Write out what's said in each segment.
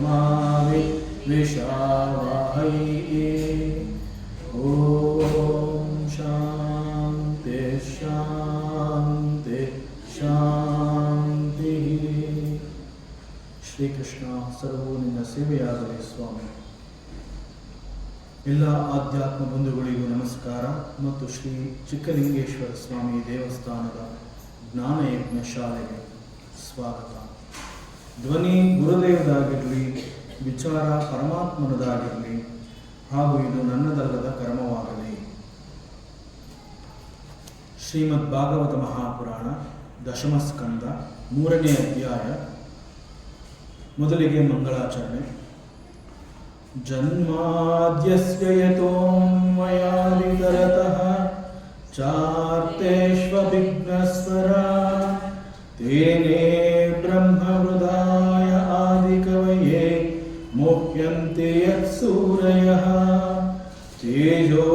मा विद्विषावहै। ओम शांति शांति शांति। ಶ್ರೀಕೃಷ್ಣ ಸರ್ವೂ ನಿನ್ನ ಸೇವೆಯಾಗಲಿ ಸ್ವಾಮಿ. ಎಲ್ಲ ಆಧ್ಯಾತ್ಮ ಬಂಧುಗಳಿಗೂ ನಮಸ್ಕಾರ ಮತ್ತು ಶ್ರೀ ಚಿಕ್ಕಲಿಂಗೇಶ್ವರ ಸ್ವಾಮಿ ದೇವಸ್ಥಾನದ ಜ್ಞಾನಯಜ್ಞ ಶಾಲೆಗೆ ಸ್ವಾಗತ. ಧ್ವನಿ ಗುರುದೇವದಾಗಿರಲಿ, ವಿಚಾರ ಪರಮಾತ್ಮನದಾಗಿರಲಿ, ಹಾಗೂ ಇದು ನನ್ನದಲ್ಲದ ಕರ್ಮವಾಗಲಿ. ಶ್ರೀಮದ್ ಭಾಗವತ ಮಹಾಪುರಾಣ ದಶಮ ಸ್ಕಂದ 3ನೇ ಅಧ್ಯಾಯ. ಮೊದಲಿಗೆ ಮಂಗಳಾಚರಣೆ. ಜನ್ಮಾದ್ಯಸ್ಯ ಯತೋನ್ಮಯಾದಿತರತಃ ಚಾರ್ತೇಷ್ವವಿಘ್ನಸ್ವರಾಟ್ ತೇನೇ ಬ್ರಹ್ಮಹೃದಾಯ ಆದಿಕವಯೇ ಮುಹ್ಯಂತೆ ಯತ್ಸೂರಯಃ ತೇಜೋ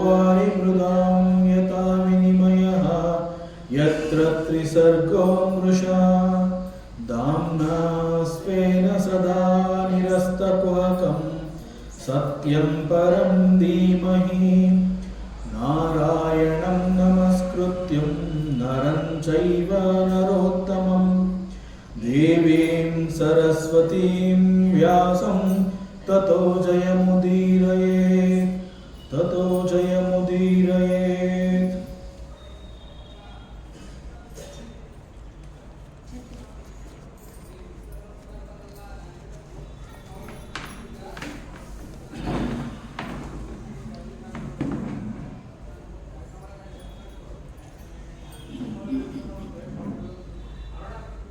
ವಾಯುಮೃದಾಂ ಯಥಾ ವಿನಿಮಯಃ ಯತ್ರ ತ್ರಿಸರ್ಗೋ ಮೃಷಾ ಧಾಮ್ನಾ ಸ್ವೇನ ಸದಾ ನಿರಸ್ತಕುಹಕಂ ಸತ್ಯಂ ಪರಂ ಧೀಮಹಿ. ನಾರಾಯಣಂ ನಮಸ್ಕೃತ್ಯಂ ನರಂ ಚೈವ ನರೋತ್ತಮಂ ದೇವೀಂ ಸರಸ್ವತೀಂ ವ್ಯಾಸಂ ತತೋ ಜಯಮುದೀರಯೇತ್ ತತೋ ಜಯಮುದೀರಯೇತ್.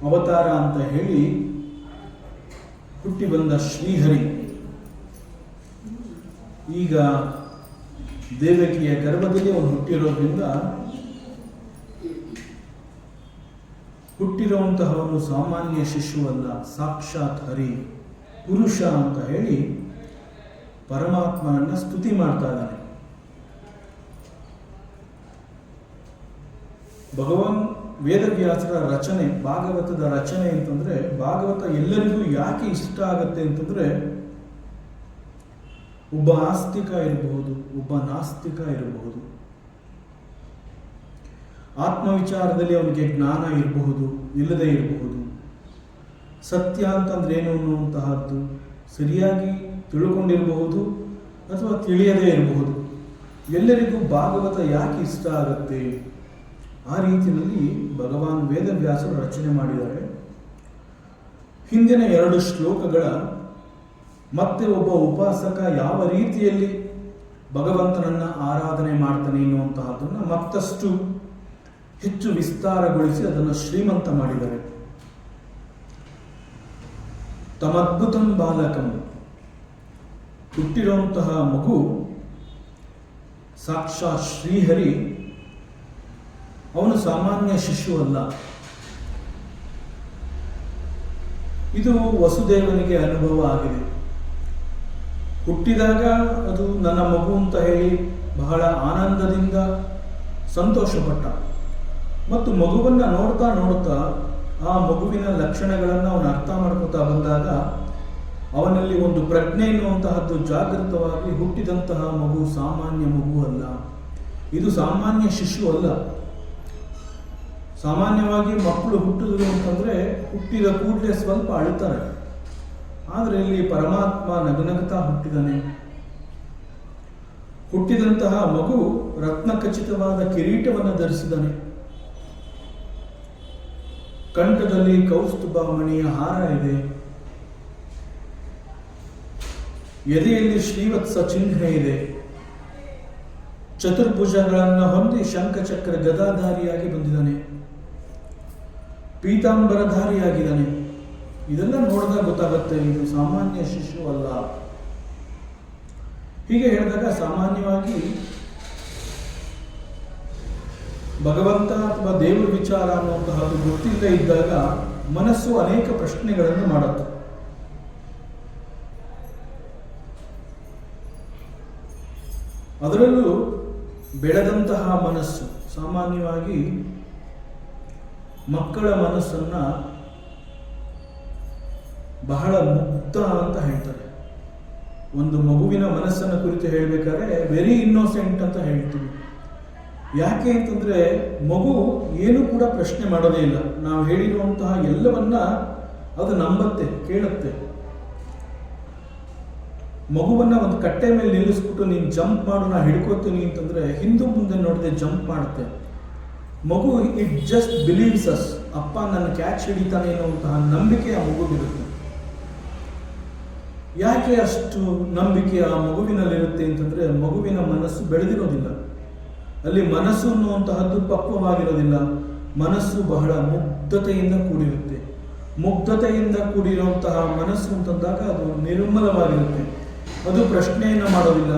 ಅವತಾರ ಅಂತ ಹೇಳಿ ಹುಟ್ಟಿ ಬಂದ ಶ್ರೀಹರಿ ಈಗ ದೇವಕಿಯ ಗರ್ಭದಲ್ಲಿ ಅವನು ಹುಟ್ಟಿರೋದ್ರಿಂದ ಹುಟ್ಟಿರುವಂತಹವನು ಸಾಮಾನ್ಯ ಶಿಶುವಲ್ಲ, ಸಾಕ್ಷಾತ್ ಹರಿ ಪುರುಷ ಅಂತ ಹೇಳಿ ಪರಮಾತ್ಮನನ್ನ ಸ್ತುತಿ ಮಾಡ್ತಾ ಇದ್ದಾನೆ. ಭಗವಾನ್ ವೇದವ್ಯಾಸರ ರಚನೆ, ಭಾಗವತದ ರಚನೆ ಅಂತಂದ್ರೆ, ಭಾಗವತ ಎಲ್ಲರಿಗೂ ಯಾಕೆ ಇಷ್ಟ ಆಗುತ್ತೆ ಅಂತಂದ್ರೆ, ಒಬ್ಬ ಆಸ್ತಿಕ ಇರಬಹುದು, ಒಬ್ಬ ನಾಸ್ತಿಕ ಇರಬಹುದು, ಆತ್ಮವಿಚಾರದಲ್ಲಿ ಅವನಿಗೆ ಜ್ಞಾನ ಇರಬಹುದು, ಇಲ್ಲದೆ ಇರಬಹುದು, ಸತ್ಯ ಅಂತಂದ್ರೆ ಏನು ಅನ್ನುವಂತಹದ್ದು ಸರಿಯಾಗಿ ತಿಳ್ಕೊಂಡಿರಬಹುದು ಅಥವಾ ತಿಳಿಯದೇ ಇರಬಹುದು. ಎಲ್ಲರಿಗೂ ಭಾಗವತ ಯಾಕೆ ಇಷ್ಟ ಆಗುತ್ತೆ? ಆ ರೀತಿಯಲ್ಲಿ ಭಗವಾನ್ ವೇದವ್ಯಾಸರು ರಚನೆ ಮಾಡಿದ್ದಾರೆ. ಹಿಂದಿನ 2 ಶ್ಲೋಕಗಳ ಮತ್ತೆ ಒಬ್ಬ ಉಪಾಸಕ ಯಾವ ರೀತಿಯಲ್ಲಿ ಭಗವಂತನನ್ನ ಆರಾಧನೆ ಮಾಡ್ತಾನೆ ಎನ್ನುವಂತಹದನ್ನ ಮತ್ತಷ್ಟು ಹೆಚ್ಚು ವಿಸ್ತಾರಗೊಳಿಸಿ ಅದನ್ನು ಶ್ರೀಮಂತ ಮಾಡಿದ್ದಾರೆ. ತಮದ್ಭುತಂ ಬಾಲಕಂ, ಹುಟ್ಟಿರುವಂತಹ ಮಗು ಸಾಕ್ಷಾತ್ ಶ್ರೀಹರಿ. ಅವನು ಸಾಮಾನ್ಯ ಶಿಶು ಅಲ್ಲ. ಇದು ವಸುದೇವನಿಗೆ ಅನುಭವ ಆಗಿದೆ. ಹುಟ್ಟಿದಾಗ ಅದು ನನ್ನ ಮಗು ಅಂತ ಹೇಳಿ ಬಹಳ ಆನಂದದಿಂದ ಸಂತೋಷಪಟ್ಟ. ಮತ್ತು ಮಗುವನ್ನು ನೋಡ್ತಾ ನೋಡ್ತಾ ಆ ಮಗುವಿನ ಲಕ್ಷಣಗಳನ್ನು ಅವನು ಅರ್ಥ ಮಾಡ್ಕೊತಾ ಬಂದಾಗ ಅವನಲ್ಲಿ ಒಂದು ಪ್ರಜ್ಞೆ ಎನ್ನುವಂತಹದ್ದು ಜಾಗೃತವಾಗಿ ಹುಟ್ಟಿದಂತಹ ಮಗು ಸಾಮಾನ್ಯ ಮಗು ಅಲ್ಲ, ಇದು ಸಾಮಾನ್ಯ ಶಿಶು ಅಲ್ಲ. ಸಾಮಾನ್ಯವಾಗಿ ಮಕ್ಕಳು ಹುಟ್ಟಿದ್ರು ಅಂತಂದ್ರೆ ಹುಟ್ಟಿದ ಕೂಡಲೇ ಸ್ವಲ್ಪ ಅಳುತ್ತಾರೆ. ಆದರೆ ಇಲ್ಲಿ ಪರಮಾತ್ಮ ನಗನಗ್ತಾ ಹುಟ್ಟಿದಾನೆ. ಹುಟ್ಟಿದಂತಹ ಮಗು ರತ್ನ ಖಚಿತವಾದ ಕಿರೀಟವನ್ನು ಧರಿಸಿದಾನೆ. ಕಂಠದಲ್ಲಿ ಕೌಸ್ತುಭ ಮಣಿಯ ಹಾರ ಇದೆ. ಎದೆಯಲ್ಲಿ ಶ್ರೀವತ್ಸ ಚಿಹ್ನೆ ಇದೆ. ಚತುರ್ಭುಜಗಳನ್ನು ಹೊಂದಿ ಶಂಖಚಕ್ರ ಗದಾಧಾರಿಯಾಗಿ ಬಂದಿದ್ದಾನೆ. ಪೀತಾಂಬರಧಾರಿಯಾಗಿದ್ದಾನೆ. ಇದೆಲ್ಲ ನೋಡಿದಾಗ ಗೊತ್ತಾಗುತ್ತೆ ಇದು ಸಾಮಾನ್ಯ ಶಿಶು ಅಲ್ಲ. ಹೀಗೆ ಹೇಳಿದಾಗ ಸಾಮಾನ್ಯವಾಗಿ ಭಗವಂತ ಅಥವಾ ದೇವರ ವಿಚಾರ ಅನ್ನುವಂತಹದ್ದು ಗೊತ್ತಿಲ್ಲದೆ ಇದ್ದಾಗ ಮನಸ್ಸು ಅನೇಕ ಪ್ರಶ್ನೆಗಳನ್ನು ಮಾಡುತ್ತೆ. ಅದರಲ್ಲೂ ಬೆಳೆದಂತಹ ಮನಸ್ಸು, ಸಾಮಾನ್ಯವಾಗಿ ಮಕ್ಕಳ ಮನಸ್ಸನ್ನ ಬಹಳ ಮುಗ್ಧ ಅಂತ ಹೇಳ್ತಾರೆ. ಒಂದು ಮಗುವಿನ ಮನಸ್ಸನ್ನು ಕುರಿತು ಹೇಳಬೇಕಾದ್ರೆ ವೆರಿ ಇನ್ನೋಸೆಂಟ್ ಅಂತ ಹೇಳ್ತೀವಿ. ಯಾಕೆ ಅಂತಂದ್ರೆ ಮಗು ಏನು ಕೂಡ ಪ್ರಶ್ನೆ ಮಾಡೋದೇ ಇಲ್ಲ. ನಾವು ಹೇಳಿರುವಂತಹ ಎಲ್ಲವನ್ನ ಅದು ನಂಬತ್ತೆ, ಕೇಳುತ್ತೆ. ಮಗುವನ್ನ ಒಂದು ಕಟ್ಟೆ ಮೇಲೆ ನಿಲ್ಲಿಸ್ಬಿಟ್ಟು ನೀನು ಜಂಪ್ ಮಾಡು, ನಾ ಹಿಡ್ಕೋತೀನಿ ಅಂತಂದ್ರೆ ಹಿಂದೆ ಮುಂದೆ ನೋಡದೆ ಜಂಪ್ ಮಾಡುತ್ತೆ. ಮಗು ಇಟ್ ಜಸ್ಟ್ ಬಿಲೀವ್ಸ್ ಅಸ್, ಅಪ್ಪ ನನ್ನ ಕ್ಯಾಚ್ ಹಿಡಿತಾನೆ ಅನ್ನುವಂತಹ ನಂಬಿಕೆ ಆ ಮಗುವಿರುತ್ತೆ. ಯಾಕೆ ಅಷ್ಟು ನಂಬಿಕೆ ಆ ಮಗುವಿನಲ್ಲಿರುತ್ತೆ ಅಂತಂದ್ರೆ ಮಗುವಿನ ಮನಸ್ಸು ಬೆಳೆದಿರೋದಿಲ್ಲ. ಅಲ್ಲಿ ಮನಸ್ಸು ಅನ್ನುವಂತಹದ್ದು ಪಕ್ವವಾಗಿರೋದಿಲ್ಲ. ಮನಸ್ಸು ಬಹಳ ಮುಗ್ಧತೆಯಿಂದ ಕೂಡಿರುತ್ತೆ. ಮುಗ್ಧತೆಯಿಂದ ಕೂಡಿರುವಂತಹ ಮನಸ್ಸು ಅಂತಂದಾಗ ಅದು ನಿರ್ಮಲವಾಗಿರುತ್ತೆ. ಅದು ಪ್ರಶ್ನೆಯನ್ನು ಮಾಡೋದಿಲ್ಲ,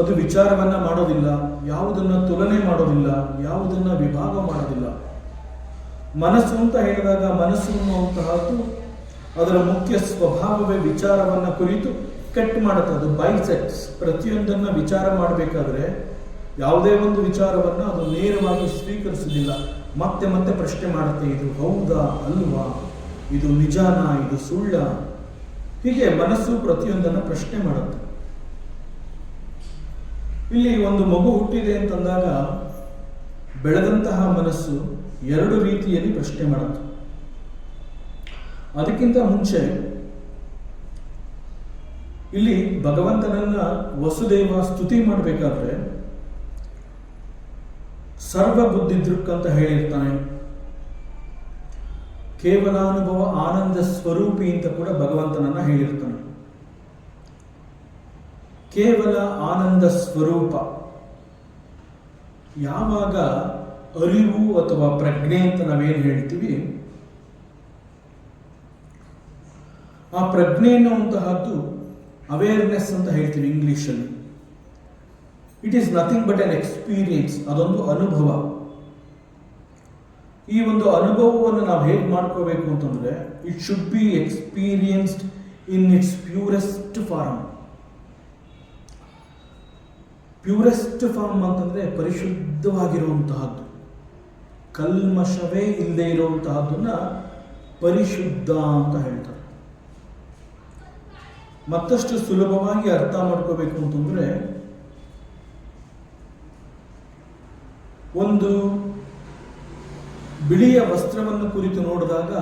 ಅದು ವಿಚಾರವನ್ನ ಮಾಡೋದಿಲ್ಲ, ಯಾವುದನ್ನ ತುಲನೆ ಮಾಡೋದಿಲ್ಲ, ಯಾವುದನ್ನ ವಿಭಾಗ ಮಾಡೋದಿಲ್ಲ. ಮನಸ್ಸು ಅಂತ ಹೇಳಿದಾಗ ಮನಸ್ಸು ಅನ್ನುವಂತಹದ್ದು ಅದರ ಮುಖ್ಯ ಸ್ವಭಾವವೇ ವಿಚಾರವನ್ನ ಕುರಿತು ಕಟ್ ಮಾಡುತ್ತೆ. ಅದು ಬೈಸೆಕ್ಟ್ಸ್. ಪ್ರತಿಯೊಂದನ್ನ ವಿಚಾರ ಮಾಡಬೇಕಾದ್ರೆ ಯಾವುದೇ ಒಂದು ವಿಚಾರವನ್ನ ಅದು ನೇರವಾಗಿ ಸ್ವೀಕರಿಸುವುದಿಲ್ಲ. ಮತ್ತೆ ಮತ್ತೆ ಪ್ರಶ್ನೆ ಮಾಡುತ್ತೆ, ಇದು ಹೌದಾ ಅಲ್ವಾ, ಇದು ನಿಜಾನ, ಇದು ಸುಳ್ಳ. ಹೀಗೆ ಮನಸ್ಸು ಪ್ರತಿಯೊಂದನ್ನು ಪ್ರಶ್ನೆ ಮಾಡುತ್ತೆ. ಇಲ್ಲಿ ಒಂದು ಮಗು ಹುಟ್ಟಿದೆ ಅಂತಂದಾಗ ಬೆಳೆದಂತಹ ಮನಸ್ಸು ಎರಡು ರೀತಿಯಲ್ಲಿ ಪ್ರಶ್ನೆ ಮಾಡುತ್ತೆ. ಅದಕ್ಕಿಂತ ಮುಂಚೆ ಇಲ್ಲಿ ಭಗವಂತನನ್ನ ವಸುದೇವ ಸ್ತುತಿ ಮಾಡಬೇಕಾದ್ರೆ ಸರ್ವ ಬುದ್ಧಿದೃಕ್ ಅಂತ ಹೇಳಿರ್ತಾನೆ. ಕೇವಲಾನುಭವ ಆನಂದ ಸ್ವರೂಪಿ ಅಂತ ಕೂಡ ಭಗವಂತನನ್ನ ಹೇಳಿರ್ತಾನೆ. ಕೇವಲ ಆನಂದ ಸ್ವರೂಪ ಯಾವಾಗ ಅರಿವು ಅಥವಾ ಪ್ರಜ್ಞೆ ಅಂತ ನಾವೇನು ಹೇಳ್ತೀವಿ, ಆ ಪ್ರಜ್ಞೆ ಅನ್ನುವಂತಹದ್ದು ಅವೇರ್ನೆಸ್ ಅಂತ ಹೇಳ್ತೀವಿ ಇಂಗ್ಲಿಷಲ್ಲಿ. It is nothing but an experience. ಅದೊಂದು ಅನುಭವ. ಈ ಒಂದು ಅನುಭವವನ್ನು ನಾವು ಹೇಗೆ ಮಾಡ್ಕೋಬೇಕು ಅಂತಂದ್ರೆ it should be experienced in its purest form. Purest form ಅಂತಂದ್ರೆ ಪರಿಶುದ್ಧವಾಗಿರುವಂತಹದ್ದು, ಕಲ್ಮಶವೇ ಇಲ್ಲದೆ ಇರುವಂತಹದ್ದನ್ನ ಪರಿಶುದ್ಧ ಅಂತ ಹೇಳ್ತಾರೆ. ಮತ್ತಷ್ಟು ಸುಲಭವಾಗಿ ಅರ್ಥ ಮಾಡ್ಕೋಬೇಕು ಅಂತಂದ್ರೆ ಒಂದು ಬಿಳಿಯ ವಸ್ತ್ರವನ್ನು ಕುರಿತು ನೋಡಿದಾಗ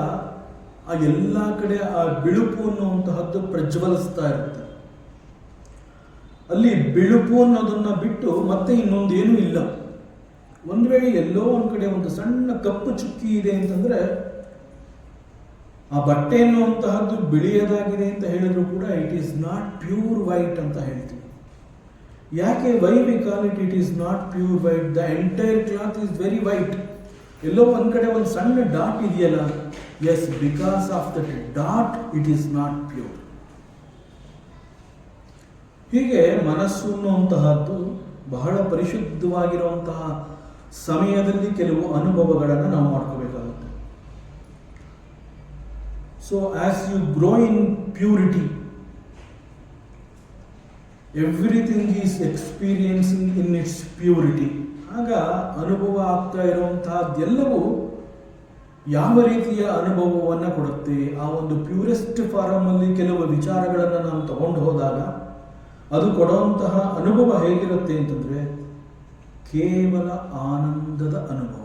ಆ ಎಲ್ಲ ಕಡೆ ಆ ಬಿಳುಪು ಅನ್ನುವಂತಹದ್ದು ಪ್ರಜ್ವಲಿಸ್ತಾ ಇರುತ್ತೆ. ಅಲ್ಲಿ ಬಿಳುಪು ಅನ್ನೋದನ್ನ ಬಿಟ್ಟು ಮತ್ತೆ ಇನ್ನೊಂದೇನೂ ಇಲ್ಲ. ಒಂದು ವೇಳೆ ಎಲ್ಲೋ ಒಂದು ಕಡೆ ಒಂದು ಸಣ್ಣ ಕಪ್ಪು ಚುಕ್ಕಿ ಇದೆ ಅಂತಂದ್ರೆ ಆ ಬಟ್ಟೆ ಅನ್ನುವಂತಹದ್ದು ಬಿಳಿಯದಾಗಿದೆ ಅಂತ ಹೇಳಿದ್ರು ಕೂಡ it is not pure white ಅಂತ ಹೇಳ್ತೀವಿ. ಯಾಕೆ why we call it it is not pure white? The entire cloth is very white. ಎಲ್ಲೋ ಒಂದ್ ಕಡೆ ಒಂದು ಸಣ್ಣ ಡಾಟ್ ಇದೆಯಲ್ಲ, yes, because of that dot it is not pure. ಹೀಗೆ ಮನಸ್ಸು ಅನ್ನುವಂತಹದ್ದು ಬಹಳ ಪರಿಶುದ್ಧವಾಗಿರುವಂತಹ ಸಮಯದಲ್ಲಿ ಕೆಲವು ಅನುಭವಗಳನ್ನು ನಾವು ಮಾಡ್ಕೋಬೇಕಾಗುತ್ತೆ. So as you grow in purity, everything is experiencing in its purity. ಆಗ ಅನುಭವ ಆಗ್ತಾ ಇರುವಂತಹದ್ದೆಲ್ಲವೂ ಯಾವ ರೀತಿಯ ಅನುಭವವನ್ನು ಕೊಡುತ್ತೆ? ಆ ಒಂದು ಪ್ಯೂರೆಸ್ಟ್ ಫಾರಮ್ ಅಲ್ಲಿ ಕೆಲವು ವಿಚಾರಗಳನ್ನು ನಾವು ತಗೊಂಡು ಹೋದಾಗ ಅದು ಕೊಡುವಂತಹ ಅನುಭವ ಹೇಗಿರುತ್ತೆ ಅಂತಂದ್ರೆ ಕೇವಲ ಆನಂದದ ಅನುಭವ.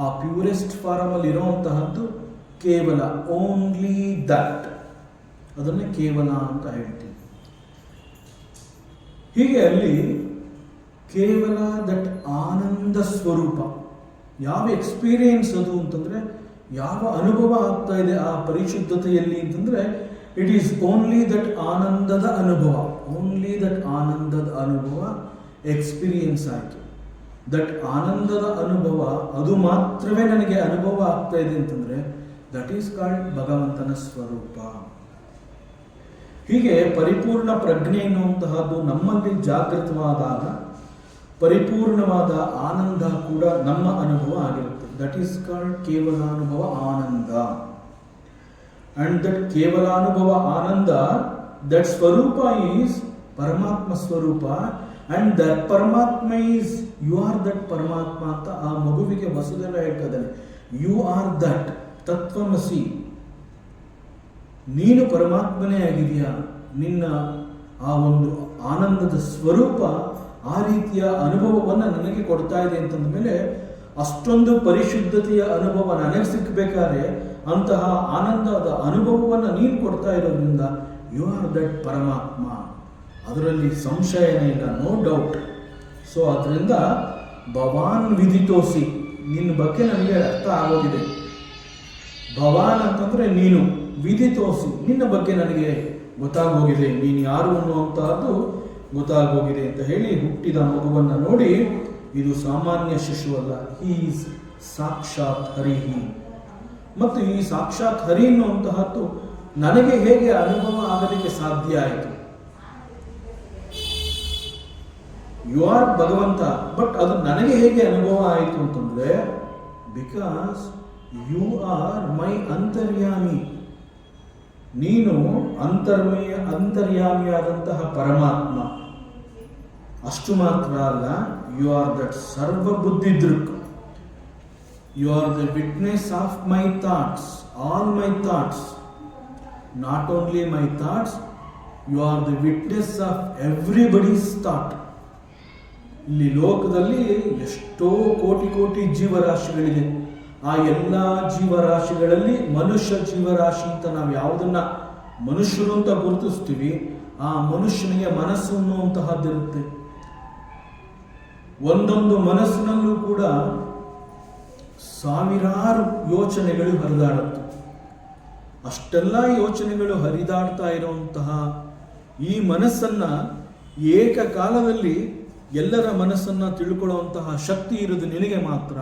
ಆ ಪ್ಯೂರೆಸ್ಟ್ ಫಾರಮ್ ಅಲ್ಲಿ ಇರುವಂತಹದ್ದು ಕೇವಲ, ಓನ್ಲಿ ದಟ್, ಅದನ್ನೇ ಕೇವಲ ಅಂತ ಹೇಳ್ತೀವಿ. ಹೀಗೆ ಅಲ್ಲಿ ಕೇವಲ ದಟ್ ಆನಂದ ಸ್ವರೂಪ. ಯಾವ ಎಕ್ಸ್ಪೀರಿಯನ್ಸ್ ಅದು ಅಂತಂದ್ರೆ, ಯಾವ ಅನುಭವ ಆಗ್ತಾ ಇದೆ ಆ ಪರಿಶುದ್ಧತೆಯಲ್ಲಿ ಅಂತಂದ್ರೆ ಇಟ್ ಈಸ್ ಓನ್ಲಿ ದಟ್ ಆನಂದದ ಅನುಭವ. ಓನ್ಲಿ ದಟ್ ಆನಂದದ ಅನುಭವ ಎಕ್ಸ್ಪೀರಿಯನ್ಸ್ ಆಯಿತು. ದಟ್ ಆನಂದದ ಅನುಭವ ಅದು ಮಾತ್ರವೇ ನನಗೆ ಅನುಭವ ಆಗ್ತಾ ಇದೆ ಅಂತಂದ್ರೆ ದಟ್ ಈಸ್ ಕಾಲ್ಡ್ ಭಗವಂತನ ಸ್ವರೂಪ. ಹೀಗೆ ಪರಿಪೂರ್ಣ ಪ್ರಜ್ಞೆ ಎನ್ನುವಂತಹದ್ದು ನಮ್ಮಲ್ಲಿ ಜಾಗೃತವಾದಾಗ ಪರಿಪೂರ್ಣವಾದ ಆನಂದ ಕೂಡ ನಮ್ಮ ಅನುಭವ ಆಗಿರುತ್ತೆ. ದಟ್ ಈಸ್ ಕಾಲ್ಡ್ ಕೇವಲಾನುಭವ ಆನಂದ. ಅಂಡ್ ದಟ್ ಕೇವಲಾನುಭವ ಆನಂದ, ದಟ್ ಸ್ವರೂಪ ಈಸ್ ಪರಮಾತ್ಮ ಸ್ವರೂಪ. ಅಂಡ್ ದಟ್ ಪರಮಾತ್ಮ ಈಸ್ ಯು ಆರ್ ದಟ್ ಪರಮಾತ್ಮ ಅಂತ ಆ ಮಗುವಿಗೆ ವಸುದೇವ ಹೇಳ್ತಾ ಇದ್ದಾನೆ. ಯು ಆರ್ ದಟ್ ತತ್ವಮಸಿ. ನೀನು ಪರಮಾತ್ಮನೇ ಆಗಿದೆಯಾ, ನಿನ್ನ ಆ ಒಂದು ಆನಂದದ ಸ್ವರೂಪ ಆ ರೀತಿಯ ಅನುಭವವನ್ನು ನನಗೆ ಕೊಡ್ತಾ ಇದೆ ಅಂತಂದ ಮೇಲೆ ಅಷ್ಟೊಂದು ಪರಿಶುದ್ಧತೆಯ ಅನುಭವ ನನಗೆ ಸಿಕ್ಕಬೇಕಾದ್ರೆ ಅಂತಹ ಆನಂದದ ಅನುಭವವನ್ನು ನೀನು ಕೊಡ್ತಾ ಇರೋದ್ರಿಂದ ಯು ಆರ್ ದಟ್ ಪರಮಾತ್ಮ, ಅದರಲ್ಲಿ ಸಂಶಯನೇ ಇಲ್ಲ, ನೋ ಡೌಟ್. ಸೊ ಅದರಿಂದ ಭವಾನ್ ವಿದಿತೋಸಿ, ನಿನ್ನ ಬಗ್ಗೆ ನನಗೆ ಅರ್ಥ ಆಗೋಗಿದೆ. ಭವಾನ್ ಅಂತಂದರೆ ನೀನು, ವಿದಿತೋಸಿ ನಿನ್ನ ಬಗ್ಗೆ ನನಗೆ ಗೊತ್ತಾಗೋಗಿದೆ, ನೀನು ಯಾರು ಅನ್ನುವಂತಹದ್ದು ಗೊತ್ತಾಗೋಗಿದೆ ಅಂತ ಹೇಳಿ ಹುಟ್ಟಿದ ಮಗುವನ್ನು ನೋಡಿ ಇದು ಸಾಮಾನ್ಯ ಶಿಶುವಲ್ಲ, ಹಿ ಈಸ್ ಸಾಕ್ಷಾತ್ ಹರಿಹಿ. ಮತ್ತು ಈ ಸಾಕ್ಷಾತ್ ಹರಿ ಅನ್ನುವಂತಹದ್ದು ನನಗೆ ಹೇಗೆ ಅನುಭವ ಆಗೋದಕ್ಕೆ ಸಾಧ್ಯ ಆಯಿತು? ಯು ಆರ್ ಭಗವಂತ, ಬಟ್ ಅದು ನನಗೆ ಹೇಗೆ ಅನುಭವ ಆಯಿತು ಅಂತಂದ್ರೆ ಬಿಕಾಸ್ ಯು ಆರ್ ಮೈ ಅಂತರ್ಯಾಮಿ. ನೀನು ಅಂತರ್ಯಾಮಿಯಾದಂತಹ ಪರಮಾತ್ಮ. ಅಷ್ಟು ಮಾತ್ರ ಅಲ್ಲ, ಯು ಆರ್ ದಟ್ ಸರ್ವ ಬುದ್ಧಿ ದೃಕ್. You are the witness of my thoughts, all my thoughts. Not only my thoughts, you are the witness of everybody's thought. ಇಲ್ಲಿ ಲೋಕದಲ್ಲಿ ಎಷ್ಟೋ ಕೋಟಿ ಕೋಟಿ ಜೀವರಾಶಿಗಳಿದೆ. ಆ ಎಲ್ಲ ಜೀವರಾಶಿಗಳಲ್ಲಿ ಮನುಷ್ಯ ಜೀವರಾಶಿ ಅಂತ ನಾವು ಯಾವುದನ್ನ ಮನುಷ್ಯರು ಅಂತ ಗುರುತಿಸ್ತೀವಿ, ಆ ಮನುಷ್ಯನಿಗೆ ಮನಸ್ಸು ಅನ್ನುವಂತಹದ್ದಿರುತ್ತೆ. ಒಂದೊಂದು ಮನಸ್ಸಿನಲ್ಲೂ ಕೂಡ ಸಾವಿರಾರು ಯೋಚನೆಗಳು ಹರಿದಾಡುತ್ತೆ. ಅಷ್ಟೆಲ್ಲ ಯೋಚನೆಗಳು ಹರಿದಾಡ್ತಾ ಇರುವಂತಹ ಈ ಮನಸ್ಸನ್ನ ಏಕಕಾಲದಲ್ಲಿ ಎಲ್ಲರ ಮನಸ್ಸನ್ನ ತಿಳ್ಕೊಳ್ಳುವಂತಹ ಶಕ್ತಿ ಇರೋದು ನಿನಗೆ ಮಾತ್ರ.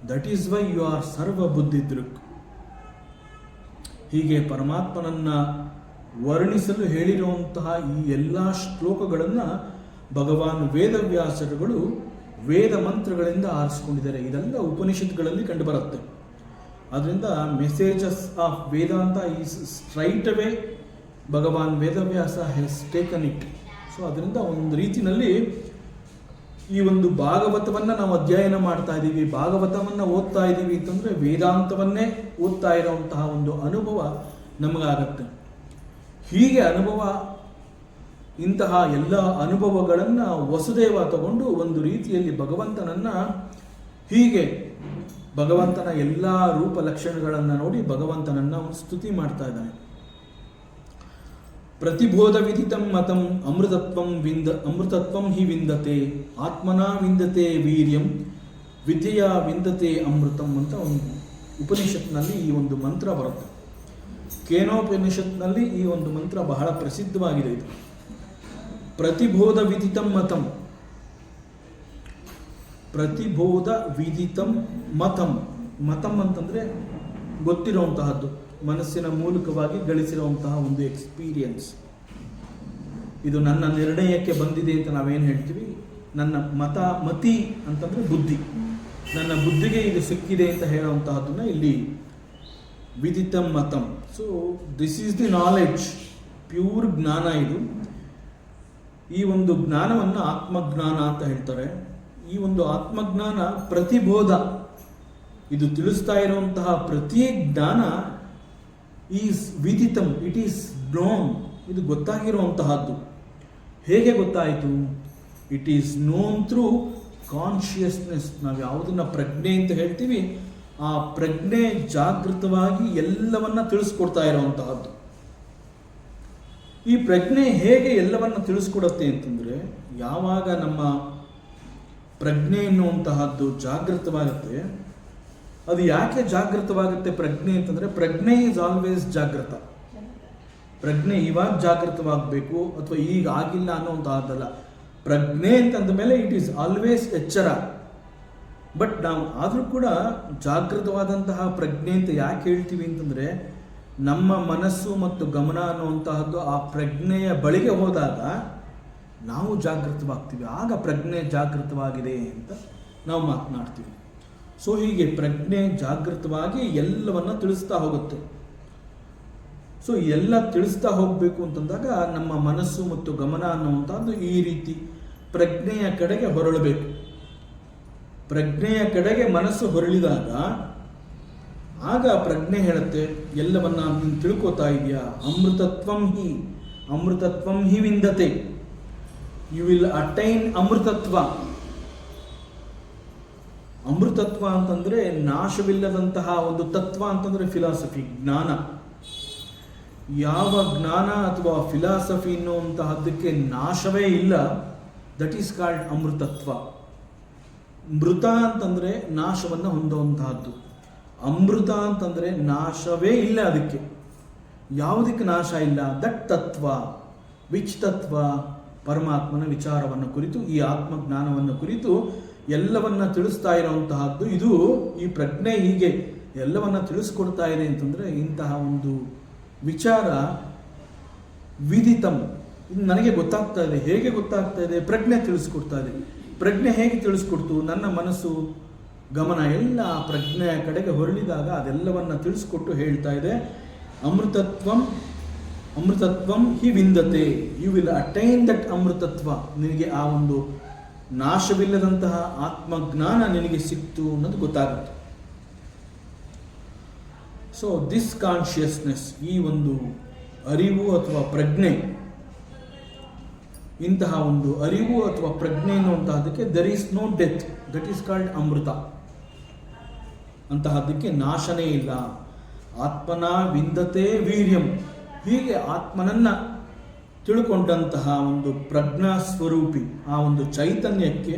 That is why you are ಸರ್ವ ಬುದ್ಧಿ ದೃಕ್. ಹೀಗೆ ಪರಮಾತ್ಮನನ್ನ ವರ್ಣಿಸಲು ಹೇಳಿರುವಂತಹ ಈ ಎಲ್ಲ ಶ್ಲೋಕಗಳನ್ನು ಭಗವಾನ್ ವೇದವ್ಯಾಸರುಗಳು ವೇದ ಮಂತ್ರಗಳಿಂದ ಆರಿಸಿಕೊಂಡಿದ್ದಾರೆ. ಇದೆಲ್ಲ ಉಪನಿಷತ್ಗಳಲ್ಲಿ ಕಂಡುಬರುತ್ತೆ. ಅದರಿಂದ messages of Vedanta is straight away Bhagwan Vedavyasa has taken it. So ಅದರಿಂದ ಒಂದು ರೀತಿಯಲ್ಲಿ ಈ ಒಂದು ಭಾಗವತವನ್ನು ನಾವು ಅಧ್ಯಯನ ಮಾಡ್ತಾ ಇದ್ದೀವಿ, ಭಾಗವತವನ್ನು ಓದ್ತಾ ಇದ್ದೀವಿ ಅಂತಂದರೆ ವೇದಾಂತವನ್ನೇ ಓದ್ತಾ ಇರೋವಂತಹ ಒಂದು ಅನುಭವ ನಮಗಾಗತ್ತೆ. ಹೀಗೆ ಅನುಭವ, ಇಂತಹ ಎಲ್ಲ ಅನುಭವಗಳನ್ನು ವಸುದೇವ ತಗೊಂಡು ಒಂದು ರೀತಿಯಲ್ಲಿ ಭಗವಂತನನ್ನು ಹೀಗೆ ಭಗವಂತನ ಎಲ್ಲ ರೂಪ ಲಕ್ಷಣಗಳನ್ನು ನೋಡಿ ಭಗವಂತನನ್ನು ಸ್ತುತಿ ಮಾಡ್ತಾ ಇದ್ದಾನೆ. ಪ್ರತಿಬೋಧ ವಿದಿತಂ ಮತಂ ಅಮೃತತ್ವಂ ಹಿ ವಿಂದತೆ ಆತ್ಮನಾ ವಿಂದತೆ ವೀರ್ಯಂ ವಿದ್ಯೆಯ ವಿಂದತೆ ಅಮೃತಂ ಅಂತ ಒಂದು ಉಪನಿಷತ್ನಲ್ಲಿ ಈ ಒಂದು ಮಂತ್ರ ಬರುತ್ತೆ. ಕೇನೋಪನಿಷತ್ನಲ್ಲಿ ಈ ಒಂದು ಮಂತ್ರ ಬಹಳ ಪ್ರಸಿದ್ಧವಾಗಿದೆ. ಇದು ಪ್ರತಿಬೋಧ ವಿದಿತಂ ಮತಂ, ಪ್ರತಿಬೋಧ ವಿದಿತಂ ಮತಂ. ಮತಂ ಅಂತಂದರೆ ಗೊತ್ತಿರುವಂತಹದ್ದು, ಮನಸ್ಸಿನ ಮೂಲಕವಾಗಿ ಗಳಿಸಿರುವಂತಹ ಒಂದು ಎಕ್ಸ್ಪೀರಿಯನ್ಸ್. ಇದು ನನ್ನ ನಿರ್ಣಯಕ್ಕೆ ಬಂದಿದೆ ಅಂತ ನಾವೇನು ಹೇಳ್ತೀವಿ, ನನ್ನ ಮತಿ ಅಂತಂದರೆ ಬುದ್ಧಿ, ನನ್ನ ಬುದ್ಧಿಗೆ ಇದು ಸಿಕ್ಕಿದೆ ಅಂತ ಹೇಳುವಂತಹದ್ದನ್ನು ಇಲ್ಲಿ ವಿದಿತಂ ಮತಂ. So this is the knowledge, pure ಜ್ಞಾನ ಇದು. ಈ ಒಂದು ಜ್ಞಾನವನ್ನು ಆತ್ಮಜ್ಞಾನ ಅಂತ ಹೇಳ್ತಾರೆ. ಈ ಒಂದು ಆತ್ಮಜ್ಞಾನ ಪ್ರತಿಬೋಧ, ಇದು ತಿಳಿಸ್ತಾ ಇರುವಂತಹ ಪ್ರತಿ ಜ್ಞಾನ ಈಸ್ ವಿದಿತಂ, ಇಟ್ ಈಸ್ ನೋನ್, ಇದು ಗೊತ್ತಾಗಿರುವಂತಹದ್ದು. ಹೇಗೆ ಗೊತ್ತಾಯಿತು? It is known through consciousness. ನಾವು ಯಾವುದನ್ನ ಪ್ರಜ್ಞೆ ಅಂತ ಹೇಳ್ತೀವಿ, ಆ ಪ್ರಜ್ಞೆ ಜಾಗೃತವಾಗಿ ಎಲ್ಲವನ್ನ ತಿಳಿಸ್ಕೊಡ್ತಾ ಇರುವಂತಹದ್ದು. ಈ ಪ್ರಜ್ಞೆ ಹೇಗೆ ಎಲ್ಲವನ್ನ ತಿಳಿಸ್ಕೊಡುತ್ತೆ ಅಂತಂದರೆ, ಯಾವಾಗ ನಮ್ಮ ಪ್ರಜ್ಞೆ ಎನ್ನುವಂತಹದ್ದು ಜಾಗೃತವಾಗುತ್ತೆ. ಅದು ಯಾಕೆ ಜಾಗೃತವಾಗುತ್ತೆ ಪ್ರಜ್ಞೆ ಅಂತಂದರೆ, ಪ್ರಜ್ಞೆ ಈಸ್ ಆಲ್ವೇಸ್ ಜಾಗೃತ. ಪ್ರಜ್ಞೆ ಇವಾಗ ಜಾಗೃತವಾಗಬೇಕು ಅಥವಾ ಈಗ ಆಗಿಲ್ಲ ಅನ್ನೋಂತಹದ್ದಲ್ಲ. ಪ್ರಜ್ಞೆ ಅಂತಂದ ಮೇಲೆ ಇಟ್ ಈಸ್ ಆಲ್ವೇಸ್ ಎಚ್ಚರ. ಬಟ್ ನಾವು ಆದರೂ ಕೂಡ ಜಾಗೃತವಾದಂತಹ ಪ್ರಜ್ಞೆ ಅಂತ ಯಾಕೆ ಹೇಳ್ತೀವಿ ಅಂತಂದರೆ, ನಮ್ಮ ಮನಸ್ಸು ಮತ್ತು ಗಮನ ಅನ್ನುವಂತಹದ್ದು ಆ ಪ್ರಜ್ಞೆಯ ಬಳಿಗೆ ಹೋದಾಗ ನಾವು ಜಾಗೃತವಾಗ್ತೀವಿ. ಆಗ ಪ್ರಜ್ಞೆ ಜಾಗೃತವಾಗಿದೆ ಅಂತ ನಾವು ಮಾತನಾಡ್ತೀವಿ. ಸೊ ಹೀಗೆ ಪ್ರಜ್ಞೆ ಜಾಗೃತವಾಗಿ ಎಲ್ಲವನ್ನ ತಿಳಿಸ್ತಾ ಹೋಗುತ್ತೆ. ಸೊ ಎಲ್ಲ ತಿಳಿಸ್ತಾ ಹೋಗಬೇಕು ಅಂತಂದಾಗ ನಮ್ಮ ಮನಸ್ಸು ಮತ್ತು ಗಮನ ಅನ್ನುವಂಥದ್ದು ಈ ರೀತಿ ಪ್ರಜ್ಞೆಯ ಕಡೆಗೆ ಹೊರಳಬೇಕು. ಪ್ರಜ್ಞೆಯ ಕಡೆಗೆ ಮನಸ್ಸು ಹೊರಳಿದಾಗ ಆಗ ಪ್ರಜ್ಞೆ ಹೇಳುತ್ತೆ, ಎಲ್ಲವನ್ನ ನೀನು ತಿಳ್ಕೊತಾ ಇದೆಯಾ, ಅಮೃತತ್ವಂ ಹಿ ವಿಂದತೆ, ಯು ವಿಲ್ ಅಟೈನ್ ಅಮೃತತ್ವ. ಅಮೃತತ್ವ ಅಂತಂದ್ರೆ ನಾಶವಿಲ್ಲದಂತಹ ಒಂದು ತತ್ವ ಅಂತಂದ್ರೆ ಫಿಲಾಸಫಿ, ಜ್ಞಾನ. ಯಾವ ಜ್ಞಾನ ಅಥವಾ ಫಿಲಾಸಫಿ ಅನ್ನುವಂತಹದ್ದಕ್ಕೆ ನಾಶವೇ ಇಲ್ಲ, ದಟ್ ಈಸ್ ಕಾಲ್ಡ್ ಅಮೃತತ್ವ. ಮೃತ ಅಂತಂದ್ರೆ ನಾಶವನ್ನು ಹೊಂದುವಂತಹದ್ದು, ಅಮೃತ ಅಂತಂದ್ರೆ ನಾಶವೇ ಇಲ್ಲ, ಅದಕ್ಕೆ ಯಾವುದಕ್ಕೆ ನಾಶ ಇಲ್ಲ. ದಟ್ ತತ್ವ, ವಿಚ್ ತತ್ವ? ಪರಮಾತ್ಮನ ವಿಚಾರವನ್ನು ಕುರಿತು, ಈ ಆತ್ಮಜ್ಞಾನವನ್ನು ಕುರಿತು ಎಲ್ಲವನ್ನ ತಿಳಿಸ್ತಾ ಇರುವಂತಹದ್ದು ಇದು. ಈ ಪ್ರಜ್ಞೆ ಹೀಗೆ ಎಲ್ಲವನ್ನ ತಿಳಿಸ್ಕೊಡ್ತಾ ಇದೆ ಅಂತಂದ್ರೆ ಇಂತಹ ಒಂದು ವಿಚಾರ ವಿದಿತಂ, ಇದು ನನಗೆ ಗೊತ್ತಾಗ್ತಾ ಇದೆ. ಹೇಗೆ ಗೊತ್ತಾಗ್ತಾ ಇದೆ? ಪ್ರಜ್ಞೆ ತಿಳಿಸ್ಕೊಡ್ತಾ ಇದೆ. ಪ್ರಜ್ಞೆ ಹೇಗೆ ತಿಳಿಸ್ಕೊಡ್ತು? ನನ್ನ ಮನಸ್ಸು ಗಮನ ಎಲ್ಲ ಪ್ರಜ್ಞೆಯ ಕಡೆಗೆ ಹೊರಳಿದಾಗ ಅದೆಲ್ಲವನ್ನ ತಿಳಿಸ್ಕೊಟ್ಟು ಹೇಳ್ತಾ ಇದೆ, ಅಮೃತತ್ವಂ ಹಿ ವಿಂದತೆ, ಯು ವಿಲ್ ಅಟೈನ್ ದಟ್ ಅಮೃತತ್ವ. ನಿನಗೆ ಆ ಒಂದು ನಾಶವಿಲ್ಲದಂತಹ ಆತ್ಮಜ್ಞಾನ ನಿನಗೆ ಸಿಕ್ತು ಅನ್ನೋದು ಗೊತ್ತಾಗುತ್ತೆ. ಸೊ ದಿಸ್ ಕಾನ್ಷಿಯಸ್ನೆಸ್, ಈ ಒಂದು ಅರಿವು ಅಥವಾ ಪ್ರಜ್ಞೆ, ಇಂತಹ ಒಂದು ಅರಿವು ಅಥವಾ ಪ್ರಜ್ಞೆ ಅನ್ನುವಂತಹದಕ್ಕೆ there is no death, that is called ಅಮೃತ. ಅಂತಹದಕ್ಕೆ ನಾಶನೇ ಇಲ್ಲ. ಆತ್ಮನ ವಿಂದತೆ ವೀರ್ಯಂ, ಹೀಗೆ ಆತ್ಮನನ್ನ ತಿಳ್ಕೊಂಡಂತಹ ಒಂದು ಪ್ರಜ್ಞಾ ಸ್ವರೂಪಿ ಆ ಒಂದು ಚೈತನ್ಯಕ್ಕೆ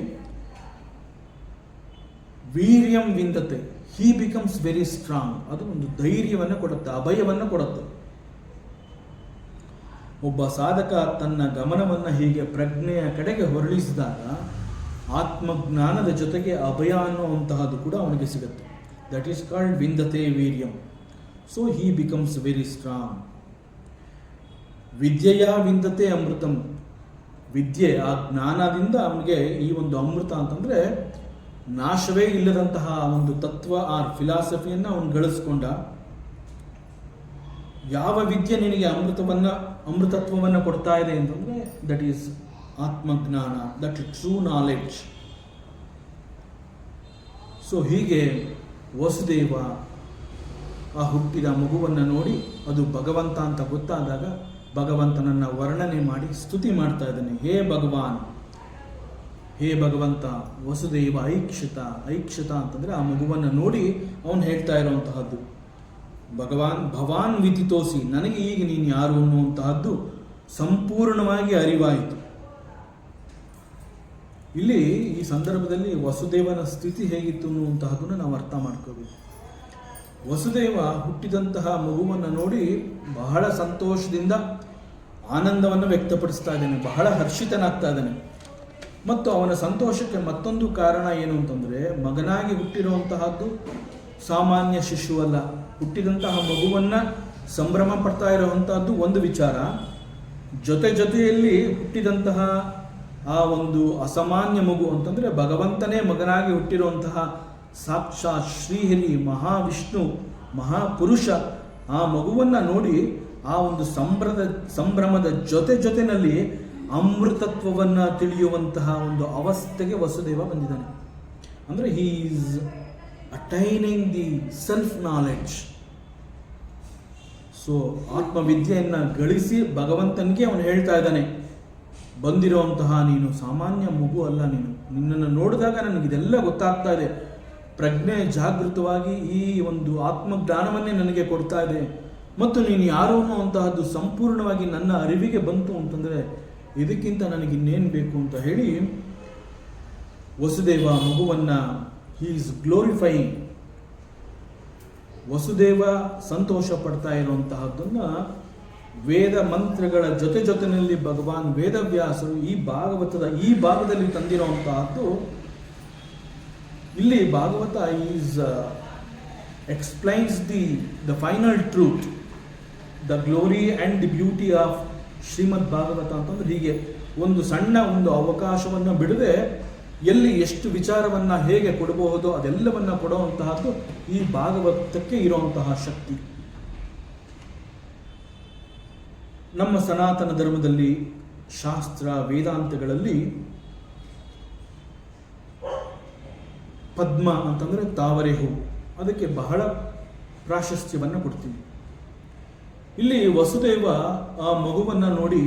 ವೀರ್ಯಂ ವಿಂದತೆ, ಹಿ ಬಿಕಮ್ಸ್ ವೆರಿ ಸ್ಟ್ರಾಂಗ್. ಅದು ಒಂದು ಧೈರ್ಯವನ್ನು ಕೊಡುತ್ತೆ, ಅಭಯವನ್ನು ಕೊಡುತ್ತೆ. ಒಬ್ಬ ಸಾಧಕ ತನ್ನ ಗಮನವನ್ನು ಹೀಗೆ ಪ್ರಜ್ಞೆಯ ಕಡೆಗೆ ಹೊರಳಿಸಿದಾಗ ಆತ್ಮಜ್ಞಾನದ ಜೊತೆಗೆ ಅಭಯ ಅನ್ನುವಂತಹದ್ದು ಕೂಡ ಅವನಿಗೆ ಸಿಗುತ್ತೆ. ದಟ್ ಈಸ್ ಕಾಲ್ಡ್ ವಿಂದತೆ ವೀರ್ಯಂ. So he becomes very strong. ವಿದ್ಯೆಯ ವಿಂದತೆ ಅಮೃತಂ, ವಿದ್ಯೆ ಆ ಜ್ಞಾನದಿಂದ ಅವನಿಗೆ ಈ ಒಂದು ಅಮೃತ ಅಂತಂದ್ರೆ ನಾಶವೇ ಇಲ್ಲದಂತಹ ಒಂದು ತತ್ವ ಆ ಫಿಲಾಸಫಿಯನ್ನು ಅವನು ಗಳಿಸ್ಕೊಂಡ. ಯಾವ ವಿದ್ಯೆ ನಿನಗೆ ಅಮೃತತ್ವವನ್ನು ಕೊಡ್ತಾ ಇದೆ ಅಂತಂದ್ರೆ ದಟ್ ಈಸ್ ಆತ್ಮಜ್ಞಾನ, that is true knowledge. So ಹೀಗೆ ವಸುದೇವ ಆ ಹುಟ್ಟಿದ ಮಗುವನ್ನು ನೋಡಿ ಅದು ಭಗವಂತ ಅಂತ ಗೊತ್ತಾದಾಗ ಭಗವಂತನನ್ನ ವರ್ಣನೆ ಮಾಡಿ ಸ್ತುತಿ ಮಾಡ್ತಾ ಇದ್ದಾನೆ. ಹೇ ಭಗವಾನ್, ಹೇ ಭಗವಂತ, ವಸುದೇವ ಐಕ್ಷತ ಅಂತಂದ್ರೆ ಆ ಮಗುವನ್ನು ನೋಡಿ ಅವನು ಹೇಳ್ತಾ ಇರುವಂತಹದ್ದು, ಭವಾನ್ ವಿದಿತೋಸಿ, ನನಗೆ ಈಗ ನೀನು ಯಾರು ಅನ್ನುವಂತಹದ್ದು ಸಂಪೂರ್ಣವಾಗಿ ಅರಿವಾಯಿತು. ಇಲ್ಲಿ ಈ ಸಂದರ್ಭದಲ್ಲಿ ವಸುದೇವನ ಸ್ಥಿತಿ ಹೇಗಿತ್ತು ಅನ್ನುವಂತಹದನ್ನು ನಾವು ಅರ್ಥ ಮಾಡ್ಕೋಬೇಕು. ವಸುದೇವ ಹುಟ್ಟಿದಂತಹ ಮಗುವನ್ನು ನೋಡಿ ಬಹಳ ಸಂತೋಷದಿಂದ ಆನಂದವನ್ನು ವ್ಯಕ್ತಪಡಿಸ್ತಾ ಇದ್ದಾನೆ, ಬಹಳ ಹರ್ಷಿತನಾಗ್ತಾ ಇದ್ದಾನೆ. ಮತ್ತು ಅವನ ಸಂತೋಷಕ್ಕೆ ಮತ್ತೊಂದು ಕಾರಣ ಏನು ಅಂತಂದ್ರೆ, ಮಗನಾಗಿ ಹುಟ್ಟಿರುವಂತಹದ್ದು ಸಾಮಾನ್ಯ ಶಿಶುವಲ್ಲ. ಹುಟ್ಟಿದಂತಹ ಮಗುವನ್ನ ಸಂಭ್ರಮ ಪಡ್ತಾ ಇರುವಂತಹದ್ದು ಒಂದು ವಿಚಾರ, ಜೊತೆಯಲ್ಲಿ ಹುಟ್ಟಿದಂತಹ ಆ ಒಂದು ಅಸಾಮಾನ್ಯ ಮಗು ಅಂತಂದ್ರೆ ಭಗವಂತನೇ ಮಗನಾಗಿ ಹುಟ್ಟಿರುವಂತಹ ಸಾಕ್ಷಾತ್ ಶ್ರೀಹರಿ ಮಹಾವಿಷ್ಣು ಮಹಾಪುರುಷ ಆ ಮಗುವನ್ನ ನೋಡಿ ಆ ಒಂದು ಸಂಭ್ರಮದ ಜೊತೆನಲ್ಲಿ ಅಮೃತತ್ವವನ್ನ ತಿಳಿಯುವಂತಹ ಒಂದು ಅವಸ್ಥೆಗೆ ವಸುದೇವ ಬಂದಿದ್ದಾನೆ. ಅಂದ್ರೆ he is attaining the self knowledge. So ಆತ್ಮವಿದ್ಯೆಯನ್ನ ಗಳಿಸಿ ಭಗವಂತನಿಗೆ ಅವನು ಹೇಳ್ತಾ ಇದ್ದಾನೆ, ಬಂದಿರುವಂತಹ ನೀನು ಸಾಮಾನ್ಯ ಮಗು ಅಲ್ಲ, ನಿನ್ನನ್ನು ನೋಡಿದಾಗ ನನಗಿದೆಲ್ಲ ಗೊತ್ತಾಗ್ತಾ ಇದೆ. ಪ್ರಜ್ಞೆ ಜಾಗೃತವಾಗಿ ಈ ಒಂದು ಆತ್ಮಜ್ಞಾನವನ್ನೇ ನನಗೆ ಕೊಡ್ತಾ ಇದೆ. ಮತ್ತು ನೀನು ಯಾರು ಅನ್ನುವಂತಹದ್ದು ಸಂಪೂರ್ಣವಾಗಿ ನನ್ನ ಅರಿವಿಗೆ ಬಂತು ಅಂತಂದ್ರೆ ಇದಕ್ಕಿಂತ ನನಗಿನ್ನೇನು ಬೇಕು ಅಂತ ಹೇಳಿ ವಸುದೇವ ಮಗುವನ್ನ ಹಿ ಈಸ್ ಗ್ಲೋರಿಫೈಯಿಂಗ್. ವಸುದೇವ ಸಂತೋಷ ಪಡ್ತಾ ಇರುವಂತಹದ್ದನ್ನ ವೇದ ಮಂತ್ರಗಳ ಜೊತೆಯಲ್ಲಿ ಭಗವಾನ್ ವೇದವ್ಯಾಸರು ಈ ಭಾಗವತದ ಈ ಭಾಗದಲ್ಲಿ ತಂದಿರುವಂತಹದ್ದು. ಇಲ್ಲಿ Bhagavata is explains the final truth, the glory and the beauty of Shrimad Bhagavata ಅಂತಂದ್ರೆ ಹೀಗೆ ಒಂದು ಸಣ್ಣ ಒಂದು ಅವಕಾಶವನ್ನು ಬಿಡದೆ ಎಲ್ಲಿ ಎಷ್ಟು ವಿಚಾರವನ್ನ ಹೇಗೆ ಕೊಡಬಹುದೋ ಅದೆಲ್ಲವನ್ನ ಕೊಡುವಂತಹದ್ದು ಈ ಭಾಗವತಕ್ಕೆ ಇರುವಂತಹ ಶಕ್ತಿ. ನಮ್ಮ ಸನಾತನ ಧರ್ಮದಲ್ಲಿ ಶಾಸ್ತ್ರ ವೇದಾಂತಗಳಲ್ಲಿ ಪದ್ಮ ಅಂತಂದ್ರೆ ತಾವರೆ ಹೂ, ಅದಕ್ಕೆ ಬಹಳ ಪ್ರಾಶಸ್ತ್ಯವನ್ನು ಕೊಡ್ತೀವಿ. ಇಲ್ಲಿ ವಸುದೇವ ಆ ಮಗುವನ್ನು ನೋಡಿ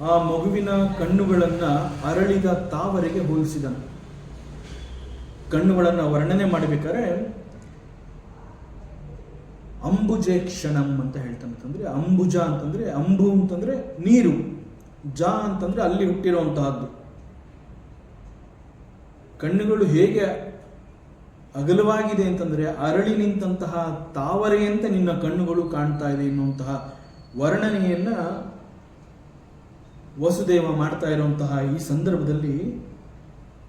ಆ ಮಗುವಿನ ಕಣ್ಣುಗಳನ್ನು ಅರಳಿದ ತಾವರೆಗೆ ಹೋಲಿಸಿದನು. ಕಣ್ಣುಗಳನ್ನು ವರ್ಣನೆ ಮಾಡಬೇಕಾದ್ರೆ ಅಂಬುಜೆ ಕ್ಷಣಂ ಅಂತ ಹೇಳ್ತಾನೆ. ಅಂತಂದ್ರೆ ಅಂಬುಜ ಅಂತಂದ್ರೆ ಅಂಬು ಅಂತಂದ್ರೆ ನೀರು, ಜ ಅಂತಂದ್ರೆ ಅಲ್ಲಿ ಹುಟ್ಟಿರುವಂತಹದ್ದು. ಕಣ್ಣುಗಳು ಹೇಗೆ ಅಗಲವಾಗಿದೆ ಅಂತಂದ್ರೆ ಅರಳಿ ನಿಂತಹ ತಾವರೆಯಂತೆ ನಿನ್ನ ಕಣ್ಣುಗಳು ಕಾಣ್ತಾ ಇದೆ ಎನ್ನುವಂತಹ ವರ್ಣನೆಯನ್ನ ವಸುದೇವ ಮಾಡ್ತಾ ಇರುವಂತಹ ಈ ಸಂದರ್ಭದಲ್ಲಿ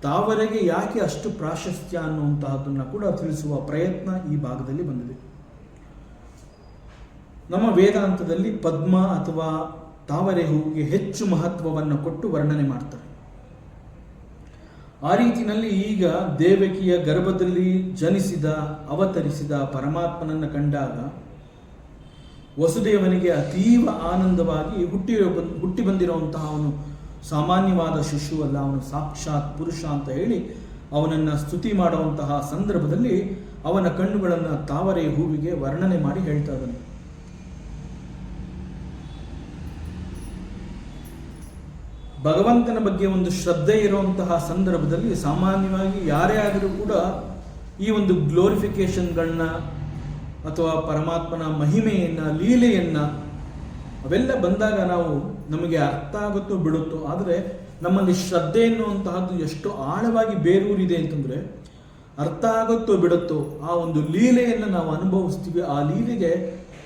ತಾವರೆಗೆ ಯಾಕೆ ಅಷ್ಟು ಪ್ರಾಶಸ್ತ್ಯ ಅನ್ನುವಂತಹದ್ದನ್ನು ಕೂಡ ತಿಳಿಸುವ ಪ್ರಯತ್ನ ಈ ಭಾಗದಲ್ಲಿ ಬಂದಿದೆ. ನಮ್ಮ ವೇದಾಂತದಲ್ಲಿ ಪದ್ಮ ಅಥವಾ ತಾವರೆ ಹೂವಿಗೆ ಹೆಚ್ಚು ಮಹತ್ವವನ್ನು ಕೊಟ್ಟು ವರ್ಣನೆ ಮಾಡ್ತಾರೆ. ಆ ರೀತಿಯಲ್ಲಿ ಈಗ ದೇವಕಿಯ ಗರ್ಭದಲ್ಲಿ ಜನಿಸಿದ ಅವತರಿಸಿದ ಪರಮಾತ್ಮನನ್ನು ಕಂಡಾಗ ವಸುದೇವನಿಗೆ ಅತೀವ ಆನಂದವಾಗಿ ಹುಟ್ಟಿ ಬಂದಿರುವಂತಹ ಅವನು ಸಾಮಾನ್ಯವಾದ ಶಿಶು ಅಲ್ಲ, ಅವನು ಸಾಕ್ಷಾತ್ ಪುರುಷ ಅಂತ ಹೇಳಿ ಅವನನ್ನು ಸ್ತುತಿ ಮಾಡುವಂತಹ ಸಂದರ್ಭದಲ್ಲಿ ಅವನ ಕಣ್ಣುಗಳನ್ನು ತಾವರೆ ಹೂವಿಗೆ ವರ್ಣನೆ ಮಾಡಿ ಹೇಳ್ತಾ ಇದ್ದಾನೆ. ಭಗವಂತನ ಬಗ್ಗೆ ಒಂದು ಶ್ರದ್ಧೆ ಇರುವಂತಹ ಸಂದರ್ಭದಲ್ಲಿ ಸಾಮಾನ್ಯವಾಗಿ ಯಾರೇ ಆದರೂ ಕೂಡ ಈ ಒಂದು ಗ್ಲೋರಿಫಿಕೇಶನ್ಗಳನ್ನ ಅಥವಾ ಪರಮಾತ್ಮನ ಮಹಿಮೆಯನ್ನ ಲೀಲೆಯನ್ನ ಅವೆಲ್ಲ ಬಂದಾಗ ನಮಗೆ ಅರ್ಥ ಆಗುತ್ತೋ ಬಿಡುತ್ತೋ, ಆದರೆ ನಮ್ಮಲ್ಲಿ ಶ್ರದ್ಧೆ ಎನ್ನುವಂತಹದ್ದು ಎಷ್ಟು ಆಳವಾಗಿ ಬೇರೂರಿದೆ ಅಂತಂದ್ರೆ ಅರ್ಥ ಆಗುತ್ತೋ ಬಿಡುತ್ತೋ ಆ ಒಂದು ಲೀಲೆಯನ್ನು ನಾವು ಅನುಭವಿಸ್ತೀವಿ, ಆ ಲೀಲೆಗೆ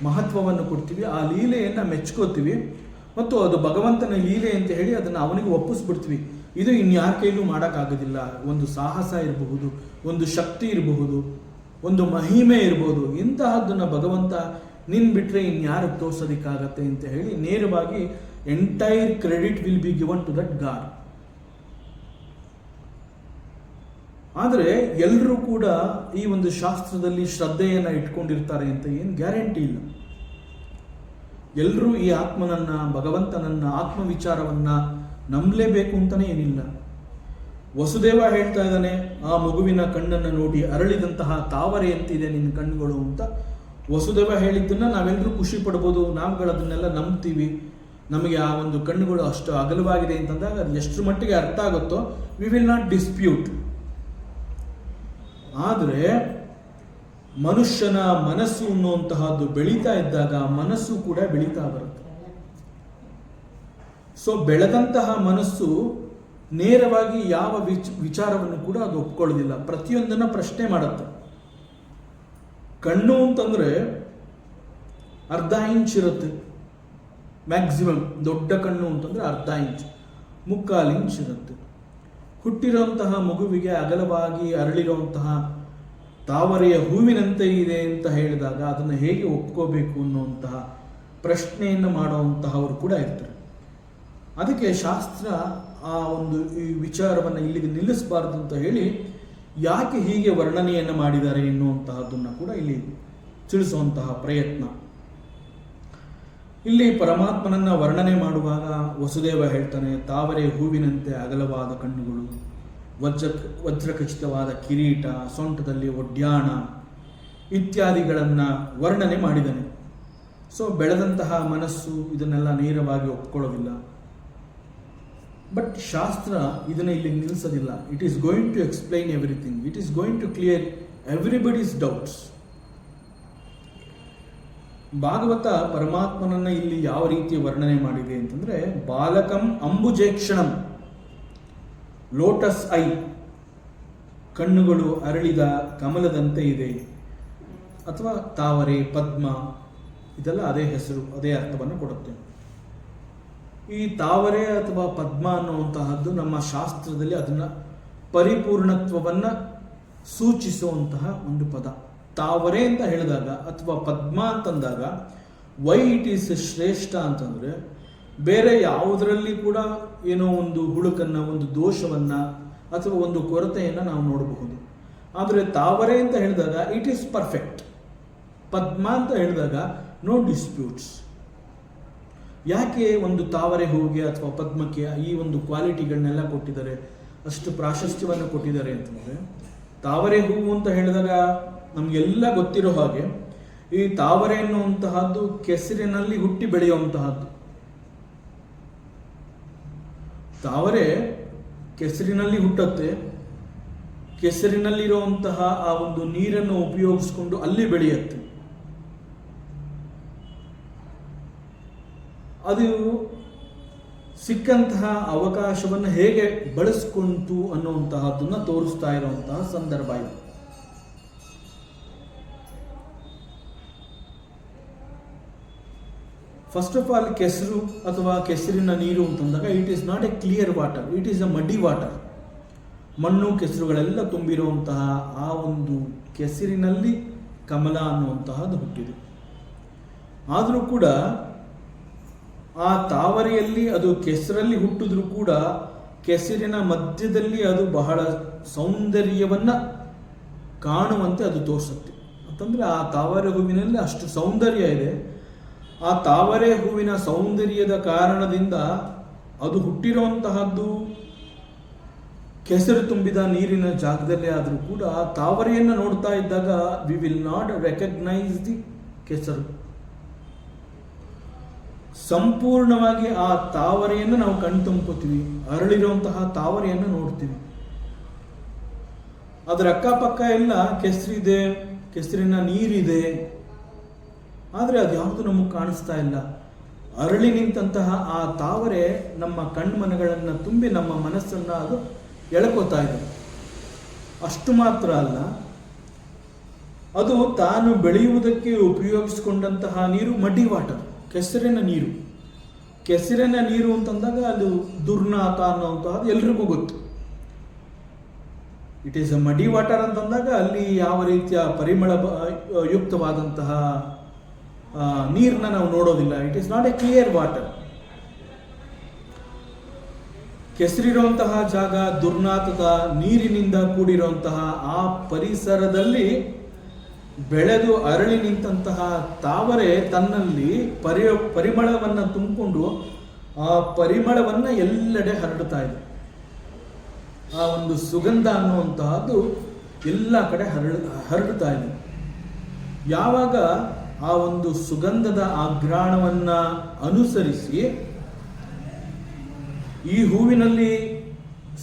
ಮಹತ್ವವನ್ನು ಕೊಡ್ತೀವಿ, ಆ ಲೀಲೆಯನ್ನು ಮೆಚ್ಕೋತೀವಿ ಮತ್ತು ಅದು ಭಗವಂತನ ಲೀಲೆ ಅಂತ ಹೇಳಿ ಅದನ್ನು ಅವನಿಗೆ ಒಪ್ಪಿಸ್ಬಿಡ್ತೀವಿ. ಇದು ಇನ್ಯಾರ ಕೈಲೂ ಮಾಡೋಕ್ಕಾಗೋದಿಲ್ಲ. ಒಂದು ಸಾಹಸ ಇರಬಹುದು, ಒಂದು ಶಕ್ತಿ ಇರಬಹುದು, ಒಂದು ಮಹಿಮೆ ಇರಬಹುದು, ಇಂತಹದ್ದನ್ನು ಭಗವಂತ ನಿನ್ ಬಿಟ್ರೆ ಇನ್ಯಾರು ತೋರ್ಸೋದಿಕ್ಕಾಗತ್ತೆ ಅಂತ ಹೇಳಿ ನೇರವಾಗಿ entire credit will be given to that god. ಆದರೆ ಎಲ್ಲರೂ ಕೂಡ ಈ ಒಂದು ಶಾಸ್ತ್ರದಲ್ಲಿ ಶ್ರದ್ಧೆಯನ್ನು ಇಟ್ಕೊಂಡಿರ್ತಾರೆ ಅಂತ ಏನು ಗ್ಯಾರಂಟಿ ಇಲ್ಲ. ಎಲ್ಲರೂ ಈ ಆತ್ಮನನ್ನ, ಭಗವಂತನನ್ನ, ಆತ್ಮವಿಚಾರವನ್ನ ನಂಬಲೇಬೇಕು ಅಂತಲೇ ಏನಿಲ್ಲ. ವಸುದೇವ ಹೇಳ್ತಾ ಇದ್ದಾನೆ, ಆ ಮಗುವಿನ ಕಣ್ಣನ್ನು ನೋಡಿ ಅರಳಿದಂತಹ ತಾವರೆ ಅಂತಿದೆ ನಿನ್ನ ಕಣ್ಣುಗಳು ಅಂತ. ವಸುದೇವ ಹೇಳಿದ್ದನ್ನ ನಾವೆಲ್ಲರೂ ಖುಷಿ ಪಡ್ಬೋದು, ನಾವುಗಳು ಅದನ್ನೆಲ್ಲ ನಂಬ್ತೀವಿ. ನಮಗೆ ಆ ಒಂದು ಕಣ್ಣುಗಳು ಅಷ್ಟು ಅಗಲವಾಗಿದೆ ಅಂತಂದಾಗ ಅದು ಎಷ್ಟರ ಮಟ್ಟಿಗೆ ಅರ್ಥ ಆಗುತ್ತೋ ವಿ ವಿಲ್ ನಾಟ್ ಡಿಸ್ಪ್ಯೂಟ್. ಆದರೆ ಮನುಷ್ಯನ ಮನಸ್ಸು ಅನ್ನುವಂತಹದ್ದು ಬೆಳೀತಾ ಇದ್ದಾಗ ಮನಸ್ಸು ಕೂಡ ಬೆಳೀತಾ ಬರುತ್ತೆ. ಸೊ ಬೆಳೆದಂತಹ ಮನಸ್ಸು ನೇರವಾಗಿ ಯಾವ ವಿಚಾರವನ್ನು ಕೂಡ ಅದು ಒಪ್ಕೊಳ್ಳೋದಿಲ್ಲ, ಪ್ರತಿಯೊಂದನ್ನ ಪ್ರಶ್ನೆ ಮಾಡುತ್ತೆ. ಕಣ್ಣು ಅಂತಂದ್ರೆ ಅರ್ಧ ಇಂಚ್ ಇರುತ್ತೆ ಮ್ಯಾಕ್ಸಿಮಮ್. ದೊಡ್ಡ ಕಣ್ಣು ಅಂತಂದ್ರೆ ಅರ್ಧ ಇಂಚ್, 3/4 ಇಂಚ್ ಇರುತ್ತೆ. ಹುಟ್ಟಿರುವಂತಹ ಮಗುವಿಗೆ ಅಗಲವಾಗಿ ಅರಳಿರುವಂತಹ ತಾವರೆಯ ಹೂವಿನಂತೆ ಇದೆ ಅಂತ ಹೇಳಿದಾಗ ಅದನ್ನು ಹೇಗೆ ಒಪ್ಕೋಬೇಕು ಅನ್ನುವಂತಹ ಪ್ರಶ್ನೆಯನ್ನು ಮಾಡುವಂತಹವರು ಕೂಡ ಇರ್ತಾರೆ. ಅದಕ್ಕೆ ಶಾಸ್ತ್ರ ಆ ಒಂದು ಈ ವಿಚಾರವನ್ನು ಇಲ್ಲಿಗೆ ನಿಲ್ಲಿಸಬಾರದು ಅಂತ ಹೇಳಿ ಯಾಕೆ ಹೀಗೆ ವರ್ಣನೆಯನ್ನು ಮಾಡಿದ್ದಾರೆ ಎನ್ನುವಂತಹದ್ದನ್ನು ಕೂಡ ಇಲ್ಲಿ ತಿಳಿಸುವಂತಹ ಪ್ರಯತ್ನ. ಇಲ್ಲಿ ಪರಮಾತ್ಮನನ್ನ ವರ್ಣನೆ ಮಾಡುವಾಗ ವಸುದೇವ ಹೇಳ್ತಾನೆ, ತಾವರೆ ಹೂವಿನಂತೆ ಅಗಲವಾದ ಕಣ್ಣುಗಳು, ವಜ್ರಖಚಿತವಾದ ಕಿರೀಟ, ಸೊಂಟದಲ್ಲಿ ಒಡ್ಯಾಣ ಇತ್ಯಾದಿಗಳನ್ನು ವರ್ಣನೆ ಮಾಡಿದ್ದಾನೆ. ಸೊ ಬೆಳೆದಂತಹ ಮನಸ್ಸು ಇದನ್ನೆಲ್ಲ ನೇರವಾಗಿ ಒಪ್ಕೊಳ್ಳೋದಿಲ್ಲ. ಬಟ್ ಶಾಸ್ತ್ರ ಇದನ್ನು ಇಲ್ಲಿ ನಿಲ್ಲಿಸೋದಿಲ್ಲ. It is going to explain everything. It is going to clear everybody's doubts. Bhagavata ಪರಮಾತ್ಮನನ್ನ ಇಲ್ಲಿ ಯಾವ ರೀತಿ ವರ್ಣನೆ ಮಾಡಿದೆ ಅಂತಂದ್ರೆ, ಬಾಲಕಂ ಅಂಬುಜೇಕ್ಷಣಂ, ಲೋಟಸ್ ಐ, ಕಣ್ಣುಗಳು ಅರಳಿದ ಕಮಲದಂತೆ ಇದೆ, ಅಥವಾ ತಾವರೆ, ಪದ್ಮ, ಇದೆಲ್ಲ ಅದೇ ಹೆಸರು, ಅದೇ ಅರ್ಥವನ್ನು ಕೊಡುತ್ತೆ. ಈ ತಾವರೆ ಅಥವಾ ಪದ್ಮ ಅನ್ನುವಂತಹದ್ದು ನಮ್ಮ ಶಾಸ್ತ್ರದಲ್ಲಿ ಅದನ್ನ ಪರಿಪೂರ್ಣತ್ವವನ್ನು ಸೂಚಿಸುವಂತಹ ಒಂದು ಪದ. ತಾವರೆ ಅಂತ ಹೇಳಿದಾಗ ಅಥವಾ ಪದ್ಮ ಅಂತಂದಾಗ ವೈ ಇಟ್ ಈಸ್ ಶ್ರೇಷ್ಠ ಅಂತಂದ್ರೆ ಬೇರೆ ಯಾವುದರಲ್ಲಿ ಕೂಡ ಏನೋ ಒಂದು ಹುಳುಕನ್ನ, ಒಂದು ದೋಷವನ್ನ ಅಥವಾ ಒಂದು ಕೊರತೆಯನ್ನು ನಾವು ನೋಡಬಹುದು. ಆದರೆ ತಾವರೆ ಅಂತ ಹೇಳಿದಾಗ ಇಟ್ ಈಸ್ ಪರ್ಫೆಕ್ಟ್. ಪದ್ಮ ಅಂತ ಹೇಳಿದಾಗ ನೋ ಡಿಸ್ಪ್ಯೂಟ್ಸ್. ಯಾಕೆ ಒಂದು ತಾವರೆ ಹೂವಿಗೆ ಅಥವಾ ಪದ್ಮಕ್ಕೆ ಈ ಒಂದು ಕ್ವಾಲಿಟಿಗಳನ್ನೆಲ್ಲ ಕೊಟ್ಟಿದ್ದಾರೆ, ಅಷ್ಟು ಪ್ರಾಶಸ್ತ್ಯವನ್ನು ಕೊಟ್ಟಿದ್ದಾರೆ ಅಂತಂದರೆ, ತಾವರೆ ಹೂವು ಅಂತ ಹೇಳಿದಾಗ ನಮಗೆಲ್ಲ ಗೊತ್ತಿರೋ ಹಾಗೆ ಈ ತಾವರೆ ಎನ್ನುವಂತಹದ್ದು ಕೆಸರಿನಲ್ಲಿ ಹುಟ್ಟಿ ಬೆಳೆಯುವಂತಹದ್ದು. ತಾವರೆ ಕೆಸರಿನಲ್ಲಿ ಹುಟ್ಟುತ್ತೆ. ಕೆಸರಿನಲ್ಲಿರುವಂತಹ ಆ ಒಂದು ನೀರನ್ನು ಉಪಯೋಗಿಸಿಕೊಂಡು ಅಲ್ಲಿ ಬೆಳೆಯುತ್ತೆ. ಅದು ಸಿಕ್ಕಂತಹ ಅವಕಾಶವನ್ನು ಹೇಗೆ ಬಳಸ್ಕೊಂತು ಅನ್ನುವಂತಹದ್ದನ್ನು ತೋರಿಸ್ತಾ ಇರುವಂತಹ ಸಂದರ್ಭ ಇದು. ಫಸ್ಟ್ ಆಫ್ ಆಲ್, ಕೆಸರು ಅಥವಾ ಕೆಸರಿನ ನೀರು ಅಂತಂದಾಗ it is not a clear water, it is a ಮಡಿ ವಾಟರ್. ಮಣ್ಣು ಕೆಸರುಗಳೆಲ್ಲ ತುಂಬಿರುವಂತಹ ಆ ಒಂದು ಕೆಸರಿನಲ್ಲಿ ಕಮಲ ಅನ್ನುವಂತಹದ್ದು ಹುಟ್ಟಿದೆ. ಆದರೂ ಕೂಡ ಆ ತಾವರೆಯಲ್ಲಿ ಅದು ಕೆಸರಲ್ಲಿ ಹುಟ್ಟಿದ್ರೂ ಕೂಡ ಕೆಸರಿನ ಮಧ್ಯದಲ್ಲಿ ಅದು ಬಹಳ ಸೌಂದರ್ಯವನ್ನ ಕಾಣುವಂತೆ ಅದು ತೋರಿಸುತ್ತೆ. ಅಂತಂದ್ರೆ ಆ ತಾವರೆ ಹೂವಿನಲ್ಲಿ ಅಷ್ಟು ಸೌಂದರ್ಯ ಇದೆ. ಆ ತಾವರೆ ಹೂವಿನ ಸೌಂದರ್ಯದ ಕಾರಣದಿಂದ ಅದು ಹುಟ್ಟಿರುವಂತಹದ್ದು ಕೆಸರು ತುಂಬಿದ ನೀರಿನ ಜಾಗದಲ್ಲೇ ಆದರೂ ಕೂಡ ಆ ತಾವರೆಯನ್ನು ನೋಡ್ತಾ ಇದ್ದಾಗ we will not recognise the ಕೆಸರು. ಸಂಪೂರ್ಣವಾಗಿ ಆ ತಾವರೆಯನ್ನು ನಾವು ಕಣ್ತುಂಬ್ಕೋತೀವಿ, ಅರಳಿರುವಂತಹ ತಾವರೆಯನ್ನು ನೋಡ್ತೀವಿ. ಅದರ ಅಕ್ಕಪಕ್ಕ ಎಲ್ಲ ಕೆಸರಿದೆ, ಕೆಸರಿನ ನೀರಿದೆ, ಆದರೆ ಅದು ಯಾವುದು ನಮಗೆ ಕಾಣಿಸ್ತಾ ಇಲ್ಲ. ಅರಳಿ ನಿಂತಹ ಆ ತಾವರೆ ನಮ್ಮ ಕಣ್ಮನಗಳನ್ನು ತುಂಬಿ ನಮ್ಮ ಮನಸ್ಸನ್ನು ಅದು ಎಳ್ಕೋತಾ ಇದೆ. ಅಷ್ಟು ಮಾತ್ರ ಅಲ್ಲ, ಅದು ತಾನು ಬೆಳೆಯುವುದಕ್ಕೆ ಉಪಯೋಗಿಸಿಕೊಂಡಂತಹ ನೀರು ಮಡಿ ವಾಟರ್, ಕೆಸರಿನ ನೀರು. ಕೆಸರಿನ ನೀರು ಅಂತಂದಾಗ ಅದು ದುರ್ನಾತ ಅನ್ನುವಂತಹದ್ದು ಎಲ್ರಿಗೂ ಗೊತ್ತು. ಇಟ್ ಈಸ್ ಅ ಮಡಿ ವಾಟರ್ ಅಂತಂದಾಗ ಅಲ್ಲಿ ಯಾವ ರೀತಿಯ ಪರಿಮಳ ಯುಕ್ತವಾದಂತಹ ನೀರನ್ನ ನಾವು ನೋಡೋದಿಲ್ಲ. It is not a clear water. ಕೆಸರಿರುವಂತಹ ಜಾಗ, ದುರ್ನಾಥದ ನೀರಿನಿಂದ ಕೂಡಿರುವಂತಹ ಆ ಪರಿಸರದಲ್ಲಿ ಬೆಳೆದು ಅರಳಿ ನಿಂತಹ ತಾವರೆ ತನ್ನಲ್ಲಿ ಪರಿಮಳವನ್ನು ತುಂಬಿಕೊಂಡು ಆ ಪರಿಮಳವನ್ನು ಎಲ್ಲೆಡೆ ಹರಡುತ್ತಾ ಇದೆ. ಆ ಒಂದು ಸುಗಂಧ ಅನ್ನುವಂತಹದ್ದು ಎಲ್ಲ ಕಡೆ ಹರಡುತ್ತಾ ಇದೆ. ಯಾವಾಗ ಆ ಒಂದು ಸುಗಂಧದ ಆಘ್ರಾಣವನ್ನ ಅನುಸರಿಸಿ ಈ ಹೂವಿನಲ್ಲಿ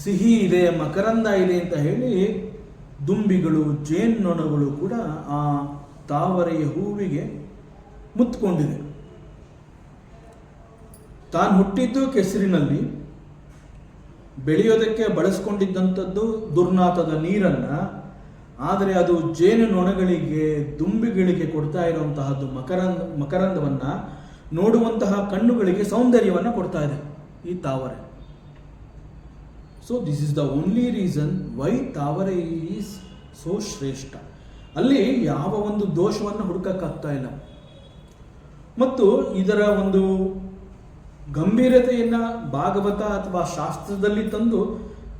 ಸಿಹಿ ಇದೆ, ಮಕರಂದ ಇದೆ ಅಂತ ಹೇಳಿ ದುಂಬಿಗಳು, ಜೇನ್ನೊಣಗಳು ಕೂಡ ಆ ತಾವರೆಯ ಹೂವಿಗೆ ಮುತ್ಕೊಂಡಿದೆ. ತಾನು ಹುಟ್ಟಿದ್ದು ಕೆಸರಿನಲ್ಲಿ, ಬೆಳೆಯೋದಕ್ಕೆ ಬಳಸ್ಕೊಂಡಿದ್ದಂಥದ್ದು ದುರ್ನಾಥದ ನೀರನ್ನ, ಆದರೆ ಅದು ಜೇನು ನೊಣಗಳಿಗೆ, ದುಂಬಿಗಳಿಗೆ ಕೊಡ್ತಾ ಇರುವಂತಹದ್ದು ಮಕರಂದವನ್ನ, ನೋಡುವಂತಹ ಕಣ್ಣುಗಳಿಗೆ ಸೌಂದರ್ಯವನ್ನು ಕೊಡ್ತಾ ಇದೆ ಈ ತಾವರೆ. So this is the only reason why ತಾವರೆ ಈಸ್ ಸೋ ಶ್ರೇಷ್ಠ. ಅಲ್ಲಿ ಯಾವ ಒಂದು ದೋಷವನ್ನು ಹುಡುಕಕ್ಕಾಗ್ತಾ ಇಲ್ಲ. ಮತ್ತು ಇದರ ಒಂದು ಗಂಭೀರತೆಯನ್ನ ಭಾಗವತ ಅಥವಾ ಶಾಸ್ತ್ರದಲ್ಲಿ ತಂದು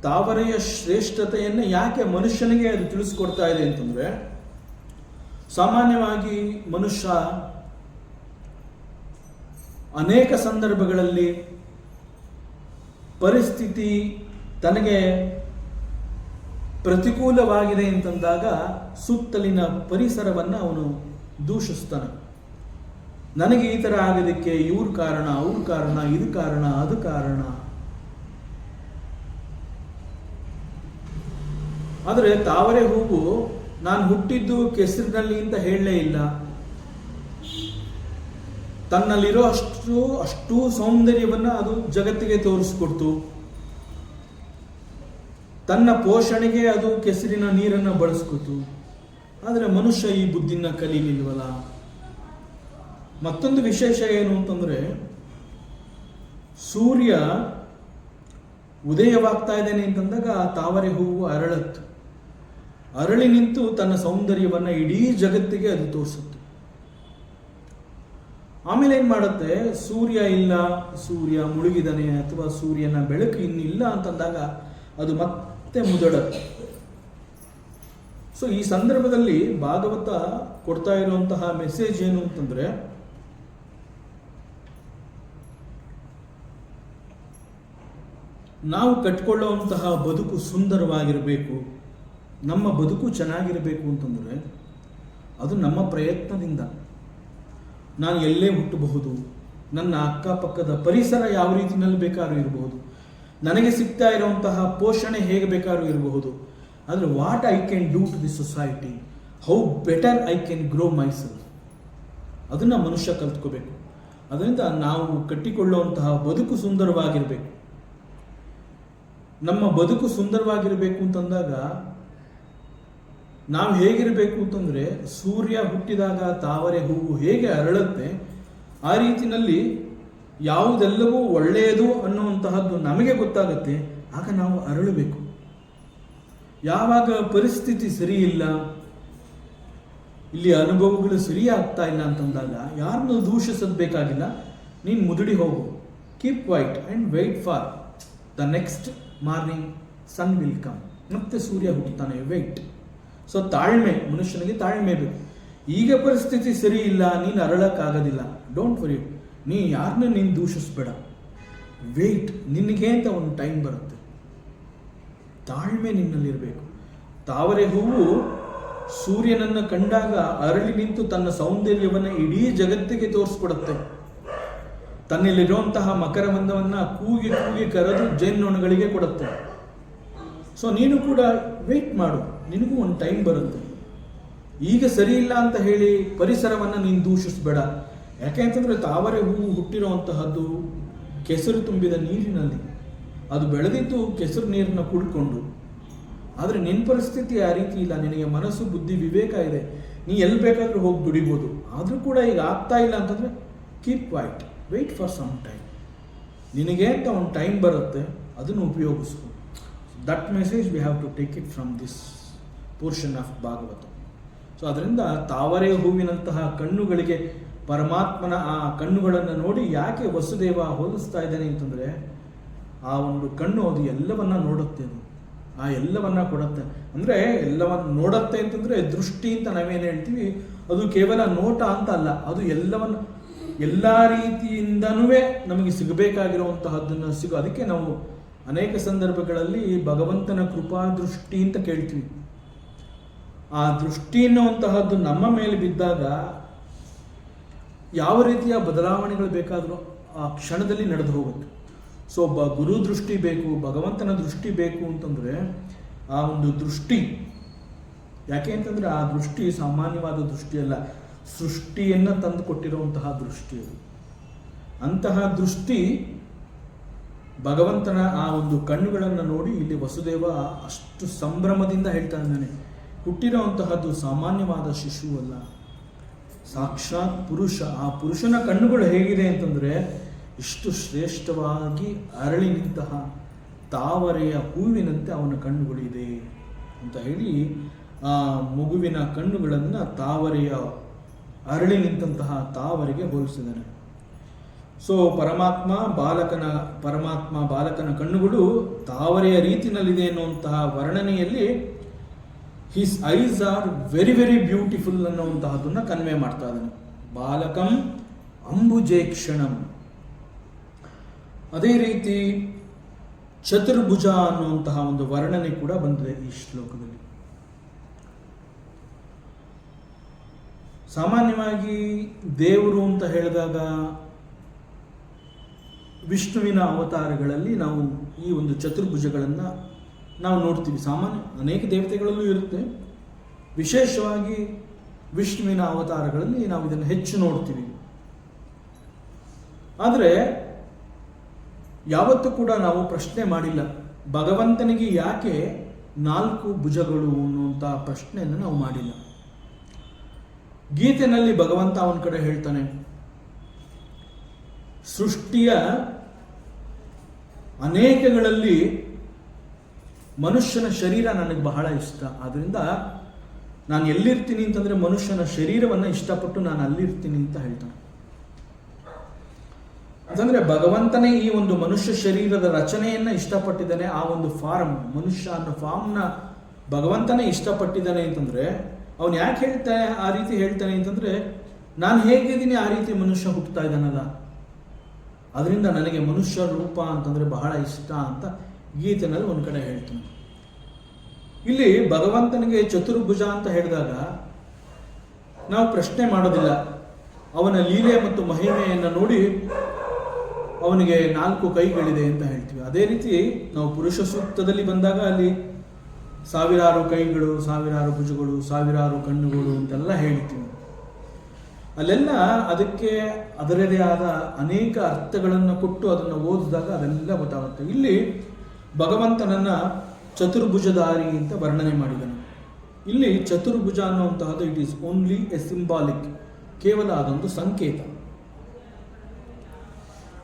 ತಾವರೆಯ ಶ್ರೇಷ್ಠತೆಯನ್ನು ಯಾಕೆ ಮನುಷ್ಯನಿಗೆ ಅದು ತಿಳಿಸ್ಕೊಡ್ತಾ ಇದೆ ಅಂತಂದ್ರೆ, ಸಾಮಾನ್ಯವಾಗಿ ಮನುಷ್ಯ ಅನೇಕ ಸಂದರ್ಭಗಳಲ್ಲಿ ಪರಿಸ್ಥಿತಿ ತನಗೆ ಪ್ರತಿಕೂಲವಾಗಿದೆ ಅಂತಂದಾಗ ಸುತ್ತಲಿನ ಪರಿಸರವನ್ನು ಅವನು ದೂಷಿಸ್ತಾನೆ. ನನಗೆ ಈ ಥರ ಆಗೋದಕ್ಕೆ ಇವ್ರ ಕಾರಣ, ಅವ್ರ ಕಾರಣ, ಇದು ಕಾರಣ, ಅದು ಕಾರಣ. ಆದರೆ ತಾವರೆ ಹೂವು ನಾನು ಹುಟ್ಟಿದ್ದು ಕೆಸರಿನಲ್ಲಿ ಅಂತ ಹೇಳಲೇ ಇಲ್ಲ. ತನ್ನಲ್ಲಿರೋ ಅಷ್ಟು ಸೌಂದರ್ಯವನ್ನು ಅದು ಜಗತ್ತಿಗೆ ತೋರಿಸ್ಕೊಡ್ತು. ತನ್ನ ಪೋಷಣೆಗೆ ಅದು ಕೆಸರಿನ ನೀರನ್ನು ಬಳಸ್ಕೊತು. ಆದರೆ ಮನುಷ್ಯ ಈ ಬುದ್ಧಿನ ಕಲೀಲಿಲ್ವಲ್ಲ. ಮತ್ತೊಂದು ವಿಶೇಷ ಏನು ಅಂತಂದ್ರೆ, ಸೂರ್ಯ ಉದಯವಾಗ್ತಾ ಇದ್ದೇನೆ ಅಂತಂದಾಗ ಆ ತಾವರೆ ಹೂವು ಅರಳಿ ನಿಂತು ತನ್ನ ಸೌಂದರ್ಯವನ್ನ ಇಡೀ ಜಗತ್ತಿಗೆ ಅದು ತೋರಿಸುತ್ತೆ. ಆಮೇಲೆ ಏನ್ ಮಾಡುತ್ತೆ, ಸೂರ್ಯ ಇಲ್ಲ, ಸೂರ್ಯ ಮುಳುಗಿದಾನೆ ಅಥವಾ ಸೂರ್ಯನ ಬೆಳಕು ಇನ್ನಿಲ್ಲ ಅಂತಂದಾಗ ಅದು ಮತ್ತೆ ಮುದಡುತ್ತೆ. ಸೊ ಈ ಸಂದರ್ಭದಲ್ಲಿ ಭಾಗವತ ಕೊಡ್ತಾ ಇರುವಂತಹ ಮೆಸೇಜ್ ಏನು ಅಂತಂದ್ರೆ, ನಾವು ಕಟ್ಕೊಳ್ಳುವಂತಹ ಬದುಕು ಸುಂದರವಾಗಿರಬೇಕು, ನಮ್ಮ ಬದುಕು ಚೆನ್ನಾಗಿರಬೇಕು ಅಂತಂದ್ರೆ ಅದು ನಮ್ಮ ಪ್ರಯತ್ನದಿಂದ. ನಾನು ಎಲ್ಲೇ ಹುಟ್ಟಬಹುದು, ನನ್ನ ಅಕ್ಕಪಕ್ಕದ ಪರಿಸರ ಯಾವ ರೀತಿಯಲ್ಲಿ ಬೇಕಾದ್ರೂ ಇರಬಹುದು, ನನಗೆ ಸಿಗ್ತಾ ಇರುವಂತಹ ಪೋಷಣೆ ಹೇಗೆ ಬೇಕಾದ್ರೂ ಇರಬಹುದು. ಆದರೆ what I can do to the society, how better I can grow myself, ಅದನ್ನು ಮನುಷ್ಯ ಕಲ್ತ್ಕೋಬೇಕು. ಅದರಿಂದ ನಾವು ಕಟ್ಟಿಕೊಳ್ಳುವಂತಹ ಬದುಕು ಸುಂದರವಾಗಿರಬೇಕು. ನಮ್ಮ ಬದುಕು ಸುಂದರವಾಗಿರಬೇಕು ಅಂತಂದಾಗ ನಾವು ಹೇಗಿರಬೇಕು ಅಂತಂದರೆ, ಸೂರ್ಯ ಹುಟ್ಟಿದಾಗ ತಾವರೆ ಹೂವು ಹೇಗೆ ಅರಳುತ್ತೆ ಆ ರೀತಿಯಲ್ಲಿ ಯಾವುದೆಲ್ಲವೂ ಒಳ್ಳೆಯದು ಅನ್ನುವಂತಹದ್ದು ನಮಗೆ ಗೊತ್ತಾಗುತ್ತೆ. ಆಗ ನಾವು ಅರಳಬೇಕು. ಯಾವಾಗ ಪರಿಸ್ಥಿತಿ ಸರಿ ಇಲ್ಲ, ಇಲ್ಲಿ ಅನುಭವಗಳು ಸರಿಯಾಗ್ತಾ ಇಲ್ಲ ಅಂತಂದಾಗ ಯಾರನ್ನೂ ದೂಷಿಸೋದು ಬೇಕಾಗಿಲ್ಲ. ನೀನು ಮುದುಡಿ ಹೋಗು, keep wait and wait for the next morning sun will come. ಮತ್ತೆ ಸೂರ್ಯ ಹುಟ್ಟುತ್ತಾನೆ, ವೆಯ್ಟ್. ಸೊ ತಾಳ್ಮೆ, ಮನುಷ್ಯನಿಗೆ ತಾಳ್ಮೆ ಬೇಕು. ಈಗ ಪರಿಸ್ಥಿತಿ ಸರಿ ಇಲ್ಲ, ನೀನು ಅರಳಕ್ಕಾಗೋದಿಲ್ಲ, ಡೋಂಟ್ ವರಿ, ನೀ ಯಾರನ್ನ ನೀನು ದೂಷಿಸ್ಬೇಡ, ವೆಯ್ಟ್, ನಿನಗೆ ಅಂತ ಒಂದು ಟೈಮ್ ಬರುತ್ತೆ. ತಾಳ್ಮೆ ನಿನ್ನಲ್ಲಿರಬೇಕು. ತಾವರೆ ಹೂವು ಸೂರ್ಯನನ್ನು ಕಂಡಾಗ ಅರಳಿ ನಿಂತು ತನ್ನ ಸೌಂದರ್ಯವನ್ನು ಇಡೀ ಜಗತ್ತಿಗೆ ತೋರಿಸ್ಕೊಡುತ್ತೆ. ತನ್ನಲ್ಲಿರುವಂತಹ ಮಕರವಂದವನ್ನು ಕೂಗಿ ಕೂಗಿ ಕರೆದು ಜೇನ್ನೊಣಗಳಿಗೆ ಕೊಡುತ್ತೆ. ಸೊ ನೀನು ಕೂಡ ವೇಟ್ ಮಾಡು, ನಿನಗೂ ಒಂದು ಟೈಮ್ ಬರುತ್ತೆ. ಈಗ ಸರಿ ಇಲ್ಲ ಅಂತ ಹೇಳಿ ಪರಿಸರವನ್ನು ನೀನು ದೂಷಿಸಬೇಡ. ಯಾಕೆ ಅಂತಂದರೆ ತಾವರೆ ಹೂವು ಹುಟ್ಟಿರುವಂತಹದ್ದು ಕೆಸರು ತುಂಬಿದ ನೀರಿನಲ್ಲಿ, ಅದು ಬೆಳೆದಿದ್ದು ಕೆಸರು ನೀರನ್ನು ಕುಡ್ಕೊಂಡು. ಆದರೆ ನಿನ್ನ ಪರಿಸ್ಥಿತಿ ಆ ರೀತಿ ಇಲ್ಲ, ನಿನಗೆ ಮನಸ್ಸು ಬುದ್ಧಿ ವಿವೇಕ ಇದೆ, ನೀ ಎಲ್ಲಿ ಬೇಕಾದರೂ ಹೋಗಿ ದುಡಿಬೋದು. ಆದರೂ ಕೂಡ ಈಗ ಆಗ್ತಾ ಇಲ್ಲ ಅಂತಂದರೆ keep wait, wait for some time. ನಿನಗೆ ಅಂತ ಒಂದು ಟೈಮ್ ಬರುತ್ತೆ, ಅದನ್ನು ಉಪಯೋಗಿಸ್ಕೊ. That message we have to take it from this portion of Bhagavata. So ಅದರಿಂದ ತಾವರೆ ಹೂವಿನಂತಹ ಕಣ್ಣುಗಳಿಗೆ ಪರಮಾತ್ಮನ ಆ ಕಣ್ಣುಗಳನ್ನು ನೋಡಿ ಯಾಕೆ ವಸುದೇವ ಹೋಲಿಸ್ತಾ ಇದ್ದಾನೆ ಅಂತಂದರೆ, ಆ ಒಂದು ಕಣ್ಣು ಅದು ಎಲ್ಲವನ್ನ ನೋಡುತ್ತೆ, ಅದು ಆ ಎಲ್ಲವನ್ನ ಕೊಡುತ್ತೆ. ಅಂದರೆ ಎಲ್ಲವನ್ನು ನೋಡುತ್ತೆ ಅಂತಂದರೆ ದೃಷ್ಟಿ ಅಂತ ನಾವೇನು ಹೇಳ್ತೀವಿ, ಅದು ಕೇವಲ ನೋಟ ಅಂತ ಅಲ್ಲ, ಅದು ಎಲ್ಲವನ್ನು ಎಲ್ಲ ರೀತಿಯಿಂದನೂ ನಮಗೆ ಸಿಗಬೇಕಾಗಿರುವಂತಹದ್ದನ್ನು ಅದಕ್ಕೆ ನಾವು ಅನೇಕ ಸಂದರ್ಭಗಳಲ್ಲಿ ಭಗವಂತನ ಕೃಪಾ ದೃಷ್ಟಿ ಅಂತ ಕೇಳ್ತೀವಿ. ಆ ದೃಷ್ಟಿ ಅನ್ನುವಂತಹದ್ದು ನಮ್ಮ ಮೇಲೆ ಬಿದ್ದಾಗ ಯಾವ ರೀತಿಯ ಬದಲಾವಣೆಗಳು ಬೇಕಾದರೂ ಆ ಕ್ಷಣದಲ್ಲಿ ನಡೆದು ಹೋಗುತ್ತೆ. ಸೊ ಗುರು ದೃಷ್ಟಿ ಬೇಕು, ಭಗವಂತನ ದೃಷ್ಟಿ ಬೇಕು ಅಂತಂದರೆ ಆ ಒಂದು ದೃಷ್ಟಿ, ಯಾಕೆ ಅಂತಂದರೆ ಆ ದೃಷ್ಟಿ ಸಾಮಾನ್ಯವಾದ ದೃಷ್ಟಿಯಲ್ಲ, ಸೃಷ್ಟಿಯನ್ನು ತಂದು ಕೊಟ್ಟಿರುವಂತಹ ದೃಷ್ಟಿ ಅದು. ಅಂತಹ ದೃಷ್ಟಿ ಭಗವಂತನ ಆ ಒಂದು ಕಣ್ಣುಗಳನ್ನು ನೋಡಿ ಇಲ್ಲಿ ವಸುದೇವ ಅಷ್ಟು ಸಂಭ್ರಮದಿಂದ ಹೇಳ್ತಾ ಇದ್ದಾನೆ. ಹುಟ್ಟಿರುವಂತಹದ್ದು ಸಾಮಾನ್ಯವಾದ ಶಿಶು ಅಲ್ಲ, ಸಾಕ್ಷಾತ್ ಪುರುಷ. ಆ ಪುರುಷನ ಕಣ್ಣುಗಳು ಹೇಗಿದೆ ಅಂತಂದರೆ ಇಷ್ಟು ಶ್ರೇಷ್ಠವಾಗಿ ಅರಳಿ ನಿಂತಹ ತಾವರೆಯ ಹೂವಿನಂತೆ ಅವನ ಕಣ್ಣುಗಳಿದೆ ಅಂತ ಹೇಳಿ ಆ ಮಗುವಿನ ಕಣ್ಣುಗಳನ್ನು ತಾವರೆಯ ಅರಳಿ ನಿಂತಹ ತಾವರೆಗೆ ಹೋಲಿಸಿದ್ದಾನೆ. ಸೊ ಪರಮಾತ್ಮ ಬಾಲಕನ ಕಣ್ಣುಗಳು ತಾವರೆಯ ರೀತಿಯಲ್ಲಿದೆ ಎನ್ನುವಂತಹ ವರ್ಣನೆಯಲ್ಲಿ his eyes are very very beautiful ಅನ್ನುವಂತಹದನ್ನು ಕನ್ವೆ ಮಾಡ್ತಾ ಇದ್ದಾನೆ. ಬಾಲಕಂ ಅಂಬುಜೇಕ್ಷಣಂ. ಅದೇ ರೀತಿ ಚತುರ್ಭುಜ ಅನ್ನುವಂತಹ ಒಂದು ವರ್ಣನೆ ಕೂಡ ಬಂದಿದೆ ಈ ಶ್ಲೋಕದಲ್ಲಿ. ಸಾಮಾನ್ಯವಾಗಿ ದೇವರು ಅಂತ ಹೇಳಿದಾಗ ವಿಷ್ಣುವಿನ ಅವತಾರಗಳಲ್ಲಿ ನಾವು ಈ ಒಂದು ಚತುರ್ಭುಜಗಳನ್ನು ನಾವು ನೋಡ್ತೀವಿ. ಅನೇಕ ದೇವತೆಗಳಲ್ಲೂ ಇರುತ್ತೆ, ವಿಶೇಷವಾಗಿ ವಿಷ್ಣುವಿನ ಅವತಾರಗಳಲ್ಲಿ ನಾವು ಇದನ್ನು ಹೆಚ್ಚು ನೋಡ್ತೀವಿ. ಆದರೆ ಯಾವತ್ತೂ ಕೂಡ ನಾವು ಪ್ರಶ್ನೆ ಮಾಡಿಲ್ಲ, ಭಗವಂತನಿಗೆ ಯಾಕೆ 4 ಭುಜಗಳು ಅನ್ನುವಂಥ ಪ್ರಶ್ನೆಯನ್ನು ನಾವು ಮಾಡಿಲ್ಲ. ಗೀತೆಯಲ್ಲಿ ಭಗವಂತ ಅವನ ಕಡೆ ಹೇಳ್ತಾನೆ, ಸೃಷ್ಟಿಯ ಅನೇಕಗಳಲ್ಲಿ ಮನುಷ್ಯನ ಶರೀರ ನನಗೆ ಬಹಳ ಇಷ್ಟ, ಆದ್ದರಿಂದ ನಾನು ಎಲ್ಲಿರ್ತೀನಿ ಅಂತಂದರೆ ಮನುಷ್ಯನ ಶರೀರವನ್ನು ಇಷ್ಟಪಟ್ಟು ನಾನು ಅಲ್ಲಿರ್ತೀನಿ ಅಂತ ಹೇಳ್ತಾನೆ. ಅಂತಂದರೆ ಭಗವಂತನೇ ಈ ಒಂದು ಮನುಷ್ಯ ಶರೀರದ ರಚನೆಯನ್ನು ಇಷ್ಟಪಟ್ಟಿದ್ದಾನೆ. ಆ ಒಂದು ಫಾರ್ಮ್, ಮನುಷ್ಯ ಅನ್ನೋ ಫಾರ್ಮ್ನ ಭಗವಂತನೇ ಇಷ್ಟಪಟ್ಟಿದ್ದಾನೆ ಅಂತಂದರೆ ಅವನು ಯಾಕೆ ಆ ರೀತಿ ಹೇಳ್ತಾನೆ ಅಂತಂದರೆ, ನಾನು ಹೇಗಿದ್ದೀನಿ ಆ ರೀತಿ ಮನುಷ್ಯ ಹುಟ್ಟುತ್ತಾ ಇದ್ದಾನಲ್ಲ, ಅದರಿಂದ ನನಗೆ ಮನುಷ್ಯ ರೂಪ ಅಂತಂದರೆ ಬಹಳ ಇಷ್ಟ ಅಂತ ಗೀತೆನಲ್ಲಿ ಒಂದು ಕಡೆ ಹೇಳ್ತಾನೆ. ಇಲ್ಲಿ ಭಗವಂತನಿಗೆ ಚತುರ್ಭುಜ ಅಂತ ಹೇಳಿದಾಗ ನಾವು ಪ್ರಶ್ನೆ ಮಾಡೋದಿಲ್ಲ, ಅವನ ಲೀಲೆ ಮತ್ತು ಮಹಿಮೆಯನ್ನು ನೋಡಿ ಅವನಿಗೆ 4 ಕೈಗಳಿದೆ ಅಂತ ಹೇಳ್ತೀವಿ. ಅದೇ ರೀತಿ ನಾವು ಪುರುಷ ಸೂಕ್ತದಲ್ಲಿ ಬಂದಾಗ ಅಲ್ಲಿ 1000 ಕೈಗಳು, 1000 ಭುಜಗಳು, 1000 ಕಣ್ಣುಗಳು ಅಂತೆಲ್ಲ ಹೇಳ್ತೀವಿ. ಅಲ್ಲೆಲ್ಲ ಅದಕ್ಕೆ ಅದರದೇ ಆದ ಅನೇಕ ಅರ್ಥಗಳನ್ನು ಕೊಟ್ಟು ಅದನ್ನು ಓದಿದಾಗ ಅದೆಲ್ಲ ಗೊತ್ತಾಗುತ್ತೆ. ಇಲ್ಲಿ ಭಗವಂತನನ್ನ ಚತುರ್ಭುಜಧಾರಿ ಅಂತ ವರ್ಣನೆ ಮಾಡಿದನು. ಇಲ್ಲಿ ಚತುರ್ಭುಜ ಅನ್ನುವಂತಹದ್ದು it is only a symbolic, ಕೇವಲ ಅದೊಂದು ಸಂಕೇತ.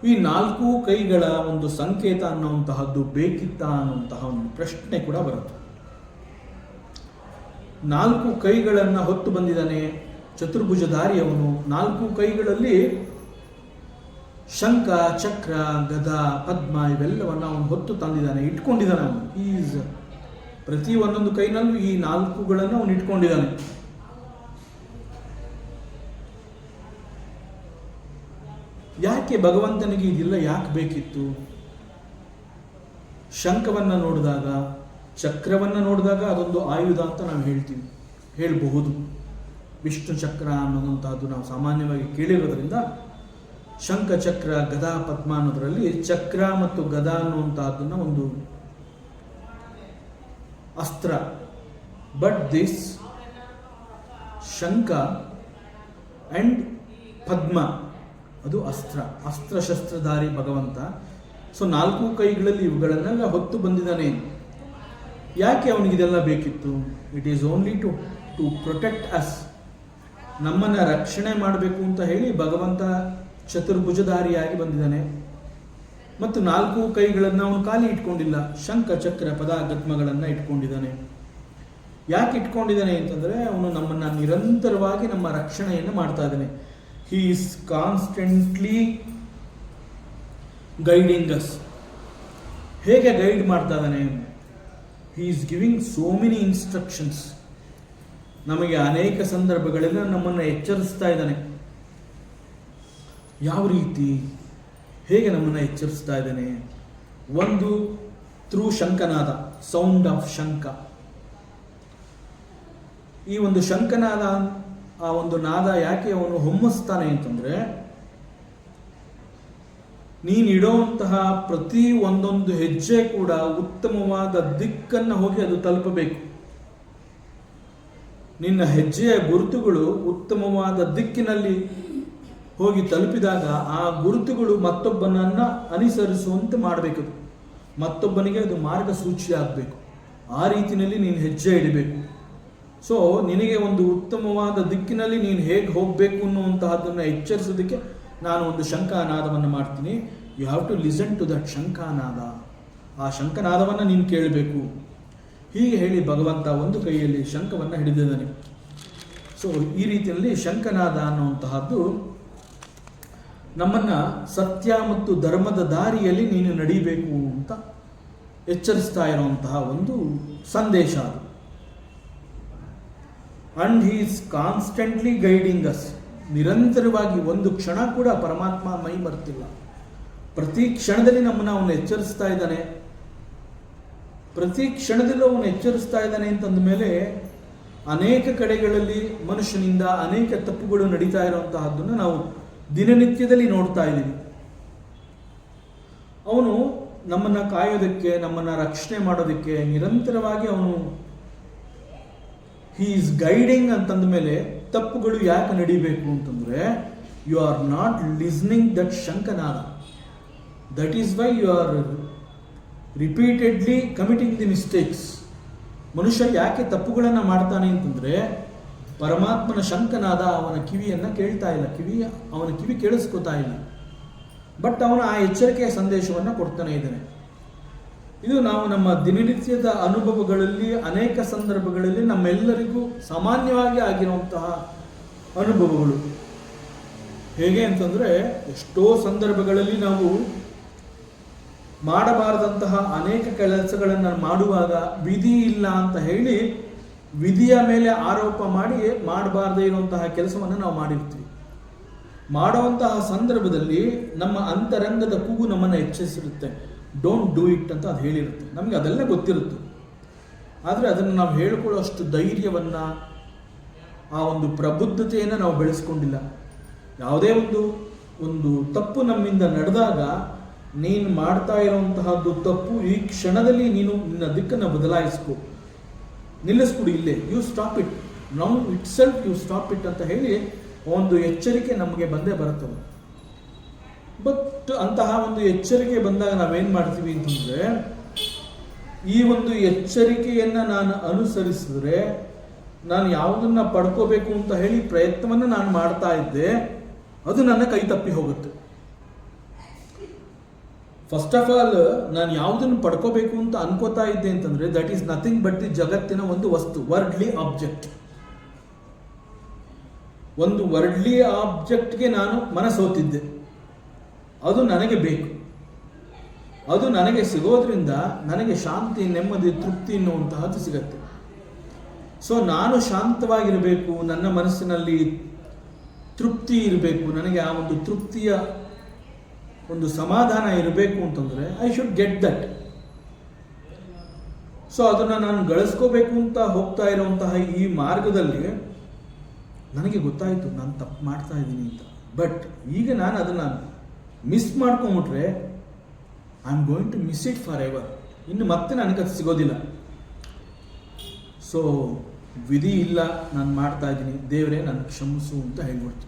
ಈ 4 ಕೈಗಳ ಒಂದು ಸಂಕೇತ ಅನ್ನುವಂತಹದ್ದು ಬೇಕಿತ್ತ ಅನ್ನುವಂತಹ ಒಂದು ಪ್ರಶ್ನೆ ಕೂಡ ಬರುತ್ತೆ. 4 ಕೈಗಳನ್ನು ಹೊತ್ತು ಬಂದಿದ್ದಾನೆ ಚತುರ್ಭುಜಧಾರಿಯವನು. 4 ಕೈಗಳಲ್ಲಿ ಶಂಖ, ಚಕ್ರ, ಗದ, ಪದ್ಮ ಇವೆಲ್ಲವನ್ನ ಅವನು ಹೊತ್ತು ತಂದಿದ್ದಾನೆ, ಇಟ್ಕೊಂಡಿದ್ದಾನೆ. ಅವನು ಈಸ್ ಪ್ರತಿ ಒಂದೊಂದು ಕೈನಲ್ಲೂ ಈ 4ಗಳನ್ನು ಅವನು ಇಟ್ಕೊಂಡಿದ್ದಾನೆ. ಯಾಕೆ ಭಗವಂತನಿಗೆ ಇದೆಲ್ಲ ಯಾಕೆ ಬೇಕಿತ್ತು? ಶಂಖವನ್ನು ನೋಡಿದಾಗ, ಚಕ್ರವನ್ನು ನೋಡಿದಾಗ ಅದೊಂದು ಆಯುಧ ಅಂತ ನಾವು ಹೇಳಬಹುದು. ವಿಷ್ಣು ಚಕ್ರ ಅನ್ನೋದಂತಹದ್ದು ನಾವು ಸಾಮಾನ್ಯವಾಗಿ ಕೇಳಿರೋದ್ರಿಂದ ಶಂಖ, ಚಕ್ರ, ಗದಾ, ಪದ್ಮ ಅನ್ನೋದರಲ್ಲಿ ಚಕ್ರ ಮತ್ತು ಗದಾ ಅನ್ನುವಂತಹದ್ದನ್ನ ಒಂದು ಅಸ್ತ್ರ. ಬಟ್ ದಿಸ್ ಶಂಖ ಅಂಡ್ ಪದ್ಮ ಅದು ಅಸ್ತ್ರಶಸ್ತ್ರಧಾರಿ ಭಗವಂತ. ಸೊ 4 ಕೈಗಳಲ್ಲಿ ಇವುಗಳನ್ನೆಲ್ಲ ಹೊತ್ತು ಬಂದಿದ್ದಾನೆ. ಯಾಕೆ ಅವನಿಗಿದೆಲ್ಲ ಬೇಕಿತ್ತು? It is only to protect us, ನಮ್ಮನ್ನು ರಕ್ಷಣೆ ಮಾಡಬೇಕು ಅಂತ ಹೇಳಿ ಭಗವಂತ ಚತುರ್ಭುಜಧಾರಿಯಾಗಿ ಬಂದಿದ್ದಾನೆ. ಮತ್ತು 4 ಕೈಗಳನ್ನು ಅವನು ಖಾಲಿ ಇಟ್ಕೊಂಡಿಲ್ಲ, ಶಂಖ, ಚಕ್ರ, ಪದ, ಗದ್ಮಗಳನ್ನು ಇಟ್ಕೊಂಡಿದ್ದಾನೆ. ಯಾಕೆ ಇಟ್ಕೊಂಡಿದ್ದಾನೆ ಅಂತಂದರೆ ಅವನು ನಮ್ಮನ್ನು ನಿರಂತರವಾಗಿ ನಮ್ಮ ರಕ್ಷಣೆಯನ್ನು ಮಾಡ್ತಾ ಇದ್ದಾನೆ. He is constantly guiding us. ಹೇಗೆ ಗೈಡ್ ಮಾಡ್ತಾ ಇದ್ದಾನೆ? He is giving so many instructions. ನಮಗೆ ಅನೇಕ ಸಂದರ್ಭಗಳಲ್ಲಿ ನಮ್ಮನ್ನು ಎಚ್ಚರಿಸ್ತಾ ಇದ್ದಾನೆ. ಯಾವ ರೀತಿ, ಹೇಗೆ ನಮ್ಮನ್ನು ಎಚ್ಚರಿಸ್ತಾ ಇದ್ದಾನೆ? ಒಂದು ಥ್ರೂ ಶಂಖನಾದ, ಸೌಂಡ್ ಆಫ್ ಶಂಖ. ಈ ಒಂದು ಶಂಖನಾದ, ಆ ಒಂದು ನಾದ ಯಾಕೆ ಅವನು ಹೊಮ್ಮಿಸ್ತಾನೆ ಅಂತಂದ್ರೆ, ನೀನಿಡುವಂತಹ ಪ್ರತಿ ಒಂದೊಂದು ಹೆಜ್ಜೆ ಕೂಡ ಉತ್ತಮವಾದ ದಿಕ್ಕನ್ನು ಹೋಗಿ ಅದು ತಲುಪಬೇಕು. ನಿನ್ನ ಹೆಜ್ಜೆಯ ಗುರುತುಗಳು ಉತ್ತಮವಾದ ದಿಕ್ಕಿನಲ್ಲಿ ಹೋಗಿ ತಲುಪಿದಾಗ ಆ ಗುರುತುಗಳು ಮತ್ತೊಬ್ಬನನ್ನ ಅನುಸರಿಸುವಂತೆ ಮಾಡಬೇಕು. ಮತ್ತೊಬ್ಬನಿಗೆ ಅದು ಮಾರ್ಗಸೂಚಿ ಆಗಬೇಕು. ಆ ರೀತಿಯಲ್ಲಿ ನೀನು ಹೆಜ್ಜೆ ಇಡಬೇಕು. ಸೊ ನಿನಗೆ ಒಂದು ಉತ್ತಮವಾದ ದಿಕ್ಕಿನಲ್ಲಿ ನೀನು ಹೇಗೆ ಹೋಗಬೇಕು ಅನ್ನುವಂತಹದ್ದನ್ನು ಎಚ್ಚರಿಸೋದಕ್ಕೆ ನಾನು ಒಂದು ಶಂಖನಾದವನ್ನು ಮಾಡ್ತೀನಿ. You have to listen to that ಶಂಖನಾದ. ಆ ಶಂಖನಾದವನ್ನು ನೀನು ಕೇಳಬೇಕು. ಹೀಗೆ ಹೇಳಿ ಭಗವಂತ ಒಂದು ಕೈಯಲ್ಲಿ ಶಂಖವನ್ನು ಹಿಡಿದಿದ್ದಾನೆ. ಸೊ ಈ ರೀತಿಯಲ್ಲಿ ಶಂಖನಾದ ಅನ್ನುವಂತಹದ್ದು ನಮ್ಮನ್ನು ಸತ್ಯ ಮತ್ತು ಧರ್ಮದ ದಾರಿಯಲ್ಲಿ ನೀನು ನಡೀಬೇಕು ಅಂತ ಎಚ್ಚರಿಸ್ತಾ ಇರುವಂತಹ ಒಂದು ಸಂದೇಶ ಅದು. And he is constantly guiding us. ನಿರಂತರವಾಗಿ ಒಂದು ಕ್ಷಣ ಕೂಡ ಪರಮಾತ್ಮ ಮೈ ಮರೆತಿಲ್ಲ. ಪ್ರತಿ ಕ್ಷಣದಲ್ಲಿ ನಮ್ಮನ್ನು ಅವನು ಎಚ್ಚರಿಸ್ತಾ ಇದ್ದಾನೆ. ಪ್ರತಿ ಕ್ಷಣದಲ್ಲೂ ಅವನು ಎಚ್ಚರಿಸ್ತಾ ಇದ್ದಾನೆ ಅಂತಂದ ಮೇಲೆ ಅನೇಕ ಕಡೆಗಳಲ್ಲಿ ಮನುಷ್ಯನಿಂದ ಅನೇಕ ತಪ್ಪುಗಳು ನಡೀತಾ ಇರುವಂತಹದ್ದನ್ನು ನಾವು ದಿನನಿತ್ಯದಲ್ಲಿ ನೋಡ್ತಾ ಇದ್ದೀವಿ. ಅವನು ನಮ್ಮನ್ನು ಕಾಯೋದಕ್ಕೆ, ನಮ್ಮನ್ನು ರಕ್ಷಣೆ ಮಾಡೋದಕ್ಕೆ ನಿರಂತರವಾಗಿ ಅವನು ಹಿ ಈಸ್ ಗೈಡಿಂಗ್ ಅಂತಂದ ಮೇಲೆ ತಪ್ಪುಗಳು ಯಾಕೆ ನಡೀಬೇಕು ಅಂತಂದ್ರೆ, you are not listening that ಶಂಖನಾದ. That is why you are repeatedly committing the mistakes. ಮನುಷ್ಯ ಯಾಕೆ ತಪ್ಪುಗಳನ್ನು ಮಾಡ್ತಾನೆ ಅಂತಂದ್ರೆ, ಪರಮಾತ್ಮನ ಶಂಖನಾದ ಅವನ ಕಿವಿಯನ್ನು ಕೇಳ್ತಾ ಇಲ್ಲ, ಅವನ ಕಿವಿ ಕೇಳಿಸ್ಕೊತಾ ಇಲ್ಲ. ಬಟ್ ಅವನ ಆ ಎಚ್ಚರಿಕೆಯ ಸಂದೇಶವನ್ನು ಕೊಡ್ತಾನೆ ಇದ್ದಾನೆ. ಇದು ನಾವು ನಮ್ಮ ದಿನನಿತ್ಯದ ಅನುಭವಗಳಲ್ಲಿ ಅನೇಕ ಸಂದರ್ಭಗಳಲ್ಲಿ ನಮ್ಮೆಲ್ಲರಿಗೂ ಸಾಮಾನ್ಯವಾಗಿ ಆಗಿರುವಂತಹ ಅನುಭವಗಳು. ಹೇಗೆ ಅಂತಂದರೆ, ಎಷ್ಟೋ ಸಂದರ್ಭಗಳಲ್ಲಿ ನಾವು ಮಾಡಬಾರದಂತಹ ಅನೇಕ ಕೆಲಸಗಳನ್ನು ಮಾಡುವಾಗ ವಿಧಿ ಇಲ್ಲ ಅಂತ ಹೇಳಿ ವಿಧಿಯ ಮೇಲೆ ಆರೋಪ ಮಾಡಿ ಮಾಡಬಾರದೇ ಇರುವಂತಹ ಕೆಲಸವನ್ನು ನಾವು ಮಾಡಿರ್ತೀವಿ. ಮಾಡುವಂತಹ ಸಂದರ್ಭದಲ್ಲಿ ನಮ್ಮ ಅಂತರಂಗದ ಕೂಗು ನಮ್ಮನ್ನು ಎಚ್ಚರಿಸಿರುತ್ತೆ. ಡೋಂಟ್ ಡೂ ಇಟ್ ಅಂತ ಅದು ಹೇಳಿರುತ್ತೆ. ನಮಗೆ ಅದೆಲ್ಲ ಗೊತ್ತಿರುತ್ತೆ. ಆದರೆ ಅದನ್ನು ನಾವು ಹೇಳ್ಕೊಳ್ಳೋಷ್ಟು ಧೈರ್ಯವನ್ನು, ಆ ಒಂದು ಪ್ರಬುದ್ಧತೆಯನ್ನು ನಾವು ಬೆಳೆಸ್ಕೊಂಡಿಲ್ಲ. ಯಾವುದೇ ಒಂದು ಒಂದು ತಪ್ಪು ನಮ್ಮಿಂದ ನಡೆದಾಗ ನೀನು ಮಾಡ್ತಾ ಇರುವಂತಹದ್ದು ತಪ್ಪು, ಈ ಕ್ಷಣದಲ್ಲಿ ನೀನು ನಿನ್ನ ದಿಕ್ಕನ್ನು ಬದಲಾಯಿಸ್ಕೊ, ನಿಲ್ಲಿಸ್ಬಿಡು ಇಲ್ಲೇ, you stop it now itself, you stop it ಅಂತ ಹೇಳಿ ಒಂದು ಎಚ್ಚರಿಕೆ ನಮಗೆ ಬಂದೇ ಬರುತ್ತದೆ. ಬಟ್ ಅಂತಹ ಒಂದು ಎಚ್ಚರಿಕೆ ಬಂದಾಗ ನಾವೇನು ಮಾಡ್ತೀವಿ ಅಂತಂದರೆ, ಈ ಒಂದು ಎಚ್ಚರಿಕೆಯನ್ನು ನಾನು ಅನುಸರಿಸಿದ್ರೆ ನಾನು ಯಾವುದನ್ನು ಪಡ್ಕೋಬೇಕು ಅಂತ ಹೇಳಿ ಪ್ರಯತ್ನವನ್ನು ನಾನು ಮಾಡ್ತಾ ಇದ್ದೆ, ಅದು ನನ್ನ ಕೈ ತಪ್ಪಿ ಹೋಗುತ್ತೆ. ಫಸ್ಟ್ ಆಫ್ ಆಲ್ ನಾನು ಯಾವುದನ್ನು ಪಡ್ಕೋಬೇಕು ಅಂತ ಅನ್ಕೋತಾ ಇದ್ದೆ ಅಂತಂದ್ರೆ that is nothing but the ಜಗತ್ತಿನ ಒಂದು ವಸ್ತು, ವರ್ಡ್ಲಿ ಆಬ್ಜೆಕ್ಟ್. ಒಂದು ವರ್ಡ್ಲಿ ಆಬ್ಜೆಕ್ಟ್ಗೆ ನಾನು ಮನಸೋತಿದ್ದೆ, ಅದು ನನಗೆ ಬೇಕು, ಅದು ನನಗೆ ಸಿಗೋದ್ರಿಂದ ನನಗೆ ಶಾಂತಿ, ನೆಮ್ಮದಿ, ತೃಪ್ತಿ ಎನ್ನುವಂತಹದ್ದು ಸಿಗತ್ತೆ. ಸೊ ನಾನು ಶಾಂತವಾಗಿರಬೇಕು, ನನ್ನ ಮನಸ್ಸಿನಲ್ಲಿ ತೃಪ್ತಿ ಇರಬೇಕು, ನನಗೆ ಆ ಒಂದು ತೃಪ್ತಿಯ ಒಂದು ಸಮಾಧಾನ ಇರಬೇಕು ಅಂತಂದರೆ I should get that. So ಅದನ್ನು ನಾನು ಗಳಿಸ್ಕೋಬೇಕು ಅಂತ ಹೋಗ್ತಾ ಇರುವಂತಹ ಈ ಮಾರ್ಗದಲ್ಲಿ ನನಗೆ ಗೊತ್ತಾಯಿತು ನಾನು ತಪ್ಪು ಮಾಡ್ತಾ ಇದ್ದೀನಿ ಅಂತ. ಬಟ್ ಈಗ ನಾನು ಅದನ್ನು ಮಿಸ್ ಮಾಡ್ಕೊಂಬಿಟ್ರೆ I am going to miss it for ever. ಇನ್ನು ಮತ್ತೆ ನನಗೆ ಅದು ಸಿಗೋದಿಲ್ಲ. ಸೊ ವಿಧಿ ಇಲ್ಲ, ನಾನು ಮಾಡ್ತಾ ಇದ್ದೀನಿ, ದೇವರೇ ನನ್ನ ಕ್ಷಮಿಸು ಅಂತ ಹೇಳ್ಬಿಡ್ತೀನಿ.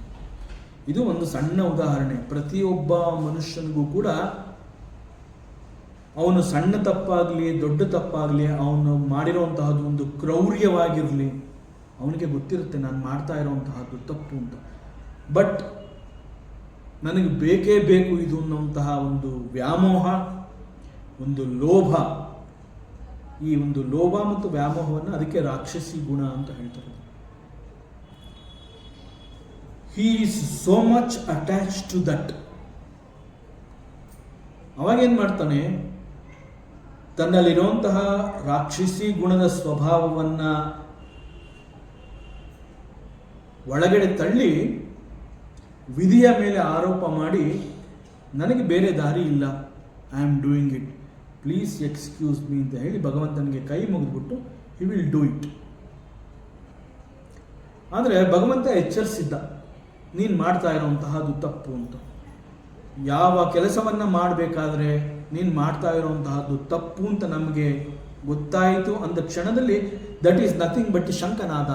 ಇದು ಒಂದು ಸಣ್ಣ ಉದಾಹರಣೆ. ಪ್ರತಿಯೊಬ್ಬ ಮನುಷ್ಯನಿಗೂ ಕೂಡ ಅವನು ಸಣ್ಣ ತಪ್ಪಾಗಲಿ ದೊಡ್ಡ ತಪ್ಪಾಗಲಿ, ಅವನು ಮಾಡಿರೋಂತಹದ್ದು ಒಂದು ಕ್ರೌರ್ಯವಾಗಿರಲಿ, ಅವನಿಗೆ ಗೊತ್ತಿರುತ್ತೆ ನಾನು ಮಾಡ್ತಾ ಇರೋವಂತಹದ್ದು ತಪ್ಪು ಅಂತ. ಬಟ್ ನನಗೆ ಬೇಕೇ ಬೇಕು ಇದು ಅನ್ನುವಂತಹ ಒಂದು ವ್ಯಾಮೋಹ, ಒಂದು ಲೋಭ, ಈ ಒಂದು ಲೋಭ ಮತ್ತು ವ್ಯಾಮೋಹವನ್ನು ಅದಕ್ಕೆ ರಾಕ್ಷಸಿ ಗುಣ ಅಂತ ಹೇಳ್ತಾರೆ. He is so much attached to that. ಅವಾಗೇನು ಮಾಡ್ತಾನೆ, ತನ್ನಲ್ಲಿರುವಂತಹ ರಾಕ್ಷಸಿ ಗುಣದ ಸ್ವಭಾವವನ್ನು ಒಳಗಡೆ ತಳ್ಳಿ ವಿಧಿಯ ಮೇಲೆ ಆರೋಪ ಮಾಡಿ ನನಗೆ ಬೇರೆ ದಾರಿ ಇಲ್ಲ, I am doing it, please excuse me ಅಂತ ಹೇಳಿ ಭಗವಂತನಿಗೆ ಕೈ ಮುಗಿದ್ಬಿಟ್ಟು ಹಿ ವಿಲ್ ಡೂ ಇಟ್. ಆದರೆ ಭಗವಂತ ಎಚ್ಚರಿಸಿದ್ದ, ನೀನು ಮಾಡ್ತಾ ಇರೋವಂತಹದ್ದು ತಪ್ಪು ಅಂತ. ಯಾವ ಕೆಲಸವನ್ನು ಮಾಡಬೇಕಾದ್ರೆ ನೀನು ಮಾಡ್ತಾ ಇರೋವಂತಹದ್ದು ತಪ್ಪು ಅಂತ ನಮಗೆ ಗೊತ್ತಾಯಿತು ಅಂದ ಕ್ಷಣದಲ್ಲಿ ದಟ್ ಈಸ್ ನಥಿಂಗ್ ಬಟ್ ಶಂಕನಾದ.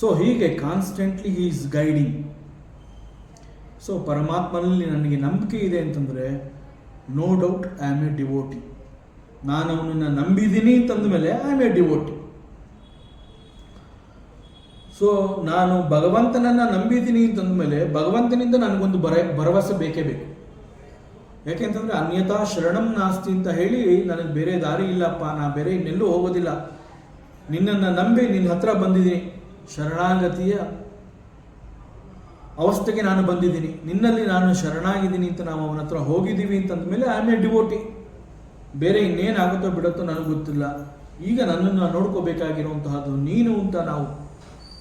ಸೊ ಹೀಗೆ constantly he is guiding. So ಪರಮಾತ್ಮನಲ್ಲಿ ನನಗೆ ನಂಬಿಕೆ ಇದೆ ಅಂತಂದರೆ no doubt I am a devotee. ನಾನು ಅವನನ್ನು ನಂಬಿದ್ದೀನಿ ಅಂತಂದ ಮೇಲೆ I am a devotee. So ನಾನು ಭಗವಂತನನ್ನು ನಂಬಿದ್ದೀನಿ ಅಂತಂದ ಮೇಲೆ ಭಗವಂತನಿಂದ ನನಗೊಂದು ಭರವಸೆ ಬೇಕೇ ಬೇಕು. ಯಾಕೆಂತಂದರೆ ಅನ್ಯಥಾ ಶರಣಂ ನಾಸ್ತಿ ಅಂತ ಹೇಳಿ ನನಗೆ ಬೇರೆ ದಾರಿ ಇಲ್ಲಪ್ಪ, ನಾ ಬೇರೆ ಇನ್ನೆಲ್ಲೂ ಹೋಗೋದಿಲ್ಲ, ನಿನ್ನನ್ನು ನಂಬಿ ನಿನ್ನ ಹತ್ರ ಬಂದಿದ್ದೀನಿ, ಶರಣಾಗತಿಯ ಅವಸ್ಥೆಗೆ ನಾನು ಬಂದಿದ್ದೀನಿ, ನಿನ್ನಲ್ಲಿ ನಾನು ಶರಣಾಗಿದ್ದೀನಿ ಅಂತ ನಾವು ಅವನ ಹತ್ರ ಹೋಗಿದ್ದೀವಿ ಅಂತಂದಮೇಲೆ ಐ ಆಮ್ ಎ ಡಿವೋಟಿ. ಬೇರೆ ಇನ್ನೇನಾಗುತ್ತೋ ಬಿಡುತ್ತೋ ನನಗೆ ಗೊತ್ತಿಲ್ಲ, ಈಗ ನನ್ನನ್ನು ನೋಡ್ಕೋಬೇಕಾಗಿರುವಂತಹದ್ದು ನೀನು ಅಂತ ನಾವು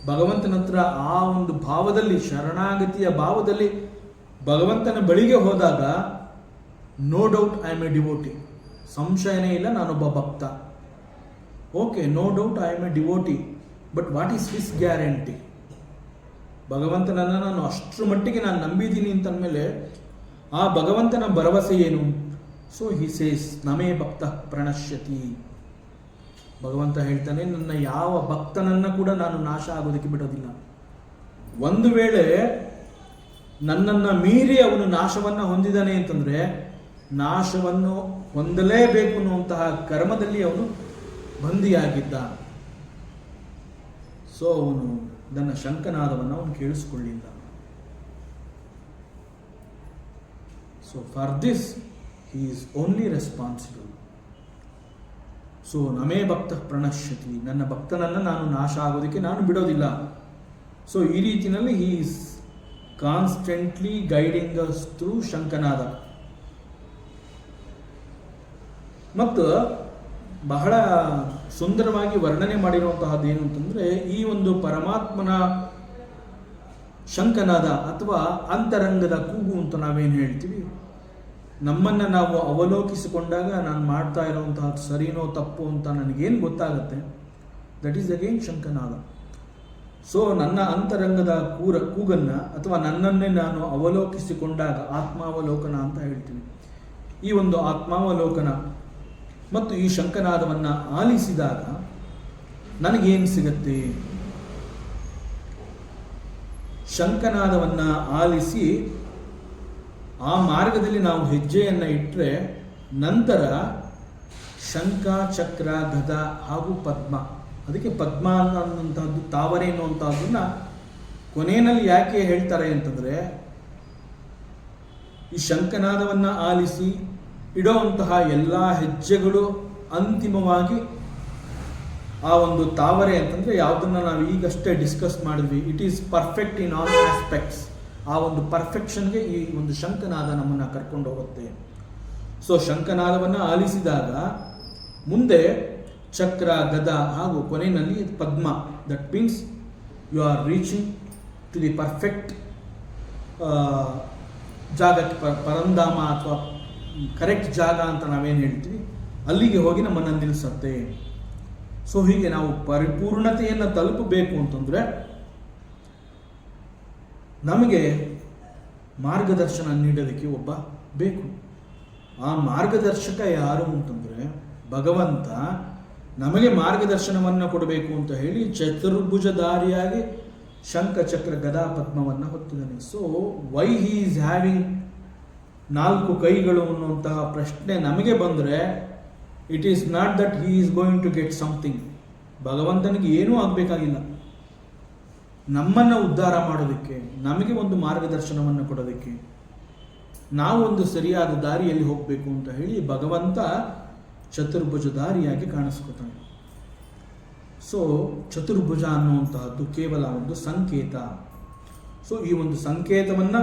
ಭಗವಂತನ ಹತ್ರ ಆ ಒಂದು ಭಾವದಲ್ಲಿ, ಶರಣಾಗತಿಯ ಭಾವದಲ್ಲಿ ಭಗವಂತನ ಬಳಿಗೆ ಹೋದಾಗ no doubt I am a devotee, ಸಂಶಯನೇ ಇಲ್ಲ ನಾನೊಬ್ಬ ಭಕ್ತ. Okay, no doubt I am a devotee, but what is his guarantee? ಭಗವಂತನನ್ನು ನಾನು ಅಷ್ಟರ ಮಟ್ಟಿಗೆ ನಾನು ನಂಬಿದ್ದೀನಿ ಅಂತಂದಮೇಲೆ ಆ ಭಗವಂತನ ಭರವಸೆ ಏನು? ಸೊ ಹಿ ಸೇಸ್ ನಮೇ ಭಕ್ತ ಪ್ರಣಶ್ಯತಿ. ಭಗವಂತ ಹೇಳ್ತಾನೆ, ನನ್ನ ಯಾವ ಭಕ್ತನನ್ನು ಕೂಡ ನಾನು ನಾಶ ಆಗೋದಕ್ಕೆ ಬಿಡೋದಿಲ್ಲ. ಒಂದು ವೇಳೆ ನನ್ನನ್ನು ಮೀರಿ ಅವನು ನಾಶವನ್ನು ಹೊಂದಿದ್ದಾನೆ ಅಂತಂದರೆ ನಾಶವನ್ನು ಹೊಂದಲೇಬೇಕು ಅನ್ನುವಂತಹ ಕರ್ಮದಲ್ಲಿ ಅವನು ಬಂದಿಯಾಗಿದ್ದ. ಸೊ ಅವನು ನನ್ನ ಶಂಕನಾದವನ್ನು ಅವನು ಕೇಳಿಸ್ಕೊಳ್ಳಿಲ್ಲ. So for this he is only responsible. So ನಮೇ ಭಕ್ತ ಪ್ರಣಶ್ಯತಿ, ನನ್ನ ಭಕ್ತನನ್ನು ನಾನು ನಾಶ ಆಗೋದಕ್ಕೆ ನಾನು ಬಿಡೋದಿಲ್ಲ. ಸೊ ಈ ರೀತಿಯಲ್ಲಿ he is constantly guiding us through ಶಂಕನಾದ. ಮತ್ತು ಬಹಳ ಸುಂದರವಾಗಿ ವರ್ಣನೆ ಮಾಡಿರುವಂತಹದ್ದು ಏನು ಅಂತಂದರೆ, ಈ ಒಂದು ಪರಮಾತ್ಮನ ಶಂಕನಾದ ಅಥವಾ ಅಂತರಂಗದ ಕೂಗು ಅಂತ ನಾವೇನು ಹೇಳ್ತೀವಿ, ನಮ್ಮನ್ನು ನಾವು ಅವಲೋಕಿಸಿಕೊಂಡಾಗ ನಾನು ಮಾಡ್ತಾ ಇರೋವಂತಹದ್ದು ಸರಿನೋ ತಪ್ಪು ಅಂತ ನನಗೇನು ಗೊತ್ತಾಗುತ್ತೆ, ದಟ್ ಈಸ್ ಅಗೇನ್ ಶಂಕನಾದ. ಸೊ ನನ್ನ ಅಂತರಂಗದ ಕೂಗನ್ನು ಅಥವಾ ನನ್ನನ್ನೇ ನಾನು ಅವಲೋಕಿಸಿಕೊಂಡಾಗ ಆತ್ಮಾವಲೋಕನ ಅಂತ ಹೇಳ್ತೀವಿ. ಈ ಒಂದು ಆತ್ಮಾವಲೋಕನ ಮತ್ತು ಈ ಶಂಖನಾದವನ್ನು ಆಲಿಸಿದಾಗ ನನಗೇನು ಸಿಗತ್ತೆ? ಶಂಖನಾದವನ್ನು ಆಲಿಸಿ ಆ ಮಾರ್ಗದಲ್ಲಿ ನಾವು ಹೆಜ್ಜೆಯನ್ನು ಇಟ್ಟರೆ ನಂತರ ಶಂಖ, ಚಕ್ರ, ಗದ ಹಾಗೂ ಪದ್ಮ, ಅದಕ್ಕೆ ಪದ್ಮ ಅನ್ನುವಂಥದ್ದು ತಾವರೆ ಅನ್ನುವಂಥದ್ದನ್ನ ಕೊನೆಯಲ್ಲಿ ಯಾಕೆ ಹೇಳ್ತಾರೆ ಅಂತಂದರೆ, ಈ ಶಂಖನಾದವನ್ನು ಆಲಿಸಿ ಇಡುವಂತಹ ಎಲ್ಲ ಹೆಜ್ಜೆಗಳು ಅಂತಿಮವಾಗಿ ಆ ಒಂದು ತಾವರೆ ಅಂತಂದರೆ ಯಾವುದನ್ನು ನಾವು ಈಗಷ್ಟೇ ಡಿಸ್ಕಸ್ ಮಾಡಿದ್ವಿ, it is perfect in all aspects. ಆ ಒಂದು ಪರ್ಫೆಕ್ಷನ್ಗೆ ಈ ಒಂದು ಶಂಖನಾದ ನಮ್ಮನ್ನು ಕರ್ಕೊಂಡು ಹೋಗುತ್ತೆ. ಸೊ ಶಂಖನಾದವನ್ನು ಆಲಿಸಿದಾಗ ಮುಂದೆ ಚಕ್ರ, ಗದ ಹಾಗೂ ಕೊನೆಯಲ್ಲಿ ಪದ್ಮ. That means you are reaching to the perfect ಜಾಗಕ್ಕೆ, ಪರಂಧಾಮ ಅಥವಾ ಕರೆಕ್ಟ್ ಜಾಗ ಅಂತ ನಾವೇನು ಹೇಳ್ತೀವಿ, ಅಲ್ಲಿಗೆ ಹೋಗಿ ನಮ್ಮನ್ನು ನಿಲ್ಲಿಸುತ್ತೆ. ಸೊ ಹೀಗೆ ನಾವು ಪರಿಪೂರ್ಣತೆಯನ್ನು ತಲುಪಬೇಕು ಅಂತಂದರೆ ನಮಗೆ ಮಾರ್ಗದರ್ಶನ ನೀಡೋದಕ್ಕೆ ಒಬ್ಬ ಬೇಕು. ಆ ಮಾರ್ಗದರ್ಶಕ ಯಾರು ಅಂತಂದರೆ ಭಗವಂತ ನಮಗೆ ಮಾರ್ಗದರ್ಶನವನ್ನು ಕೊಡಬೇಕು ಅಂತ ಹೇಳಿ ಚತುರ್ಭುಜಧಾರಿಯಾಗಿ ಶಂಖ, ಚಕ್ರ, ಗದಾ, ಪದ್ಮವನ್ನು ಹೊತ್ತಿದ್ದಾನೆ. So why he is having 4 ಕೈಗಳು ಅನ್ನುವಂತಹ ಪ್ರಶ್ನೆ ನಮಗೆ ಬಂದರೆ it is not that he is going to get something. ಭಗವಂತನಿಗೆ ಏನೂ ಆಗಬೇಕಾಗಿಲ್ಲ. ನಮ್ಮನ್ನು ಉದ್ಧಾರ ಮಾಡೋದಕ್ಕೆ, ನಮಗೆ ಒಂದು ಮಾರ್ಗದರ್ಶನವನ್ನು ಕೊಡೋದಕ್ಕೆ, ನಾವೊಂದು ಸರಿಯಾದ ದಾರಿಯಲ್ಲಿ ಹೋಗಬೇಕು ಅಂತ ಹೇಳಿ ಭಗವಂತ ಚತುರ್ಭುಜಧಾರಿಯಾಗಿ ಕಾಣಿಸ್ಕೊತಾನೆ. ಸೊ ಚತುರ್ಭುಜ ಅನ್ನುವಂತಹದ್ದು ಕೇವಲ ಒಂದು ಸಂಕೇತ. ಸೊ ಈ ಒಂದು ಸಂಕೇತವನ್ನು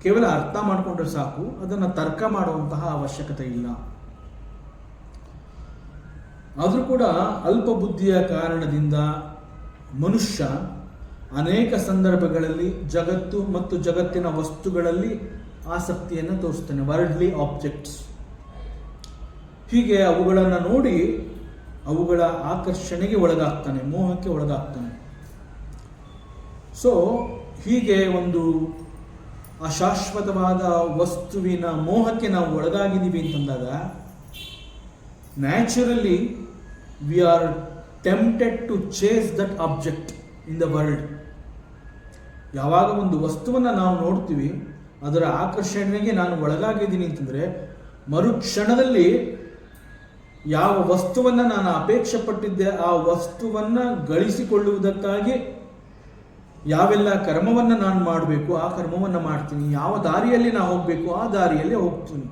ಕೇವಲ ಅರ್ಥ ಮಾಡಿಕೊಂಡ್ರೆ ಸಾಕು, ಅದನ್ನು ತರ್ಕ ಮಾಡುವಂತಹ ಅವಶ್ಯಕತೆ ಇಲ್ಲ. ಆದರೂ ಕೂಡ ಅಲ್ಪ ಬುದ್ಧಿಯ ಕಾರಣದಿಂದ ಮನುಷ್ಯ ಅನೇಕ ಸಂದರ್ಭಗಳಲ್ಲಿ ಜಗತ್ತು ಮತ್ತು ಜಗತ್ತಿನ ವಸ್ತುಗಳಲ್ಲಿ ಆಸಕ್ತಿಯನ್ನು ತೋರಿಸ್ತಾನೆ, ವರ್ಲ್ಡ್ಲಿ ಆಬ್ಜೆಕ್ಟ್ಸ್. ಹೀಗೆ ಅವುಗಳನ್ನು ನೋಡಿ ಅವುಗಳ ಆಕರ್ಷಣೆಗೆ ಒಳಗಾಗ್ತಾನೆ, ಮೋಹಕ್ಕೆ ಒಳಗಾಗ್ತಾನೆ. ಸೊ ಹೀಗೆ ಒಂದು ಅಶಾಶ್ವತವಾದ ವಸ್ತುವಿನ ಮೋಹಕ್ಕೆ ನಾವು ಒಳಗಾಗಿದ್ದೀವಿ ಅಂತಂದಾಗ naturally we are tempted to chase that object in the world. ಯಾವಾಗ ಒಂದು ವಸ್ತುವನ್ನು ನಾವು ನೋಡ್ತೀವಿ, ಅದರ ಆಕರ್ಷಣೆಗೆ ನಾನು ಒಳಗಾಗಿದ್ದೀನಿ ಅಂತಂದರೆ ಮರುಕ್ಷಣದಲ್ಲಿ ಯಾವ ವಸ್ತುವನ್ನು ನಾನು ಅಪೇಕ್ಷೆ ಪಟ್ಟಿದ್ದೆ ಆ ವಸ್ತುವನ್ನು ಗಳಿಸಿಕೊಳ್ಳುವುದಕ್ಕಾಗಿ ಯಾವೆಲ್ಲ ಕರ್ಮವನ್ನು ನಾನು ಮಾಡಬೇಕು ಆ ಕರ್ಮವನ್ನು ಮಾಡ್ತೀನಿ, ಯಾವ ದಾರಿಯಲ್ಲಿ ನಾನು ಹೋಗಬೇಕು ಆ ದಾರಿಯಲ್ಲಿ ಹೋಗ್ತೀನಿ.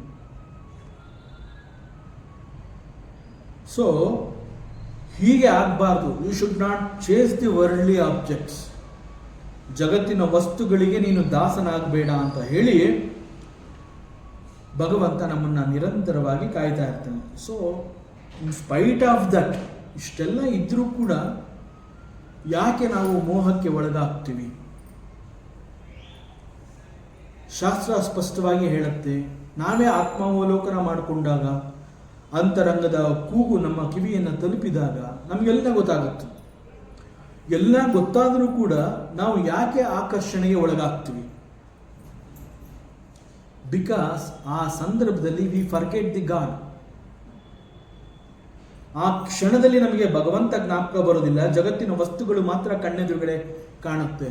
ಸೊ ಹೀಗೆ ಆಗಬಾರ್ದು. You should not chase the worldly objects. ಜಗತ್ತಿನ ವಸ್ತುಗಳಿಗೆ ನೀನು ದಾಸನಾಗಬೇಡ ಅಂತ ಹೇಳಿ ಭಗವಂತ ನಮ್ಮನ್ನು ನಿರಂತರವಾಗಿ ಕಾಯ್ತಾ ಇರ್ತಾನೆ. So in spite of that, ಇಷ್ಟೆಲ್ಲ ಇದ್ರೂ ಕೂಡ ಯಾಕೆ ನಾವು ಮೋಹಕ್ಕೆ ಒಳಗಾಗ್ತೀವಿ? ಶಾಸ್ತ್ರ ಸ್ಪಷ್ಟವಾಗಿ ಹೇಳುತ್ತೆ, ನಾವೇ ಆತ್ಮಾವಲೋಕನ ಮಾಡಿಕೊಂಡಾಗ, ಅಂತರಂಗದ ಕೂಗು ನಮ್ಮ ಕಿವಿಯನ್ನು ತಲುಪಿದಾಗ ನಮಗೆಲ್ಲ ಗೊತ್ತಾಗುತ್ತೆ. ಎಲ್ಲ ಗೊತ್ತಾದರೂ ಕೂಡ ನಾವು ಯಾಕೆ ಆಕರ್ಷಣೆಗೆ ಒಳಗಾಗ್ತೀವಿ? ಬಿಕಾಸ್ ಆ ಸಂದರ್ಭದಲ್ಲಿ ವಿ ಫರ್ಗೆಟ್ ದಿ ಗಾಡ್. ಆ ಕ್ಷಣದಲ್ಲಿ ನಮಗೆ ಭಗವಂತ ಜ್ಞಾಪಕ ಬರೋದಿಲ್ಲ, ಜಗತ್ತಿನ ವಸ್ತುಗಳು ಮಾತ್ರ ಕಣ್ಣೆದುರುಗಡೆ ಕಾಣುತ್ತೆ.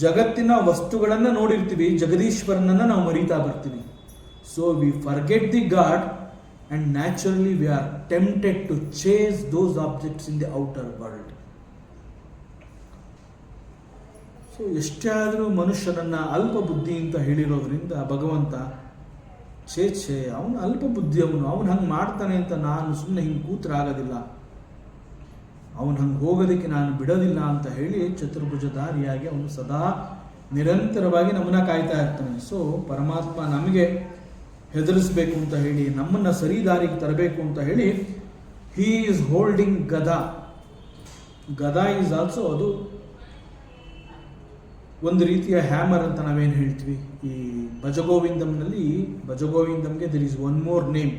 ಜಗತ್ತಿನ ವಸ್ತುಗಳನ್ನು ನೋಡಿರ್ತೀವಿ, ಜಗದೀಶ್ವರನನ್ನು ನಾವು ಮರೀತಾ ಬರ್ತೀವಿ. So we forget the god and naturally we are tempted to chase those objects in the outer world. So ಎಷ್ಟೇ ಆದರೂ ಮನುಷ್ಯನನ್ನು ಅಲ್ಪ ಬುದ್ಧಿ ಅಂತ ಹೇಳಿರೋದ್ರಿಂದ ಭಗವಂತ ಛೇ ಅವನು ಅಲ್ಪ ಬುದ್ಧಿ, ಅವನು ಹಂಗೆ ಮಾಡ್ತಾನೆ ಅಂತ ನಾನು ಸುಮ್ಮನೆ ಹಿಂಗೆ ಕೂತ್ರಾಗೋದಿಲ್ಲ, ಅವನು ಹಂಗೆ ಹೋಗೋದಕ್ಕೆ ನಾನು ಬಿಡೋದಿಲ್ಲ ಅಂತ ಹೇಳಿ ಚತುರ್ಭುಜಧಾರಿಯಾಗಿ ಅವನು ಸದಾ ನಿರಂತರವಾಗಿ ನಮ್ಮನ್ನು ಕಾಯ್ತಾ ಇರ್ತಾನೆ. ಸೊ ಪರಮಾತ್ಮ ನಮಗೆ ಹೆದರಿಸಬೇಕು ಅಂತ ಹೇಳಿ, ನಮ್ಮನ್ನು ಸರಿ ದಾರಿಗೆ ತರಬೇಕು ಅಂತ ಹೇಳಿ ಹೀ ಈಸ್ ಹೋಲ್ಡಿಂಗ್ ಗದಾ. ಗದಾ ಈಸ್ ಆಲ್ಸೋ ಅದು ಒಂದು ರೀತಿಯ ಹ್ಯಾಮರ್ ಅಂತ ನಾವೇನು ಹೇಳ್ತೀವಿ. ಈ ಭಜಗೋವಿಂದಮ್ನಲ್ಲಿ ಭಜಗೋವಿಂದಮ್ಗೆ there is one more name,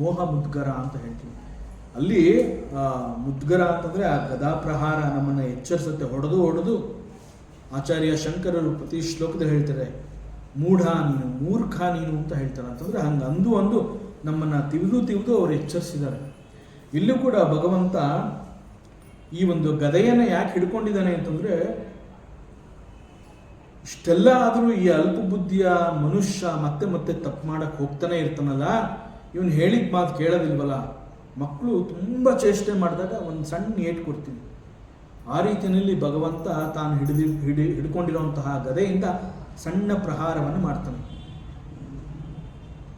ಮೋಹ ಮುದ್ಗರ ಅಂತ ಹೇಳ್ತೀವಿ. ಅಲ್ಲಿ ಮುದ್ಗರ ಅಂತಂದರೆ ಆ ಗದಾ ಪ್ರಹಾರ ನಮ್ಮನ್ನು ಎಚ್ಚರಿಸುತ್ತೆ. ಹೊಡೆದು ಆಚಾರ್ಯ ಶಂಕರರು ಪ್ರತಿ ಶ್ಲೋಕದಲ್ಲಿ ಹೇಳ್ತಾರೆ, ಮೂಢ ನೀನು, ಮೂರ್ಖ ನೀನು ಅಂತ ಹೇಳ್ತಾರೆ. ಅಂತಂದರೆ ಹಂಗೆ ಅಂದು ನಮ್ಮನ್ನು ತಿವಿದು ಅವರು ಎಚ್ಚರಿಸಿದ್ದಾರೆ. ಇಲ್ಲೂ ಕೂಡ ಭಗವಂತ ಈ ಒಂದು ಗದೆಯನ್ನು ಯಾಕೆ ಹಿಡ್ಕೊಂಡಿದ್ದಾನೆ ಅಂತಂದರೆ, ಇಷ್ಟೆಲ್ಲ ಆದರೂ ಈ ಅಲ್ಪ ಬುದ್ಧಿಯ ಮನುಷ್ಯ ಮತ್ತೆ ತಪ್ಪು ಮಾಡಕ್ಕೆ ಹೋಗ್ತಾನೆ ಇರ್ತಾನಲ್ಲ, ಇವನು ಹೇಳಿದ ಮಾತು ಕೇಳೋದಿಲ್ವಲ್ಲ. ಮಕ್ಕಳು ತುಂಬ ಚೇಷ್ಟೆ ಮಾಡಿದಾಗ ಒಂದು ಸಣ್ಣ ಏಟು ಕೊಡ್ತೀನಿ. ಆ ರೀತಿಯಲ್ಲಿ ಭಗವಂತ ತಾನು ಹಿಡ್ಕೊಂಡಿರುವಂತಹ ಗದೆಯಿಂದ ಸಣ್ಣ ಪ್ರಹಾರವನ್ನು ಮಾಡ್ತಾನೆ.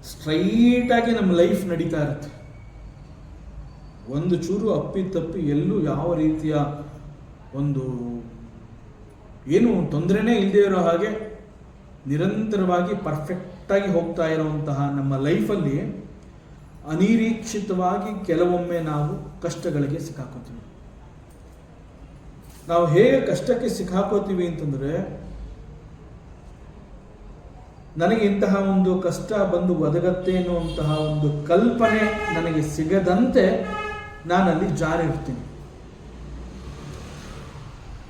ಸ್ಟ್ರೈಟಾಗಿ ನಮ್ಮ ಲೈಫ್ ನಡೀತಾ ಇರುತ್ತೆ. ಒಂದು ಚೂರು ಅಪ್ಪಿತಪ್ಪಿ ಎಲ್ಲೂ ಯಾವ ರೀತಿಯ ಒಂದು ಏನು ತೊಂದರೆನೇ ಇಲ್ಲದೆ ಇರೋ ಹಾಗೆ ನಿರಂತರವಾಗಿ ಪರ್ಫೆಕ್ಟಾಗಿ ಹೋಗ್ತಾ ಇರುವಂತಹ ನಮ್ಮ ಲೈಫಲ್ಲಿ ಅನಿರೀಕ್ಷಿತವಾಗಿ ಕೆಲವೊಮ್ಮೆ ನಾವು ಕಷ್ಟಗಳಿಗೆ ಸಿಕ್ಕಾಕೋತೀವಿ. ನಾವು ಹೇಗೆ ಕಷ್ಟಕ್ಕೆ ಸಿಕ್ಕಾಕೋತೀವಿ ಅಂತಂದರೆ, ನನಗೆ ಇಂತಹ ಒಂದು ಕಷ್ಟ ಬಂದು ಒದಗತ್ತೆ ಅನ್ನುವಂತಹ ಒಂದು ಕಲ್ಪನೆ ನನಗೆ ಸಿಗದಂತೆ ನಾನಲ್ಲಿ ಜಾರಿರ್ತೀನಿ.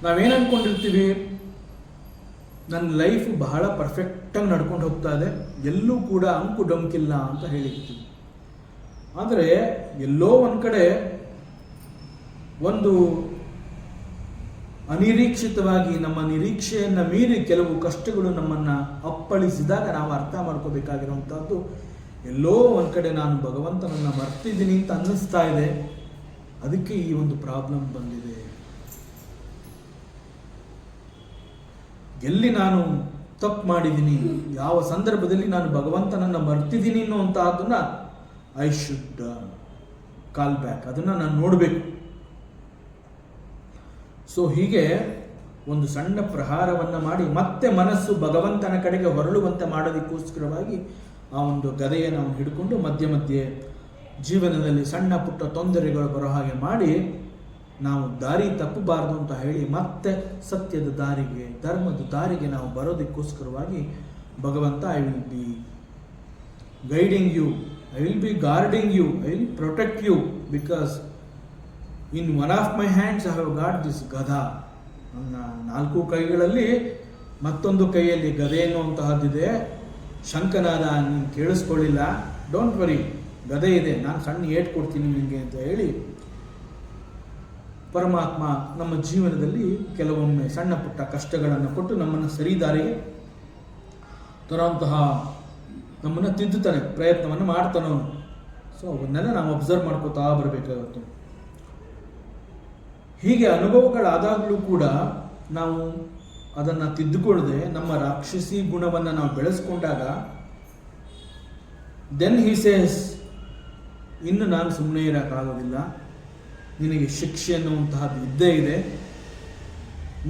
ನಾವೇನು ಅಂದ್ಕೊಂಡಿರ್ತೀವಿ, ನನ್ನ ಲೈಫ್ ಬಹಳ ಪರ್ಫೆಕ್ಟಾಗಿ ನಡ್ಕೊಂಡು ಹೋಗ್ತಾ ಇದೆ, ಎಲ್ಲೂ ಕೂಡ ಅಂಕು ಡೊಂಕಿಲ್ಲ ಅಂತ ಹೇಳಿರ್ತೀವಿ. ಆದರೆ ಎಲ್ಲೋ ಒಂದು ಕಡೆ ಒಂದು ಅನಿರೀಕ್ಷಿತವಾಗಿ ನಮ್ಮ ನಿರೀಕ್ಷೆಯನ್ನು ಮೀರಿ ಕೆಲವು ಕಷ್ಟಗಳು ನಮ್ಮನ್ನು ಅಪ್ಪಳಿಸಿದಾಗ ನಾವು ಅರ್ಥ ಮಾಡ್ಕೋಬೇಕಾಗಿರುವಂಥದ್ದು, ಎಲ್ಲೋ ಒಂದು ಕಡೆ ನಾನು ಭಗವಂತನನ್ನು ಮರ್ತಿದ್ದೀನಿ ಅಂತ ಅನ್ನಿಸ್ತಾ ಇದೆ, ಅದಕ್ಕೆ ಈ ಒಂದು ಪ್ರಾಬ್ಲಮ್ ಬಂದಿದೆ. ಎಲ್ಲಿ ನಾನು ತಪ್ಪು ಮಾಡಿದ್ದೀನಿ, ಯಾವ ಸಂದರ್ಭದಲ್ಲಿ ನಾನು ಭಗವಂತನನ್ನು ಮರ್ತಿದ್ದೀನಿ ಅನ್ನುವಂತಹದ್ದನ್ನು ಐ ಶುಡ್ ಕಾಲ್ ಬ್ಯಾಕ್, ಅದನ್ನು ನಾನು ನೋಡಬೇಕು. ಸೊ ಹೀಗೆ ಒಂದು ಸಣ್ಣ ಪ್ರಹಾರವನ್ನು ಮಾಡಿ ಮತ್ತೆ ಮನಸ್ಸು ಭಗವಂತನ ಕಡೆಗೆ ಹೊರಳುವಂತೆ ಮಾಡೋದಕ್ಕೋಸ್ಕರವಾಗಿ ಆ ಒಂದು ಗದೆಯನ್ನು ನಾವು ಹಿಡ್ಕೊಂಡು ಮಧ್ಯೆ ಜೀವನದಲ್ಲಿ ಸಣ್ಣ ಪುಟ್ಟ ತೊಂದರೆಗಳು ಬರೋ ಹಾಗೆ ಮಾಡಿ ನಾವು ದಾರಿ ತಪ್ಪಬಾರದು ಅಂತ ಹೇಳಿ ಮತ್ತೆ ಸತ್ಯದ ದಾರಿಗೆ, ಧರ್ಮದ ದಾರಿಗೆ ನಾವು ಬರೋದಕ್ಕೋಸ್ಕರವಾಗಿ ಭಗವಂತ I will be guiding you, I will be guarding you, I will protect you, because in one of my hands I have got this ಗದಾ. ನನ್ನ 4 ಕೈಗಳಲ್ಲಿ ಮತ್ತೊಂದು ಕೈಯಲ್ಲಿ ಗದೆ ಎನ್ನುವಂತಹದ್ದಿದೆ. ಶಂಕನಾದ ನೀನು ಕೇಳಿಸ್ಕೊಳ್ಳಿಲ್ಲ, ಡೋಂಟ್ ವರಿ, ಗದೆ ಇದೆ, ನಾನು ಸಣ್ಣ ಏಟು ಕೊಡ್ತೀನಿ ನಿಮಗೆ ಅಂತ ಹೇಳಿ ಪರಮಾತ್ಮ ನಮ್ಮ ಜೀವನದಲ್ಲಿ ಕೆಲವೊಮ್ಮೆ ಸಣ್ಣ ಪುಟ್ಟ ಕಷ್ಟಗಳನ್ನು ಕೊಟ್ಟು ನಮ್ಮನ್ನು ಸರಿದಾರಿಗೆ ತರುವಂತಹ ನಮ್ಮನ್ನು ತಿದ್ದುತ್ತಾನೆ, ಪ್ರಯತ್ನವನ್ನು ಮಾಡ್ತಾನೆ ಅವನು. ಸೊ ಅವನ್ನೆಲ್ಲ ನಾವು ಅಬ್ಸರ್ವ್ ಮಾಡ್ಕೋತಾ ಬರಬೇಕಾಗುತ್ತೆ. ಹೀಗೆ ಅನುಭವಗಳಾದಾಗಲೂ ಕೂಡ ನಾವು ಅದನ್ನು ತಿದ್ದುಕೊಳ್ಳದೆ ನಮ್ಮ ರಾಕ್ಷಸಿ ಗುಣವನ್ನು ನಾವು ಬೆಳೆಸ್ಕೊಂಡಾಗ ದೆನ್ ಹಿ ಸೇಸ್, ಇನ್ನು ನಾನು ಸುಮ್ಮನೆ ಇರೋಕ್ಕಾಗೋದಿಲ್ಲ, ನಿನಗೆ ಶಿಕ್ಷೆ ಅನ್ನುವಂತಹದ್ದು ಇದ್ದೇ ಇದೆ,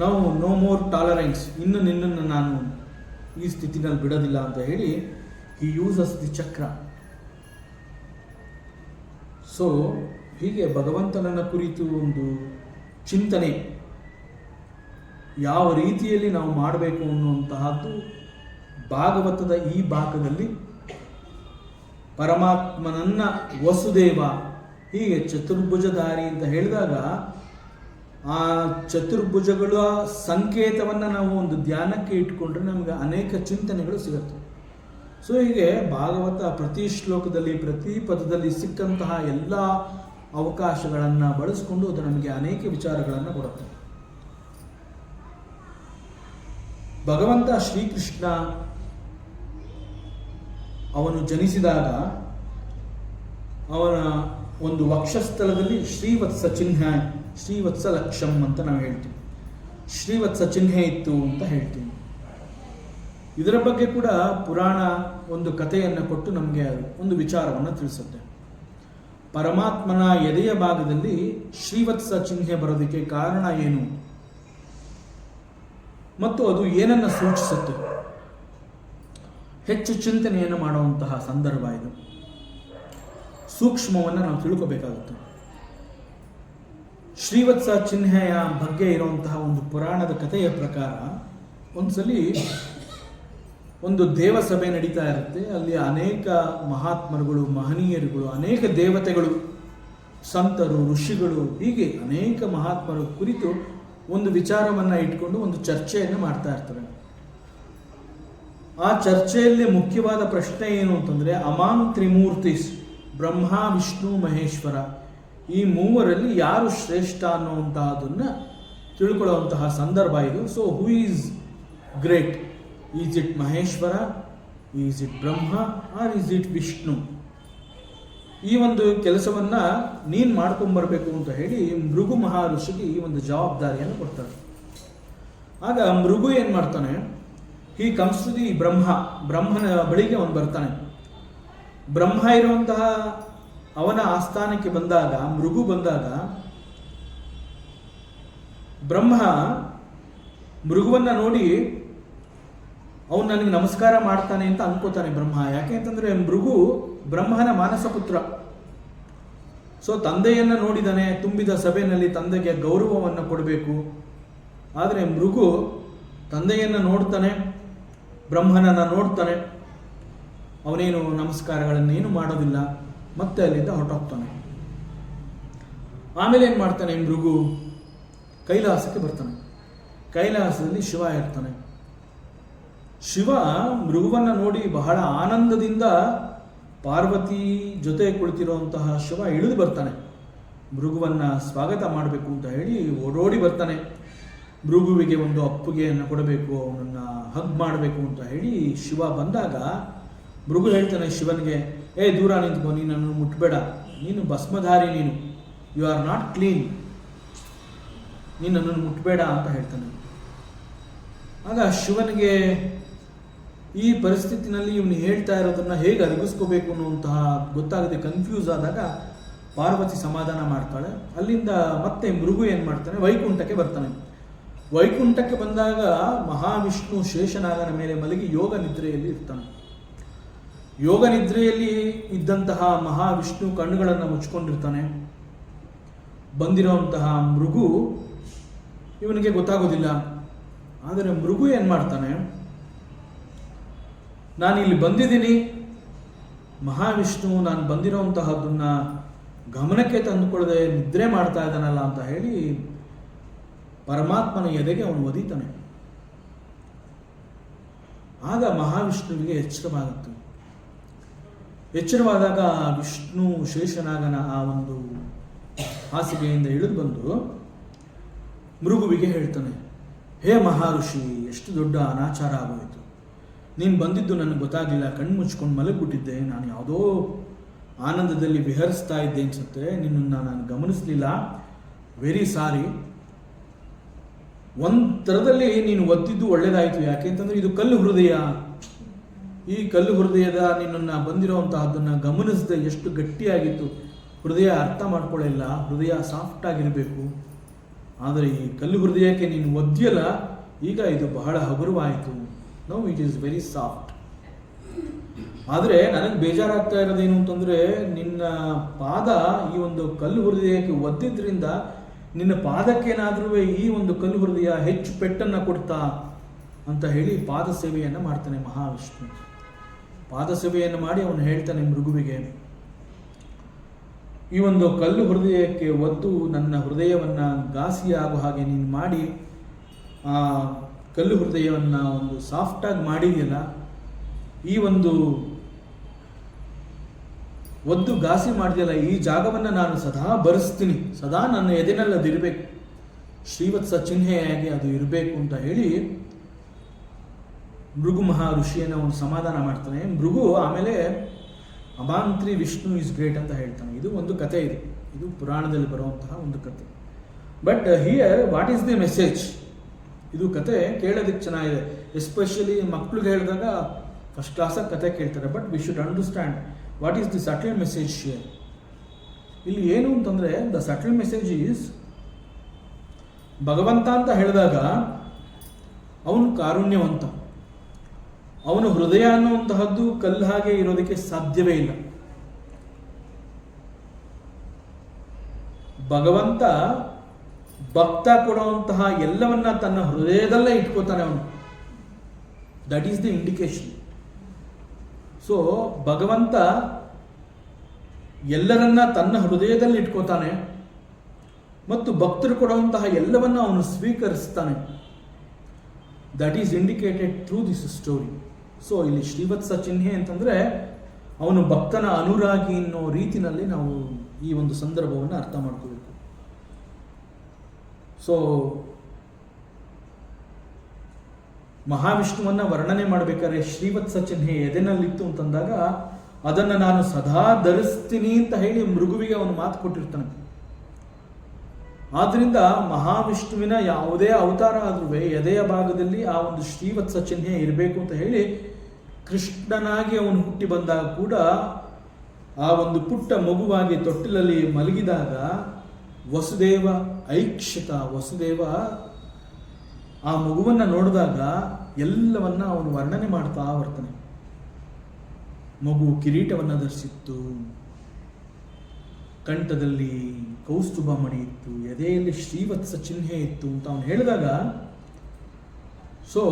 ನಾವು ನೋ ಮೋರ್ ಟಾಲರೆನ್ಸ್, ಇನ್ನು ನಿನ್ನನ್ನು ನಾನು ಈ ಸ್ಥಿತಿನಲ್ಲಿ ಬಿಡೋದಿಲ್ಲ ಅಂತ ಹೇಳಿ ಹಿ ಯೂಸಸ್ ದಿ ಚಕ್ರ. ಸೊ ಹೀಗೆ ಭಗವಂತನನ್ನ ಕುರಿತು ಒಂದು ಚಿಂತನೆ ಯಾವ ರೀತಿಯಲ್ಲಿ ನಾವು ಮಾಡಬೇಕು ಅನ್ನುವಂತಹದ್ದು ಭಾಗವತದ ಈ ಭಾಗದಲ್ಲಿ ಪರಮಾತ್ಮನನ್ನ ವಸುದೇವ ಹೀಗೆ ಚತುರ್ಭುಜಧಾರಿ ಅಂತ ಹೇಳಿದಾಗ ಆ ಚತುರ್ಭುಜಗಳ ಸಂಕೇತವನ್ನು ನಾವು ಒಂದು ಧ್ಯಾನಕ್ಕೆ ಇಟ್ಕೊಂಡ್ರೆ ನಮಗೆ ಅನೇಕ ಚಿಂತನೆಗಳು ಸಿಗುತ್ತೆ. ಸೊ ಹೀಗೆ ಭಾಗವತ ಪ್ರತಿ ಶ್ಲೋಕದಲ್ಲಿ ಪ್ರತಿ ಪದದಲ್ಲಿ ಸಿಕ್ಕಂತಹ ಎಲ್ಲ ಅವಕಾಶಗಳನ್ನು ಬಳಸಿಕೊಂಡು ಅದು ನಮಗೆ ಅನೇಕ ವಿಚಾರಗಳನ್ನು ಕೊಡುತ್ತೆ. ಭಗವಂತ ಶ್ರೀಕೃಷ್ಣ ಅವನು ಜನಿಸಿದಾಗ ಅವನ ಒಂದು ವಕ್ಷಸ್ಥಳದಲ್ಲಿ ಶ್ರೀವತ್ಸ ಚಿಹ್ನೆ, ಶ್ರೀವತ್ಸ ಲಕ್ಷಂ ಅಂತ ನಾವು ಹೇಳ್ತೀವಿ, ಶ್ರೀವತ್ಸ ಚಿಹ್ನೆ ಇತ್ತು ಅಂತ ಹೇಳ್ತೀವಿ. ಇದರ ಬಗ್ಗೆ ಕೂಡ ಪುರಾಣ ಒಂದು ಕಥೆಯನ್ನು ಕೊಟ್ಟು ನಮಗೆ ಒಂದು ವಿಚಾರವನ್ನು ತಿಳಿಸುತ್ತೆ. ಪರಮಾತ್ಮನ ಎದೆಯ ಭಾಗದಲ್ಲಿ ಶ್ರೀವತ್ಸ ಚಿಹ್ನೆ ಬರೋದಕ್ಕೆ ಕಾರಣ ಏನು ಮತ್ತು ಅದು ಏನನ್ನು ಸೂಚಿಸುತ್ತೆ, ಹೆಚ್ಚು ಚಿಂತನೆಯನ್ನು ಮಾಡುವಂತಹ ಸಂದರ್ಭ ಇದು. ಸೂಕ್ಷ್ಮವನ್ನು ನಾವು ತಿಳ್ಕೋಬೇಕಾಗುತ್ತೆ. ಶ್ರೀವತ್ಸ ಚಿಹ್ನೆಯ ಬಗ್ಗೆ ಇರುವಂತಹ ಒಂದು ಪುರಾಣದ ಕಥೆಯ ಪ್ರಕಾರ ಒಂದ್ಸಲಿ ಒಂದು ದೇವಸಭೆ ನಡೀತಾ ಇರುತ್ತೆ. ಅಲ್ಲಿ ಅನೇಕ ಮಹಾತ್ಮರುಗಳು, ಮಹನೀಯರುಗಳು, ಅನೇಕ ದೇವತೆಗಳು ಸಂತರು, ಋಷಿಗಳು, ಹೀಗೆ ಅನೇಕ ಮಹಾತ್ಮರು ಕುರಿತು ಒಂದು ವಿಚಾರವನ್ನು ಇಟ್ಕೊಂಡು ಒಂದು ಚರ್ಚೆಯನ್ನು ಮಾಡ್ತಾ ಇರ್ತಾರೆ. ಆ ಚರ್ಚೆಯಲ್ಲಿ ಮುಖ್ಯವಾದ ಪ್ರಶ್ನೆ ಏನು ಅಂತಂದರೆ, ಅಮಾನ್ ತ್ರಿಮೂರ್ತಿಸ್, ಬ್ರಹ್ಮ, ವಿಷ್ಣು, ಮಹೇಶ್ವರ, ಈ ಮೂವರಲ್ಲಿ ಯಾರು ಶ್ರೇಷ್ಠ ಅನ್ನುವಂತಹದನ್ನು ತಿಳ್ಕೊಳ್ಳುವಂತಹ ಸಂದರ್ಭ ಇದು. So who is great? Is it Maheshwara, is it Brahma, or is it Vishnu? ಈ ಒಂದು ಕೆಲಸವನ್ನು ನೀನು ಮಾಡ್ಕೊಂಬರ್ಬೇಕು ಅಂತ ಹೇಳಿ ಮೃಗು ಮಹರ್ಷಿಗೆ ಈ ಒಂದು ಜವಾಬ್ದಾರಿಯನ್ನು ಕೊಡ್ತಾರೆ. ಆಗ ಮೃಗು ಏನು ಮಾಡ್ತಾನೆ, ಈ ಕಂಸುದಿ ಬ್ರಹ್ಮನ ಬಳಿಗೆ ಅವನು ಬರ್ತಾನೆ. ಬ್ರಹ್ಮ ಇರುವಂತಹ ಅವನ ಆಸ್ಥಾನಕ್ಕೆ ಬಂದಾಗ, ಮೃಗು ಬಂದಾಗ, ಬ್ರಹ್ಮ ಮೃಗುವನ್ನು ನೋಡಿ ಅವನು ನನಗೆ ನಮಸ್ಕಾರ ಮಾಡ್ತಾನೆ ಅಂತ ಅನ್ಕೋತಾನೆ ಬ್ರಹ್ಮ. ಯಾಕೆ ಅಂತಂದರೆ ಮೃಗು ಬ್ರಹ್ಮನ ಮಾನಸ ಪುತ್ರ. ಸೊ ತಂದೆಯನ್ನು ನೋಡಿದಾನೆ, ತುಂಬಿದ ಸಭೆಯಲ್ಲಿ ತಂದೆಗೆ ಗೌರವವನ್ನು ಕೊಡಬೇಕು. ಆದರೆ ಮೃಗು ತಂದೆಯನ್ನು ನೋಡ್ತಾನೆ, ಬ್ರಹ್ಮನನ್ನು ನೋಡ್ತಾನೆ, ಅವನೇನು ನಮಸ್ಕಾರಗಳನ್ನೇನು ಮಾಡೋದಿಲ್ಲ, ಮತ್ತೆ ಅಲ್ಲಿಂದ ಹೊರಟೋಗ್ತಾನೆ. ಆಮೇಲೆ ಏನು ಮಾಡ್ತಾನೆ ಮೃಗು? ಕೈಲಾಸಕ್ಕೆ ಬರ್ತಾನೆ. ಕೈಲಾಸದಲ್ಲಿ ಶಿವ ಇರ್ತಾನೆ. ಶಿವ ಮೃಗುವನ್ನು ನೋಡಿ ಬಹಳ ಆನಂದದಿಂದ ಪಾರ್ವತಿ ಜೊತೆ ಕುಳಿತಿರುವಂತಹ ಶಿವ ಇಳಿದು ಬರ್ತಾನೆ. ಮೃಗುವನ್ನು ಸ್ವಾಗತ ಮಾಡಬೇಕು ಅಂತ ಹೇಳಿ ಓಡೋಡಿ ಬರ್ತಾನೆ. ಮೃಗುವಿಗೆ ಒಂದು ಅಪ್ಪುಗೆಯನ್ನು ಕೊಡಬೇಕು, ಅವನನ್ನು ಹಗ್ ಮಾಡಬೇಕು ಅಂತ ಹೇಳಿ ಶಿವ ಬಂದಾಗ ಮೃಗು ಹೇಳ್ತಾನೆ ಶಿವನಿಗೆ, ದೂರ ನಿಂತ್ಕೊ, ನೀನನ್ನು ಮುಟ್ಬೇಡ, ನೀನು ಭಸ್ಮಧಾರಿ, ನೀನು ಯು ಆರ್ ನಾಟ್ ಕ್ಲೀನ್, ನೀನು ನನ್ನನ್ನು ಮುಟ್ಬೇಡ ಅಂತ ಹೇಳ್ತಾನೆ. ಆಗ ಶಿವನಿಗೆ ಈ ಪರಿಸ್ಥಿತಿನಲ್ಲಿ ಇವನು ಹೇಳ್ತಾ ಇರೋದನ್ನು ಹೇಗೆ ಅರಗಿಸ್ಕೋಬೇಕು ಅನ್ನುವಂತಹ ಗೊತ್ತಾಗದೆ ಕನ್ಫ್ಯೂಸ್ ಆದಾಗ ಪಾರ್ವತಿ ಸಮಾಧಾನ ಮಾಡ್ತಾಳೆ. ಅಲ್ಲಿಂದ ಮತ್ತೆ ಮೃಗು ಏನು ಮಾಡ್ತಾನೆ, ವೈಕುಂಠಕ್ಕೆ ಬರ್ತಾನೆ. ವೈಕುಂಠಕ್ಕೆ ಬಂದಾಗ ಮಹಾವಿಷ್ಣು ಶೇಷನಾಗನ ಮೇಲೆ ಮಲಗಿ ಯೋಗ ನಿದ್ರೆಯಲ್ಲಿ ಇರ್ತಾನೆ. ಯೋಗ ನಿದ್ರೆಯಲ್ಲಿ ಇದ್ದಂತಹ ಮಹಾವಿಷ್ಣು ಕಣ್ಣುಗಳನ್ನು ಮುಚ್ಕೊಂಡಿರ್ತಾನೆ. ಬಂದಿರುವಂತಹ ಮೃಗು ಇವನಿಗೆ ಗೊತ್ತಾಗೋದಿಲ್ಲ. ಆದರೆ ಮೃಗು ಏನು ಮಾಡ್ತಾನೆ, ನಾನು ಇಲ್ಲಿ ಬಂದಿದ್ದೀನಿ, ಮಹಾವಿಷ್ಣು ನಾನು ಬಂದಿರೋಂತಹದ್ದನ್ನು ಗಮನಕ್ಕೆ ತಂದುಕೊಳ್ಳದೆ ನಿದ್ರೆ ಮಾಡ್ತಾ ಇದ್ದಾನಲ್ಲ ಅಂತ ಹೇಳಿ ಪರಮಾತ್ಮನ ಎದೆಗೆ ಅವನು ಒದಿತಾನೆ. ಆಗ ಮಹಾವಿಷ್ಣುವಿಗೆ ಎಚ್ಚರವಾಗುತ್ತೆ. ಎಚ್ಚರವಾದಾಗ ವಿಷ್ಣು ಶೇಷನಾಗನ ಆ ಒಂದು ಹಾಸಿಗೆಯಿಂದ ಇಳಿದು ಬಂದು ಮೃಗುವಿಗೆ ಹೇಳ್ತಾನೆ, ಹೇ ಮಹರ್ಷಿ, ಎಷ್ಟು ದೊಡ್ಡ ಅನಾಚಾರ ಆಗೋಯಿತು, ನೀನು ಬಂದಿದ್ದು ನನಗೆ ಗೊತ್ತಾಗಲಿಲ್ಲ, ಕಣ್ಣು ಮುಚ್ಕೊಂಡು ಮಲಗಿಬಿಟ್ಟಿದ್ದೆ, ನಾನು ಯಾವುದೋ ಆನಂದದಲ್ಲಿ ವಿಹರಿಸ್ತಾ ಇದ್ದೆ ಅನ್ಸುತ್ತೆ, ನಿನ್ನನ್ನು ನಾನು ಗಮನಿಸಲಿಲ್ಲ, ವೆರಿ ಸಾರಿ. ಒಂದು ಥರದಲ್ಲಿ ನೀನು ಒದ್ದಿದ್ದು ಒಳ್ಳೇದಾಯಿತು. ಯಾಕೆ ಅಂತಂದರೆ ಇದು ಕಲ್ಲು ಹೃದಯ, ಈ ಕಲ್ಲು ಹೃದಯದ ನಿನ್ನನ್ನು ಬಂದಿರೋವಂತಹದ್ದನ್ನು ಗಮನಿಸದೆ ಎಷ್ಟು ಗಟ್ಟಿಯಾಗಿತ್ತು ಹೃದಯ, ಅರ್ಥ ಮಾಡ್ಕೊಳ್ಳಿಲ್ಲ, ಹೃದಯ ಸಾಫ್ಟ್ ಆಗಿರಬೇಕು. ಆದರೆ ಈ ಕಲ್ಲು ಹೃದಯಕ್ಕೆ ನೀನು ಒದ್ದಿಯಲ್ಲ, ಈಗ ಇದು ಬಹಳ ಹಗುರವಾಯಿತು. No, it is very soft. ಆದರೆ ನನಗೆ ಬೇಜಾರಾಗ್ತಾ ಇರೋದೇನು ಅಂತಂದರೆ, ನಿನ್ನ ಪಾದ ಈ ಒಂದು ಕಲ್ಲು ಹೃದಯಕ್ಕೆ ಒದ್ದಿದ್ರಿಂದ ನಿನ್ನ ಪಾದಕ್ಕೇನಾದರೂ ಈ ಒಂದು ಕಲ್ಲು ಹೃದಯ ಹೆಚ್ಚು ಪೆಟ್ಟನ್ನು ಕೊಡ್ತಾ ಅಂತ ಹೇಳಿ ಪಾದ ಸೇವೆಯನ್ನು ಮಾಡ್ತಾನೆ ಮಹಾವಿಷ್ಣು. ಪಾದ ಸೇವೆಯನ್ನು ಮಾಡಿ ಅವನು ಹೇಳ್ತಾನೆ ಮೃಗುವಿಗೆ, ಈ ಒಂದು ಕಲ್ಲು ಹೃದಯಕ್ಕೆ ಒದ್ದು ನನ್ನ ಹೃದಯವನ್ನು ಘಾಸಿಯಾಗೋ ಹಾಗೆ ನೀನು ಮಾಡಿ ಆ ಕಲ್ಲು ಹೃದಯವನ್ನು ಒಂದು ಸಾಫ್ಟಾಗಿ ಮಾಡಿದೆಯಲ್ಲ, ಈ ಒಂದು ಒದ್ದು ಘಾಸಿ ಮಾಡಿದೆಯಲ್ಲ, ಈ ಜಾಗವನ್ನು ನಾನು ಸದಾ ಭರಿಸ್ತೀನಿ, ಸದಾ ನನ್ನ ಎದೆನಲ್ಲಿ ಅದು ಇರಬೇಕು, ಶ್ರೀವತ್ಸ ಚಿಹ್ನೆಯಾಗಿ ಅದು ಇರಬೇಕು ಅಂತ ಹೇಳಿ ಮೃಗು ಮಹರ್ಷಿಯನ್ನು ಅವನು ಸಮಾಧಾನ ಮಾಡ್ತಾನೆ. ಮೃಗು ಆಮೇಲೆ ಅಮಾಂತ್ರಿ ವಿಷ್ಣು ಇಸ್ ಗ್ರೇಟ್ ಅಂತ ಹೇಳ್ತಾನೆ. ಇದು ಒಂದು ಕತೆ, ಇದು ಪುರಾಣದಲ್ಲಿ ಬರುವಂತಹ ಒಂದು ಕತೆ. But here what is the message? ಇದು ಕತೆ ಕೇಳೋದಕ್ಕೆ ಚೆನ್ನಾಗಿದೆ, ಎಸ್ಪೆಷಲಿ ಮಕ್ಕಳಿಗೆ ಹೇಳಿದಾಗ ಫಸ್ಟ್ ಕ್ಲಾಸಾಗಿ ಕತೆ ಕೇಳ್ತಾರೆ. But we should understand what is the subtle message here. ಇಲ್ಲಿ ಏನು ಅಂತಂದರೆ, ದ ಸಟಲ್ ಮೆಸೇಜ್ ಈಸ್, ಭಗವಂತ ಅಂತ ಹೇಳಿದಾಗ ಅವನು ಕಾರುಣ್ಯವಂತ, ಅವನು ಹೃದಯ ಅನ್ನುವಂತಹದ್ದು ಕಲ್ಲು ಹಾಗೆ ಇರೋದಕ್ಕೆ ಸಾಧ್ಯವೇ ಇಲ್ಲ. ಭಗವಂತ ಭಕ್ತ ಕೊಡುವಂತಹ ಎಲ್ಲವನ್ನ ತನ್ನ ಹೃದಯದಲ್ಲೇ ಇಟ್ಕೋತಾನೆ ಅವನು. That is the indication. So ಭಗವಂತ ಎಲ್ಲರನ್ನ ತನ್ನ ಹೃದಯದಲ್ಲಿ ಇಟ್ಕೋತಾನೆ ಮತ್ತು ಭಕ್ತರು ಕೊಡುವಂತಹ ಎಲ್ಲವನ್ನ ಅವನು ಸ್ವೀಕರಿಸ್ತಾನೆ. That is indicated through this story. So ಇಲ್ಲಿ ಶ್ರೀವತ್ಸ ಚಿಹ್ನೆ ಅಂತಂದ್ರೆ ಅವನು ಭಕ್ತನ ಅನುರಾಗಿ ಅನ್ನೋ ರೀತಿನಲ್ಲಿ ನಾವು ಈ ಒಂದು ಸಂದರ್ಭವನ್ನು ಅರ್ಥ ಮಾಡ್ಕೋಬೇಕು. ಸೊ ಮಹಾವಿಷ್ಣುವನ್ನ ವರ್ಣನೆ ಮಾಡಬೇಕಾದ್ರೆ ಶ್ರೀವತ್ಸ ಚಿಹ್ನೆ ಎದೆನಲ್ಲಿತ್ತು ಅಂತಂದಾಗ ಅದನ್ನು ನಾನು ಸದಾ ಧರಿಸ್ತೀನಿ ಅಂತ ಹೇಳಿ ಮೃಗುವಿಗೆ ಅವನು ಮಾತು ಕೊಟ್ಟಿರ್ತಾನೆ. ಆದ್ರಿಂದ ಮಹಾವಿಷ್ಣುವಿನ ಯಾವುದೇ ಅವತಾರ ಆದ್ರೂ ಎದೆಯ ಭಾಗದಲ್ಲಿ ಆ ಒಂದು ಶ್ರೀವತ್ಸ ಚಿಹ್ನೆ ಇರಬೇಕು ಅಂತ ಹೇಳಿ ಕೃಷ್ಣನಾಗಿ ಅವನು ಹುಟ್ಟಿ ಬಂದಾಗ ಕೂಡ ಆ ಒಂದು ಪುಟ್ಟ ಮಗುವಾಗಿ ತೊಟ್ಟಿಲಲ್ಲಿ ಮಲಗಿದಾಗ ವಸುದೇವ ಐಕ್ಷಿತ ವಸುದೇವ ಆ ಮಗುವನ್ನ ನೋಡಿದಾಗ ಎಲ್ಲವನ್ನ ಅವನು ವರ್ಣನೆ ಮಾಡ್ತಾ ಬರ್ತಾನೆ. ಮಗು ಕಿರೀಟವನ್ನು ಧರಿಸಿತ್ತು, ಕಂಠದಲ್ಲಿ ಕೌಸ್ತುಭ ಮಣಿ ಇತ್ತು, ಎದೆಯಲ್ಲಿ ಶ್ರೀವತ್ಸ ಚಿಹ್ನೆ ಇತ್ತು ಅಂತ ಅವನು ಹೇಳಿದಾಗ, so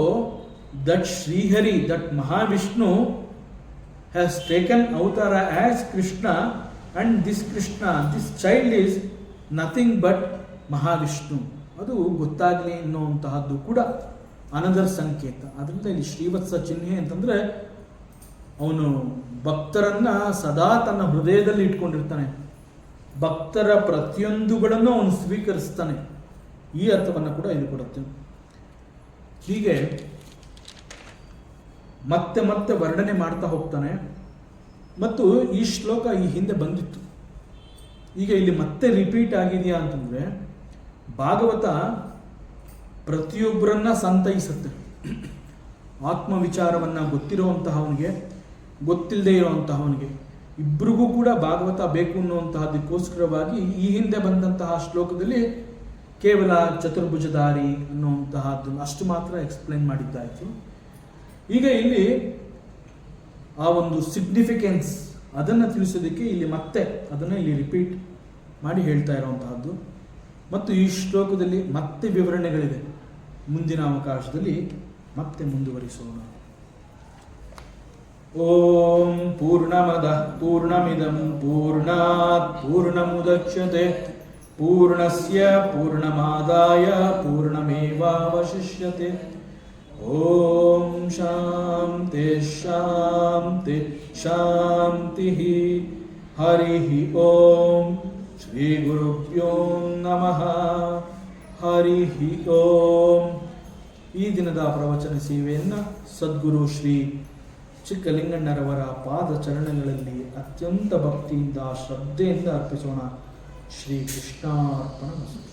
that Srihari, that Mahavishnu has taken avatar as Krishna, and this Krishna, this child is nothing but Mahavishnu. ಅದು ಗೊತ್ತಾಗಲಿ ಅನ್ನುವಂತಹದ್ದು ಕೂಡ ಅನದರ್ ಸಂಕೇತ. ಅದರಿಂದ ಇಲ್ಲಿ ಶ್ರೀವತ್ಸ ಚಿಹ್ನೆ ಅಂತಂದ್ರೆ ಅವನು ಭಕ್ತರನ್ನ ಸದಾ ತನ್ನ ಹೃದಯದಲ್ಲಿ ಇಟ್ಕೊಂಡಿರ್ತಾನೆ, ಭಕ್ತರ ಪ್ರತಿಯೊಂದುಗಳನ್ನು ಅವನು ಸ್ವೀಕರಿಸ್ತಾನೆ. ಈ ಅರ್ಥವನ್ನು ಕೂಡ ಇದು ಕೊಡುತ್ತೆ. ಹೀಗೆ ಮತ್ತೆ ಮತ್ತೆ ವರ್ಣನೆ ಮಾಡ್ತಾ ಹೋಗ್ತಾನೆ. ಮತ್ತು ಈ ಶ್ಲೋಕ ಈ ಹಿಂದೆ ಬಂದಿತ್ತು, ಈಗ ಇಲ್ಲಿ ಮತ್ತೆ ರಿಪೀಟ್ ಆಗಿದೆಯಾ ಅಂತಂದ್ರೆ ಭಾಗವತ ಪ್ರತಿಯೊಬ್ಬರನ್ನ ಸಂತೈಸುತ್ತೆ. ಆತ್ಮವಿಚಾರವನ್ನ ಗೊತ್ತಿರುವಂತಹವನಿಗೆ, ಗೊತ್ತಿಲ್ಲದೆ ಇರುವಂತಹವನಿಗೆ ಇಬ್ಬರಿಗೂ ಕೂಡ ಭಾಗವತ ಬೇಕು ಅನ್ನುವಂತಹದಕ್ಕೋಸ್ಕರವಾಗಿ ಈ ಹಿಂದೆ ಬಂದಂತಹ ಶ್ಲೋಕದಲ್ಲಿ ಕೇವಲ ಚತುರ್ಭುಜಧಾರಿ ಅನ್ನುವಂತಹದ್ದು ಅಷ್ಟು ಮಾತ್ರ ಎಕ್ಸ್ಪ್ಲೈನ್ ಮಾಡಿದ್ದಾಯಿತು. ಈಗ ಇಲ್ಲಿ ಆ ಒಂದು ಸಿಗ್ನಿಫಿಕೆನ್ಸ್ ಅದನ್ನು ತಿಳಿಸೋದಕ್ಕೆ ಇಲ್ಲಿ ಮತ್ತೆ ಅದನ್ನು ಇಲ್ಲಿ ರಿಪೀಟ್ ಮಾಡಿ ಹೇಳ್ತಾ ಇರುವಂತಹದ್ದು. ಮತ್ತು ಈ ಶ್ಲೋಕದಲ್ಲಿ ಮತ್ತೆ ವಿವರಣೆಗಳಿದೆ. ಮುಂದಿನ ಅವಕಾಶದಲ್ಲಿ ಮತ್ತೆ ಮುಂದುವರಿಸೋಣ. ಓಂ ಪೂರ್ಣಮದಃ ಪೂರ್ಣಮಿದಂ ಪೂರ್ಣಾತ್ ಪೂರ್ಣಮುದಚ್ಯತೆ ಪೂರ್ಣಸ್ಯ ಪೂರ್ಣಮಾದಾಯ ಪೂರ್ಣಮೇವಾವಶಿಷ್ಯತೆ. ಓಂ ಶಾಂತಿ ಶಾಂತಿ ಶಾಂತಿ. ಹರಿ ಓಂ ಶ್ರೀ ಗುರುಭ್ಯೋ ನಮಃ. ಹರಿ ಓಂ. ಈ ದಿನದ ಪ್ರವಚನ ಸೇವೆಯನ್ನು ಸದ್ಗುರು ಶ್ರೀ ಚಿಕ್ಕಲಿಂಗಣ್ಣರವರ ಪಾದ ಚರಣಗಳಲ್ಲಿ ಅತ್ಯಂತ ಭಕ್ತಿಯಿಂದ ಶ್ರದ್ಧೆಯಿಂದ ಅರ್ಪಿಸೋಣ. ಶ್ರೀ ಕೃಷ್ಣಾರ್ಪಣಮಸ್ತು.